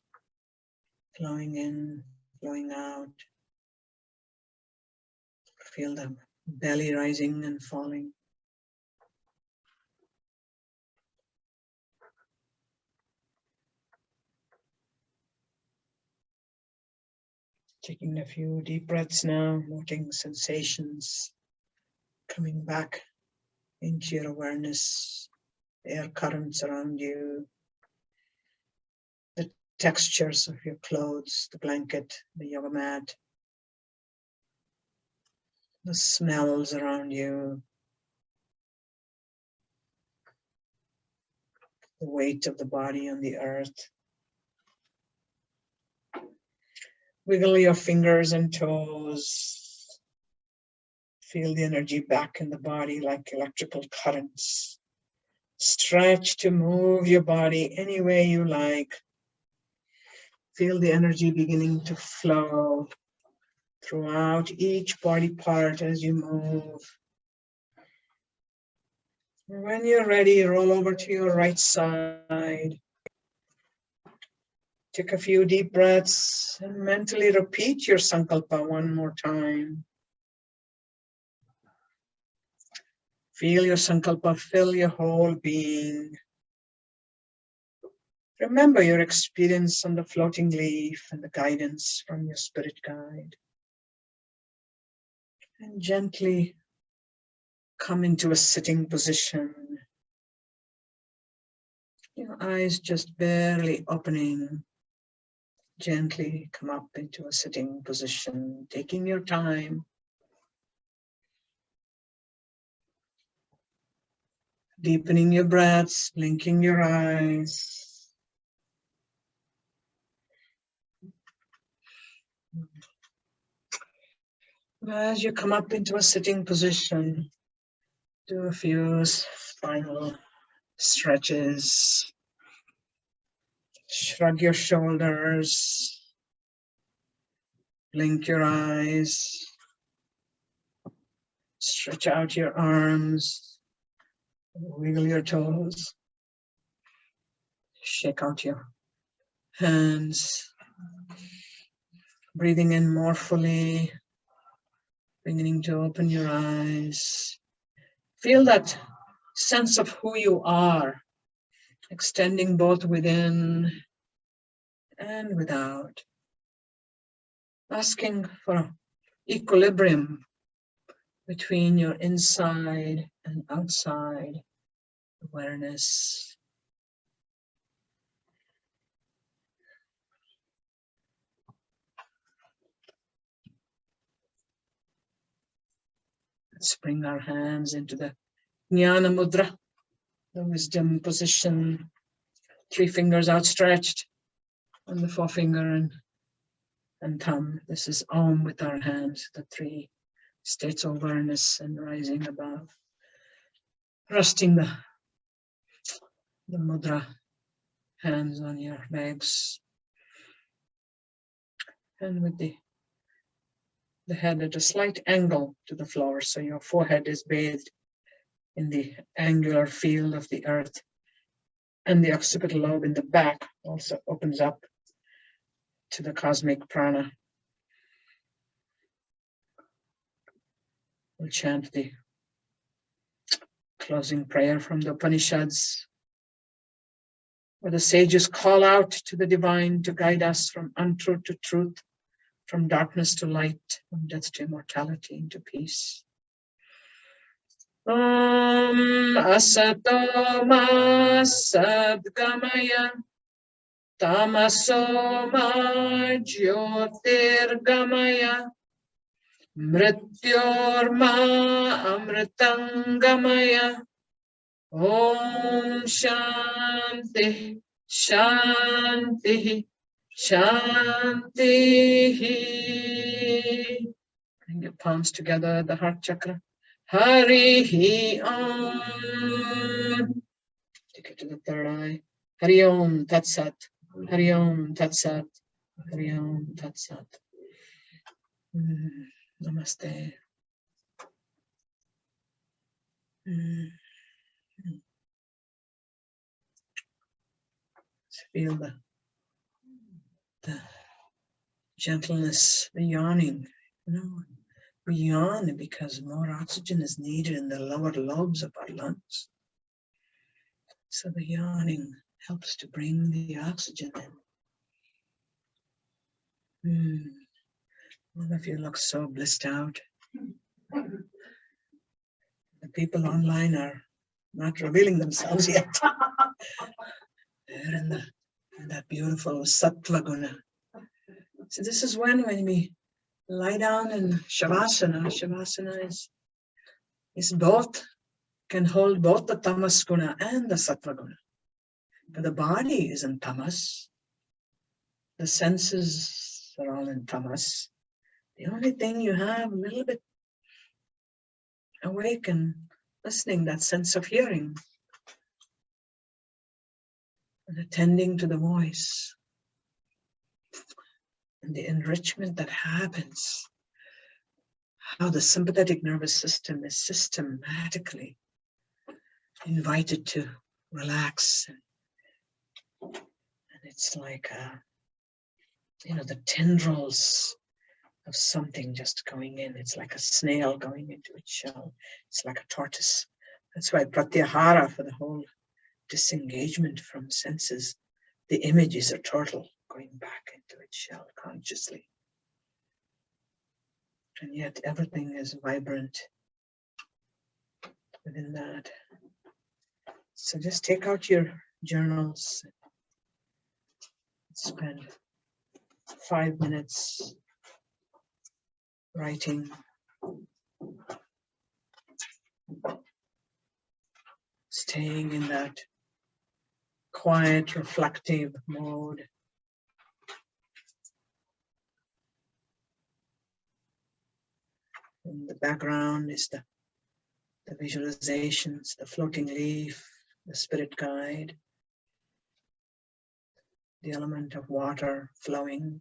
flowing in, flowing out. Feel the belly rising and falling. Taking a few deep breaths now, noting sensations coming back into your awareness, air currents around you, the textures of your clothes, the blanket, the yoga mat, the smells around you, the weight of the body on the earth. Wiggle your fingers and toes. Feel the energy back in the body like electrical currents. Stretch to move your body any way you like. Feel the energy beginning to flow throughout each body part as you move. When you're ready, roll over to your right side. Take a few deep breaths and mentally repeat your sankalpa one more time. Feel your sankalpa fill your whole being. Remember your experience on the floating leaf and the guidance from your spirit guide. And gently come into a sitting position. Your eyes just barely opening. Gently come up into a sitting position, taking your time. Deepening your breaths, blinking your eyes. As you come up into a sitting position, do a few final stretches. Shrug your shoulders. Blink your eyes. Stretch out your arms. Wiggle your toes. Shake out your hands. Breathing in more fully. Beginning to open your eyes. Feel that sense of who you are, extending both within and without. Asking for equilibrium between your inside and outside awareness. Let's bring our hands into the Jnana Mudra, the wisdom position. 3 fingers outstretched, and the forefinger and thumb. This is Om with our hands, the 3 states of awareness and rising above. Resting the mudra, hands on your legs. And with the head at a slight angle to the floor, so your forehead is bathed in the angular field of the earth. And the occipital lobe in the back also opens up to the cosmic prana. We'll chant the closing prayer from the Upanishads, where the sages call out to the divine to guide us from untruth to truth, from darkness to light, from death to immortality, into peace. Om Asato Ma Sadgamaya Tamaso Ma Jyotirgamaya Mrityorma Amritangamaya. Om Shanti Shanti Shanti. Bring your palms together, the heart chakra. Hari Om. Take it to the third eye. Hari Om Tat Sat. Hari Om Tat Sat. Hari Om Tat Sat. Namaste. Feel the gentleness, the yawning. We yawn because more oxygen is needed in the lower lobes of our lungs. So the yawning helps to bring the oxygen in. All of you look so blissed out. The people online are not revealing themselves yet. They're in that beautiful sattva guna. So this is when we lie down in shavasana. Shavasana is both, can hold both the tamas guna and the sattva guna. But the body is in tamas. The senses are all in tamas. The only thing you have a little bit awake and listening, that sense of hearing and attending to the voice and the enrichment that happens, how the sympathetic nervous system is systematically invited to relax. And it's like, the tendrils of something just going in. It's like a snail going into its shell. It's like a tortoise. That's why pratyahara, for the whole disengagement from senses, The image is a turtle going back into its shell consciously. And yet everything is vibrant within that. So just take out your journals, spend 5 minutes writing, staying in that quiet, reflective mode. In the background is the visualizations, the floating leaf, the spirit guide, the element of water flowing,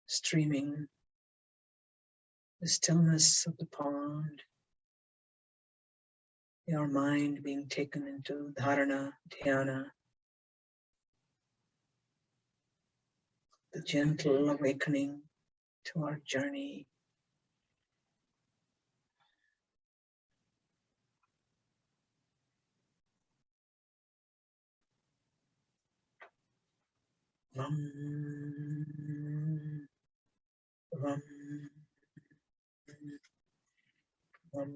streaming, the stillness of the pond, your mind being taken into dharana, dhyana, the gentle awakening to our journey. Ram, ram, ram, ram,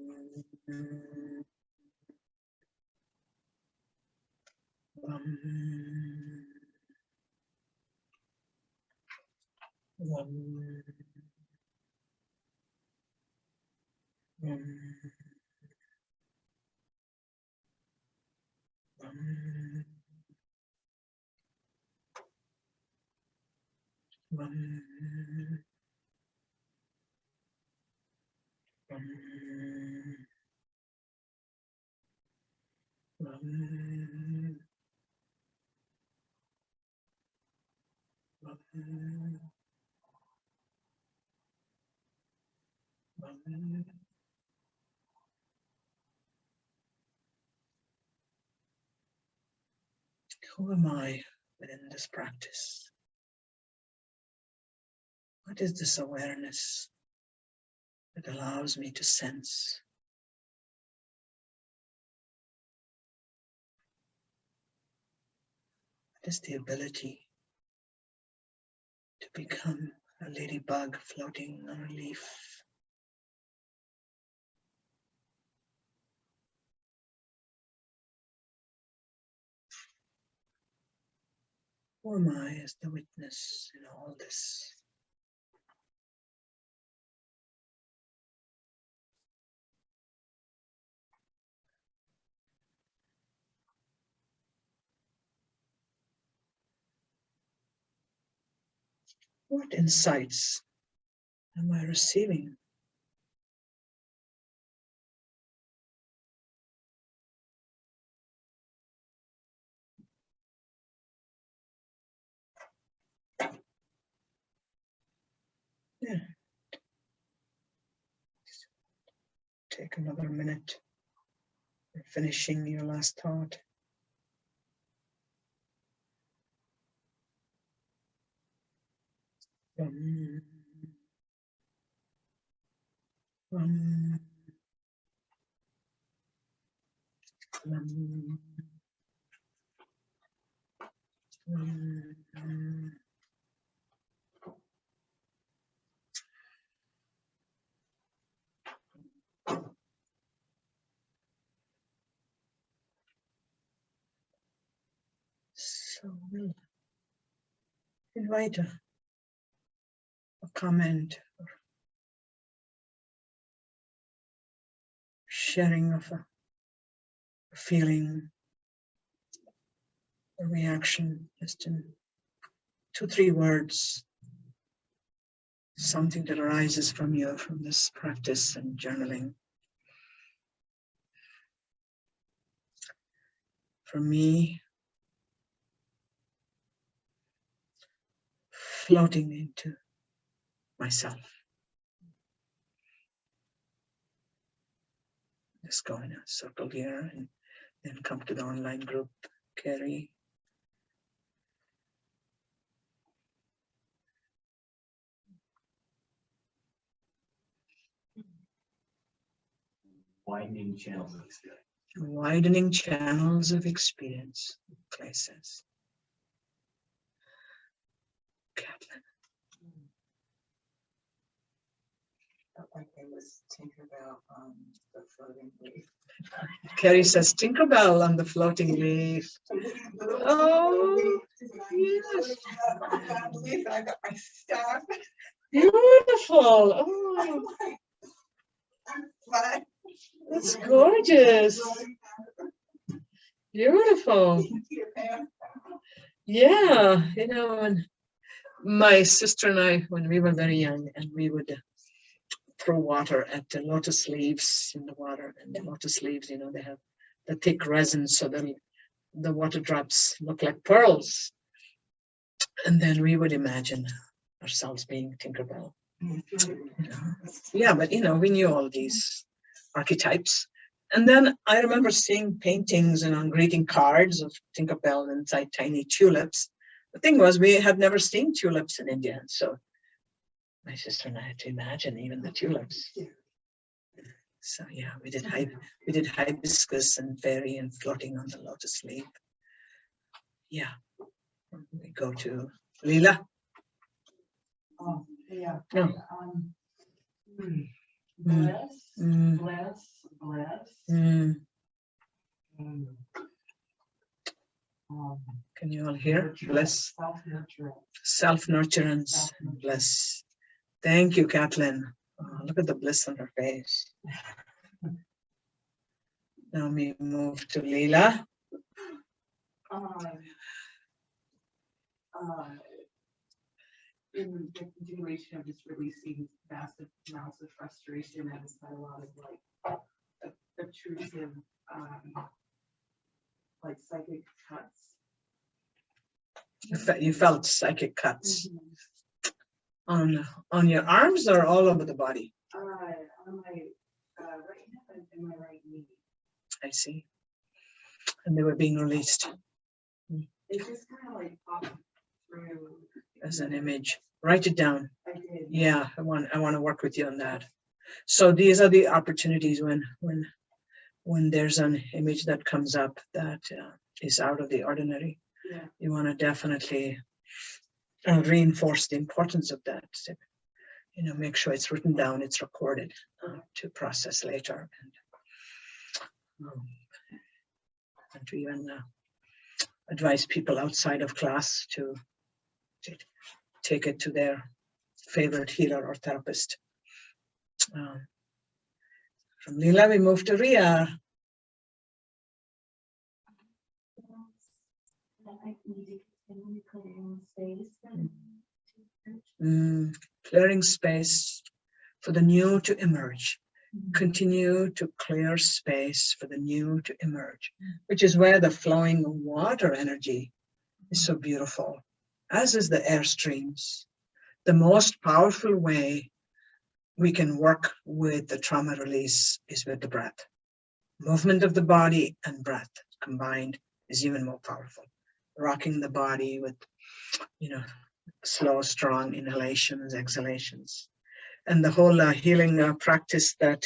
ram, ram, ram, ram, ram, ram, ram. Who am I within this practice? What is this awareness that allows me to sense? What is the ability to become a ladybug floating on a leaf? Who am I as the witness in all this? What insights am I receiving? Yeah. Take another minute for finishing your last thought. Ram, ram, ram, ram. So we'll invite a comment or sharing of a feeling, a reaction, just in 2-3 words, something that arises from you from this practice and journaling. For me, floating into myself. Just go in a circle here and then come to the online group, Carrie. Widening channels of experience. Widening channels of experience, Clay says. Kathleen. Felt like it was Tinkerbell on the floating leaf. Carrie says Tinkerbell on the floating leaf. Oh, yes. Leaf, and I got my staff. Beautiful. Oh, I'm flat. that's gorgeous. Beautiful. Yeah, you know, and my sister and I, when we were very young, and we would throw water at the lotus leaves in the water, and the lotus leaves, you know, they have the thick resin, so the water drops look like pearls. And then we would imagine ourselves being Tinkerbell. You know? Yeah, but you know, we knew all these archetypes. And then I remember seeing paintings and on greeting cards of Tinkerbell inside tiny tulips. The thing was, we had never seen tulips in India, so my sister and I had to imagine even the tulips. So yeah, we did hibiscus and fairy and floating on the lotus leaf. Yeah, we go to Leela. Oh, yeah. No. Bless, Mm. bless, bless. Mm. Um, Can you all hear? Bless, Self-nurturing. self-nurturance, bless. Thank you, Kathleen. Oh, look at the bliss on her face. Now we move to Leela. In the continuation of just releasing massive amounts of frustration and a lot of like obtrusive, like psychic cuts. You felt psychic cuts Mm-hmm. on your arms or all over the body? On my right hip and my right knee. I see. And they were being released It just kind of like popped through. as an image. Write it down. I did. Yeah, I want to work with you on that. So these are the opportunities when there's an image that comes up that is out of the ordinary. Yeah. You want to definitely reinforce the importance of that. So, you know, make sure it's written down, it's recorded to process later, and to even advise people outside of class to take it to their favorite healer or therapist. From Leela, we move to Ria. Clearing space for the new to emerge. Continue to clear space for the new to emerge, which is where the flowing water energy is so beautiful, as is the air streams. The most powerful way we can work with the trauma release is with the breath. Movement of the body and breath combined is even more powerful. Rocking the body with, you know, slow, strong inhalations, exhalations. And the whole healing practice that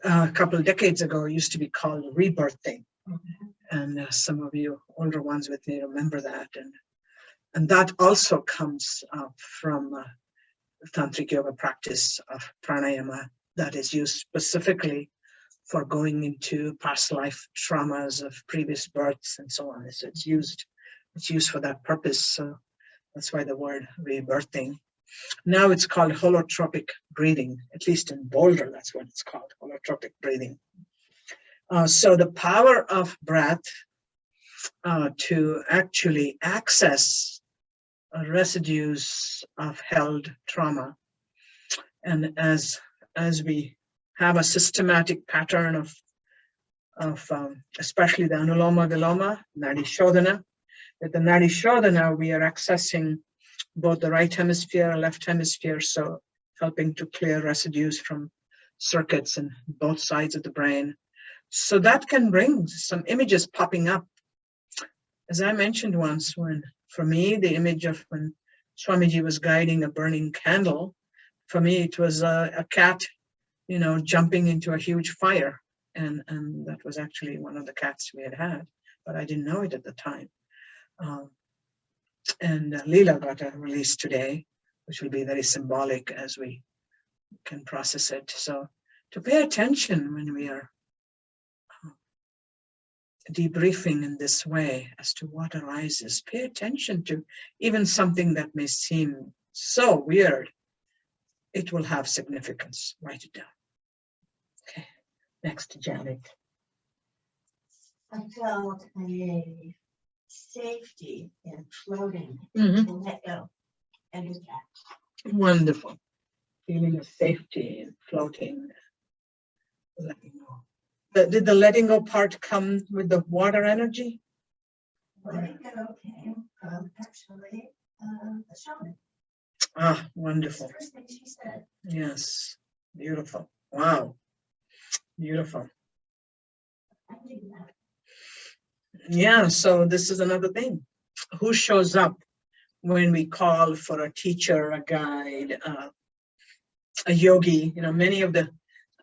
a couple of decades ago used to be called rebirthing. And some of you older ones with me remember that. And that also comes from tantric yoga practice of pranayama that is used specifically for going into past life traumas of previous births and so on. So it's used for that purpose. So that's why the word rebirthing. Now it's called holotropic breathing, at least in Boulder, that's what it's called, holotropic breathing. So the power of breath to actually access residues of held trauma. And as we have a systematic pattern of especially the Anuloma Viloma, Nadi Shodhana, with the Nadi Shodhana, we are accessing both the right hemisphere and left hemisphere, so helping to clear residues from circuits in both sides of the brain. So that can bring some images popping up. As I mentioned once, for me, the image of when Swamiji was guiding a burning candle, for me, it was a cat, you know, jumping into a huge fire. And that was actually one of the cats we had, but I didn't know it at the time. And Leela got a release today, which will be very symbolic as we can process it. So to pay attention when we are debriefing in this way as to what arises, pay attention to even something that may seem so weird. It will have significance. Write it down. Okay, next, Janet. I felt a safety in floating Mhm. to let go and detach. Wonderful. Feeling of safety and floating. Letting go. Did the letting go part come with the water energy? Letting go came from actually the shaman. Ah, wonderful. First thing she said. Yes, beautiful. Wow, beautiful. I did that. Yeah, so this is another thing. Who shows up when we call for a teacher, a guide, a yogi? You know, many of the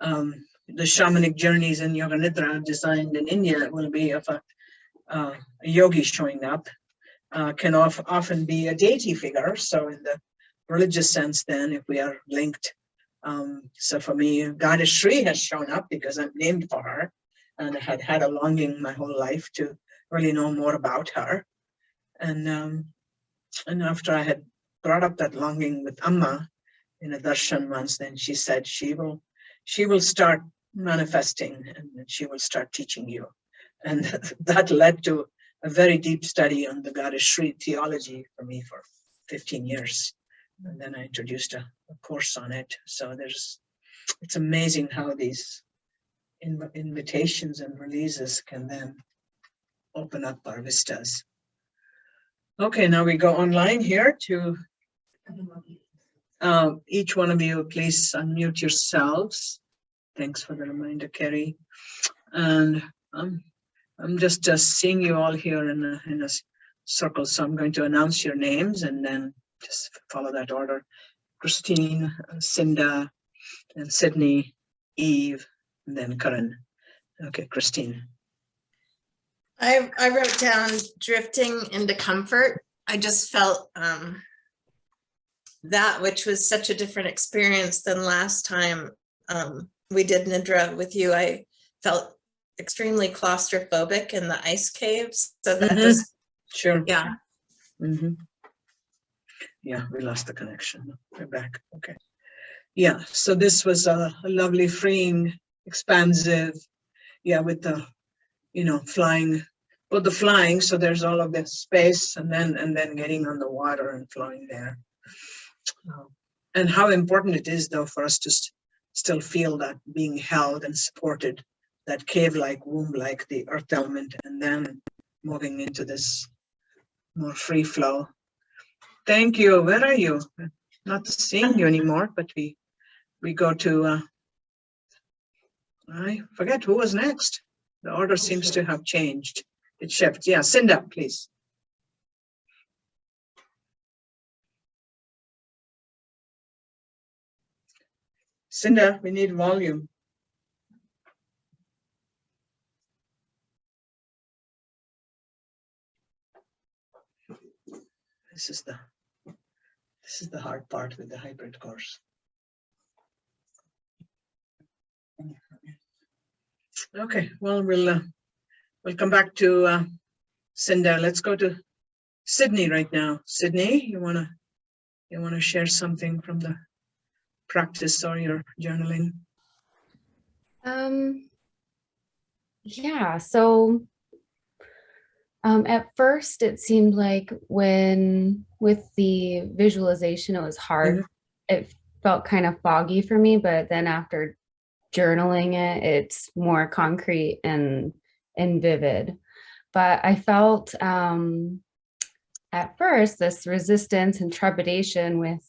shamanic journeys in Yoga Nidra designed in India will be of a yogi showing up. Can often be a deity figure. So in the religious sense, then, if we are linked, so for me, Goddess Sree has shown up because I'm named for her, and I had a longing my whole life to really know more about her. And after I had brought up that longing with Amma in a darshan once, then she said she will start manifesting and she will start teaching you. And that led to a very deep study on the Goddess Sree theology for me for 15 years. And then I introduced a course on it. So it's amazing how these invitations and releases can then open up our vistas. Okay, now we go online here to each one of you, please unmute yourselves. Thanks for the reminder, Kerry. And I'm just seeing you all here in a circle, so I'm going to announce your names and then just follow that order. Christine, Cinda, and Sydney, Eve, and then Karan. Okay, Christine. I wrote down drifting into comfort. I just felt that, which was such a different experience than last time we did Nidra with you. I felt extremely claustrophobic in the ice caves. So that just, sure. Yeah. Yeah, we lost the connection. We're back. Okay. Yeah, so this was a lovely, freeing, expansive, yeah, with the, flying, the flying. So there's all of that space and then getting on the water and flowing there. And how important it is, though, for us to still feel that being held and supported, that cave-like, womb-like, the earth element, and then moving into this more free flow. Thank you. Where are you? Not seeing you anymore, but we go to, I forget who was next. The order seems to have changed. It shifts. Yeah, Cinda, please. Cinda, we need volume. This is the hard part with the hybrid course. Okay, well, we'll come back to Cinda. Let's go to Sydney right now. Sydney, you wanna share something from the practice or your journaling? Yeah, so at first it seemed like when with the visualization, it was hard. It felt kind of foggy for me, but then after journaling it, it's more concrete and vivid. But I felt at first this resistance and trepidation with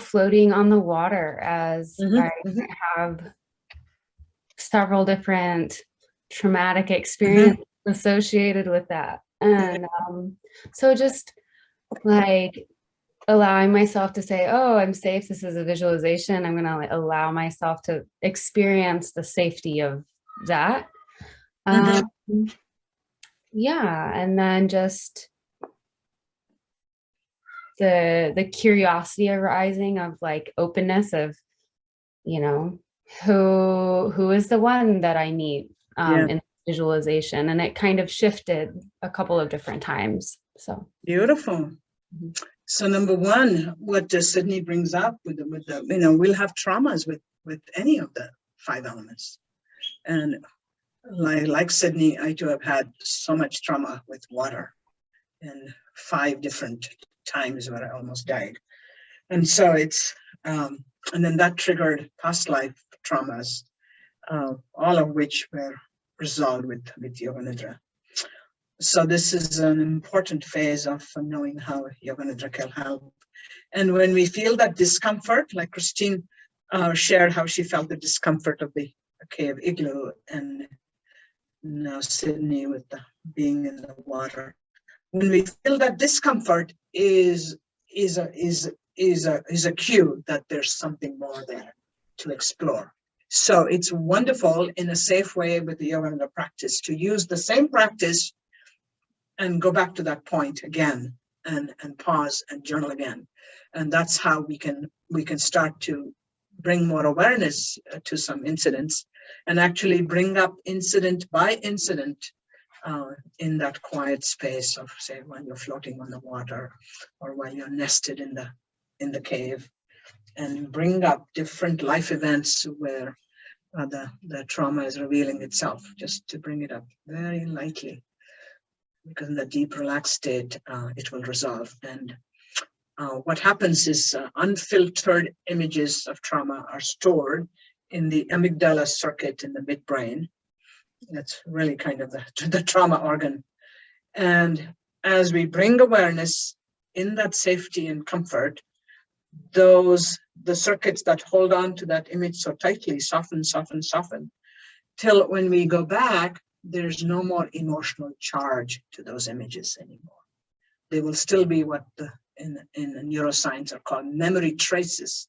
floating on the water, as I have several different traumatic experiences associated with that. And so just like allowing myself to say, oh, I'm safe. This is a visualization. I'm going to allow myself to experience the safety of that. yeah, and then just the curiosity arising of like openness of, you know, who is the one that I meet Yeah. in visualization, and it kind of shifted a couple of different times. So Beautiful. Mhm. So number one, what Sydney brings up with the we'll have traumas with any of the 5 elements, and like Sydney, I too have had so much trauma with water, and 5 different times where I almost died, and so it's and then that triggered past life traumas, all of which were resolved with Yoga Nidra. So this is an important phase of knowing how Yoga Nidra can help. And when we feel that discomfort, like Christine shared how she felt the discomfort of the cave igloo, and now Sydney with the being in the water. When we feel that discomfort is a cue that there's something more there to explore. So it's wonderful in a safe way with the Yoga Nidra practice to use the same practice and go back to that point again, and pause and journal again. And that's how we can start to bring more awareness to some incidents, and actually bring up incident by incident in that quiet space of, say, when you're floating on the water, or while you're nested in the cave, and bring up different life events where the trauma is revealing itself, just to bring it up very lightly, because in the deep relaxed state, it will resolve. And what happens is unfiltered images of trauma are stored in the amygdala circuit in the midbrain. That's really kind of the trauma organ. And as we bring awareness in that safety and comfort, the circuits that hold on to that image so tightly soften, till when we go back, there's no more emotional charge to those images anymore. They will still be what in neuroscience are called memory traces.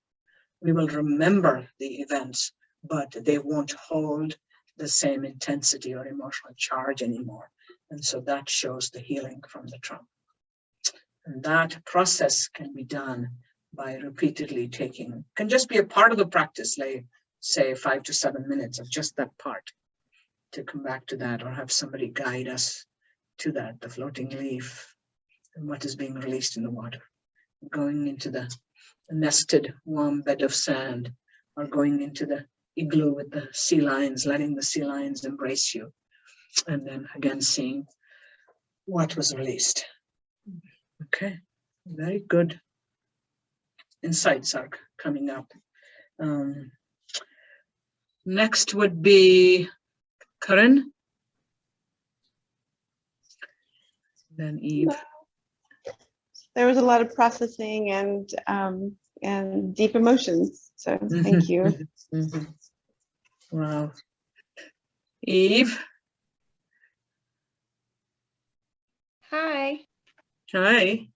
We will remember the events, but they won't hold the same intensity or emotional charge anymore. And so that shows the healing from the trauma. And that process can be done by repeatedly can just be a part of the practice, like say 5 to 7 minutes of just that part, to come back to that, or have somebody guide us to that, the floating leaf and what is being released in the water, going into the nested warm bed of sand, or going into the igloo with the sea lions, letting the sea lions embrace you, and then again seeing what was released. Okay, very good insights are coming up. Next would be Karan, then Eve. There was a lot of processing and deep emotions. So thank you. Wow. Eve. Hi. Hi.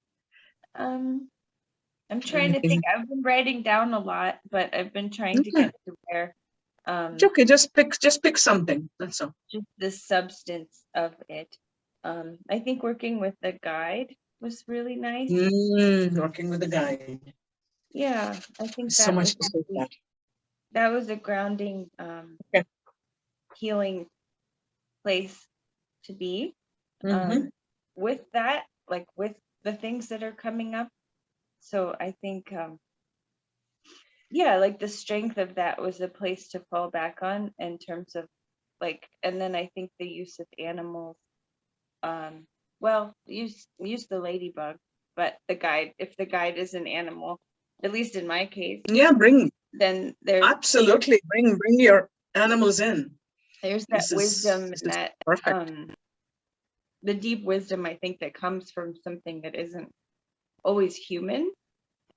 I'm trying to think. I've been writing down a lot, but I've been trying to get to where It's okay, just pick something. That's all. just the substance of it. I think working with the guide was really nice. Working with the guide. Yeah, I think So that much was to say about that was a grounding, Okay. healing place to be. Mhm. With that, like with the things that are coming up. So I think, yeah, like the strength of that was a place to fall back on in terms of like, and then I think the use of animals, well, use the ladybug, but the guide, if the guide is an animal, at least in my case, Yeah, then there's absolutely bring your animals in. that wisdom, this is that perfect. the deep wisdom, I think, that comes from something that isn't always human.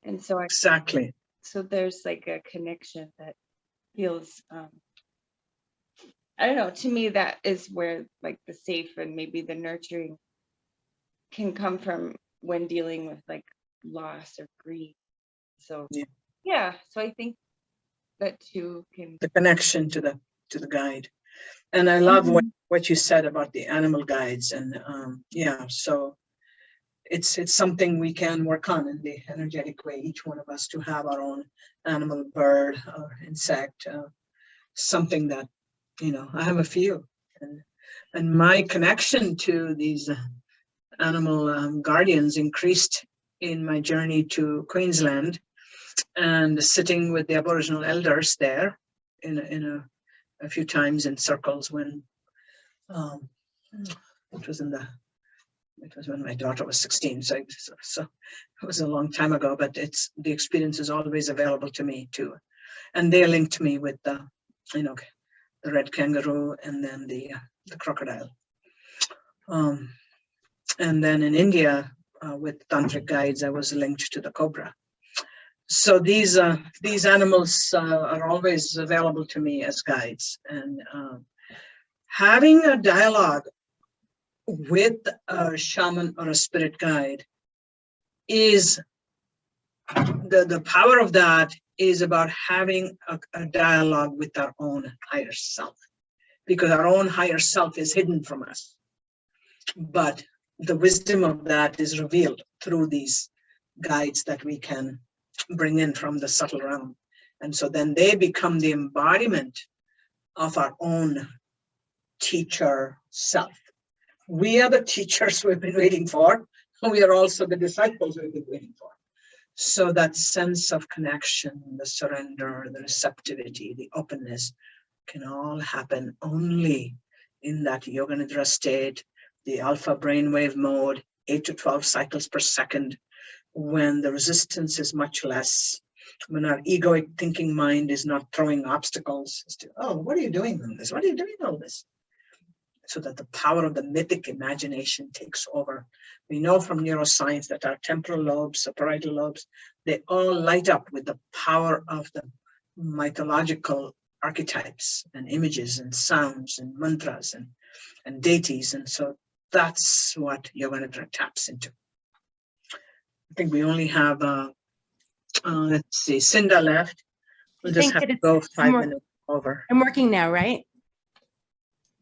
And so Exactly. so there's like a connection that feels, I don't know, to me that is where like the safe and maybe the nurturing can come from when dealing with like loss or grief. So yeah, so I think that too can The connection to the guide. And I love what what you said about the animal guides, and yeah, so it's something we can work on in the energetic way, each one of us, to have our own animal, bird, or insect, something that, you know, I have a few, and my connection to these animal guardians increased in my journey to Queensland, and sitting with the Aboriginal elders there in a few times in circles when it was when my daughter was 16, so it was a long time ago, but the experience is always available to me too. And they linked me with the, you know, the red kangaroo and then the crocodile. And then in India, with tantric guides, I was linked to the cobra. So these animals are always available to me as guides, and having a dialogue with a shaman or a spirit guide is the power of that is about having a dialogue with our own higher self, because our own higher self is hidden from us, but the wisdom of that is revealed through these guides that we can bring in from the subtle realm. And so then they become the embodiment of our own teacher self. We are the teachers we've been waiting for, and we are also the disciples we've been waiting for. So that sense of connection, the surrender, the receptivity, the openness can all happen only in that yoga nidra state, the alpha brainwave mode, 8 to 12 cycles per second, when the resistance is much less, when our egoic thinking mind is not throwing obstacles as to, oh, what are you doing on this? What are you doing all this? So that the power of the mythic imagination takes over. We know from neuroscience that our temporal lobes, the parietal lobes, they all light up with the power of the mythological archetypes and images and sounds and mantras and deities. And so that's what Yoga Nidra taps into. I think we only have, let's see, Cinda left. We'll just have to go 5 minutes over. I'm working now, right?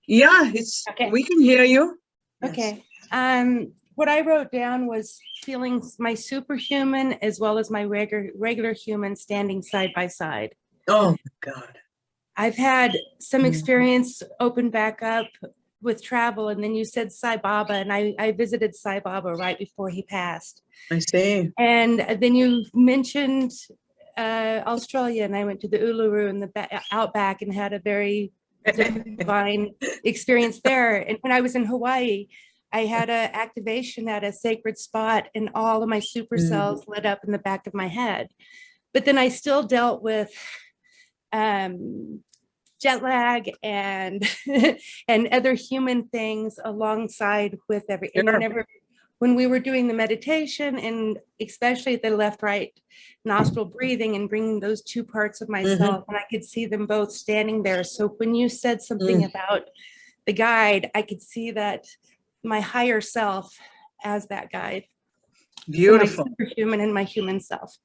Yeah, it's okay. We can hear you. Okay. Yes. What I wrote down was feeling my superhuman as well as my regular human standing side by side. Oh my God. I've had some experience open back up with travel, and then you said Sai Baba, and I visited Sai Baba right before he passed. I see. And then you mentioned Australia, and I went to the Uluru and the outback and had a very divine experience there. And when I was in Hawaii, I had an activation at a sacred spot, and all of my super cells lit up in the back of my head. But then I still dealt with jet lag and and other human things alongside with everything. Sure. When we were doing the meditation, and especially the left right nostril breathing and bringing those two parts of myself, and I could see them both standing there. So when you said something about the guide, I could see that my higher self as that guide. Beautiful. So my superhuman and my human self.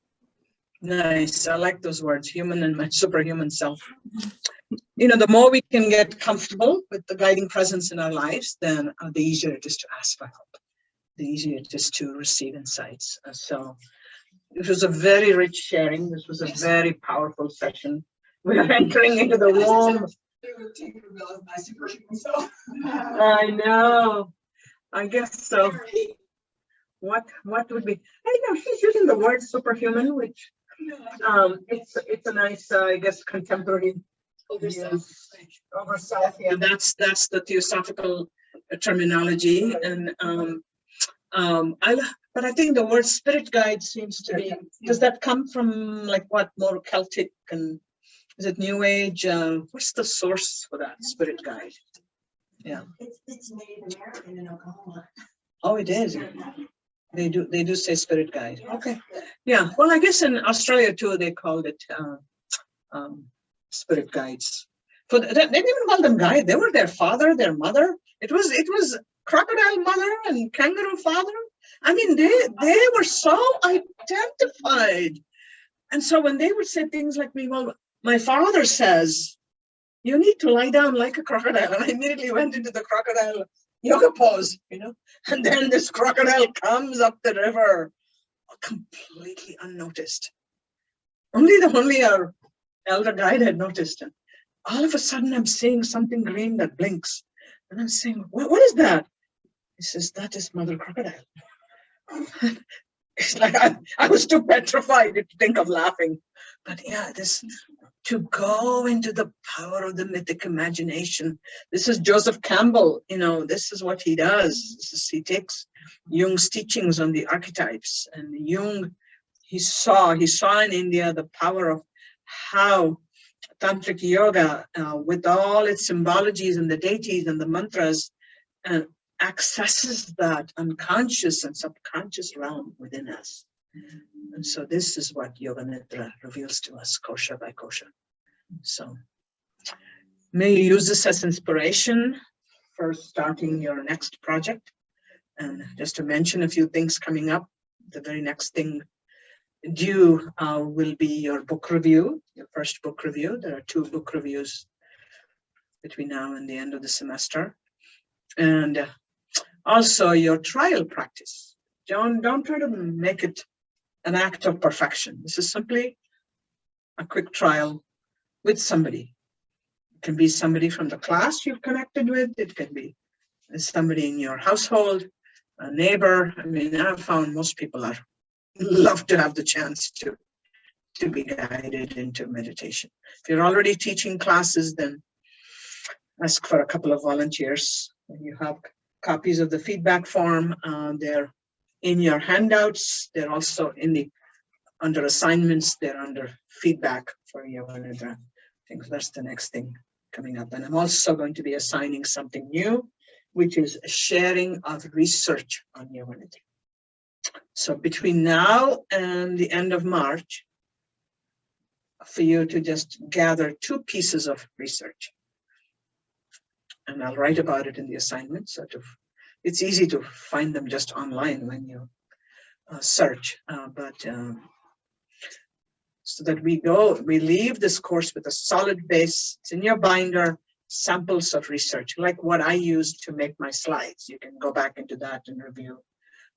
Nice. I like those words, human and my superhuman self. You know, the more we can get comfortable with the guiding presence in our lives, then the easier it is to ask for help, the easier it is to receive insights. So it was a very rich sharing. This was a very powerful session. We are entering into the warm. I know. I guess so. What would be? I know she's using the word superhuman, which it's a nice, I guess, contemporary oversight. Yeah, that's the theosophical terminology, and but I think the word spirit guide seems to be. Does that come from like what, more Celtic, and is it New Age? What's the source for that spirit guide? Yeah, it's Native American in Oklahoma. Oh, it is. They do say spirit guide. Okay. Yeah. Well, I guess in Australia too, they called it spirit guides. They didn't even call them guide. They were their father, their mother. It was crocodile mother and kangaroo father. I mean, they were so identified. And so when they would say things like me, well, my father says you need to lie down like a crocodile. And I immediately went into the crocodile yoga pose, you know, and then this crocodile comes up the river completely unnoticed. Only our elder guide had noticed. And all of a sudden I'm seeing something green that blinks. And I'm saying, what is that? He says, that is Mother Crocodile. It's like I was too petrified to think of laughing. But yeah, this to go into the power of the mythic imagination. This is Joseph Campbell, you know, this is what he does. He takes Jung's teachings on the archetypes, and Jung, he saw in India the power of how tantric yoga, with all its symbologies and the deities and the mantras, accesses that unconscious and subconscious realm within us. And so this is what Yoga Nidra reveals to us, kosha by kosha. So may you use this as inspiration for starting your next project. And just to mention a few things coming up, the very next thing due will be your book review, your first book review. There are 2 book reviews between now and the end of the semester. And also your trial practice. Don't try to make it an act of perfection. This is simply a quick trial with somebody. It can be somebody from the class you've connected with. It can be somebody in your household, a neighbor. I mean, I've found most people love to have the chance to be guided into meditation. If you're already teaching classes, then ask for a couple of volunteers. When you have copies of the feedback form, they're in your handouts. They're also under assignments. They're under feedback for Yoga Nidra. I think that's the next thing coming up. And I'm also going to be assigning something new, which is a sharing of research on Yoga Nidra. So between now and the end of March, for you to just gather 2 pieces of research. And I'll write about it in the assignment. So it's easy to find them just online when you search. So that we leave this course with a solid base. It's in your binder, samples of research, like what I used to make my slides. You can go back into that and review.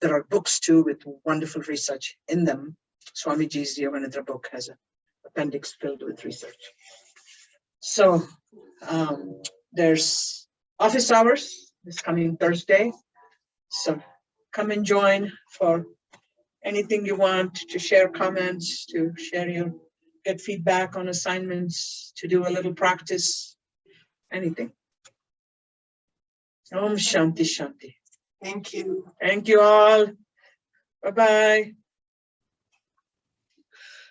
There are books too with wonderful research in them. Swamiji's Yoga Nidra book has an appendix filled with research. So there's office hours this coming Thursday. So come and join for anything you want, to share comments, to get feedback on assignments, to do a little practice, anything. Om Shanti Shanti. Thank you. Thank you all. Bye-bye.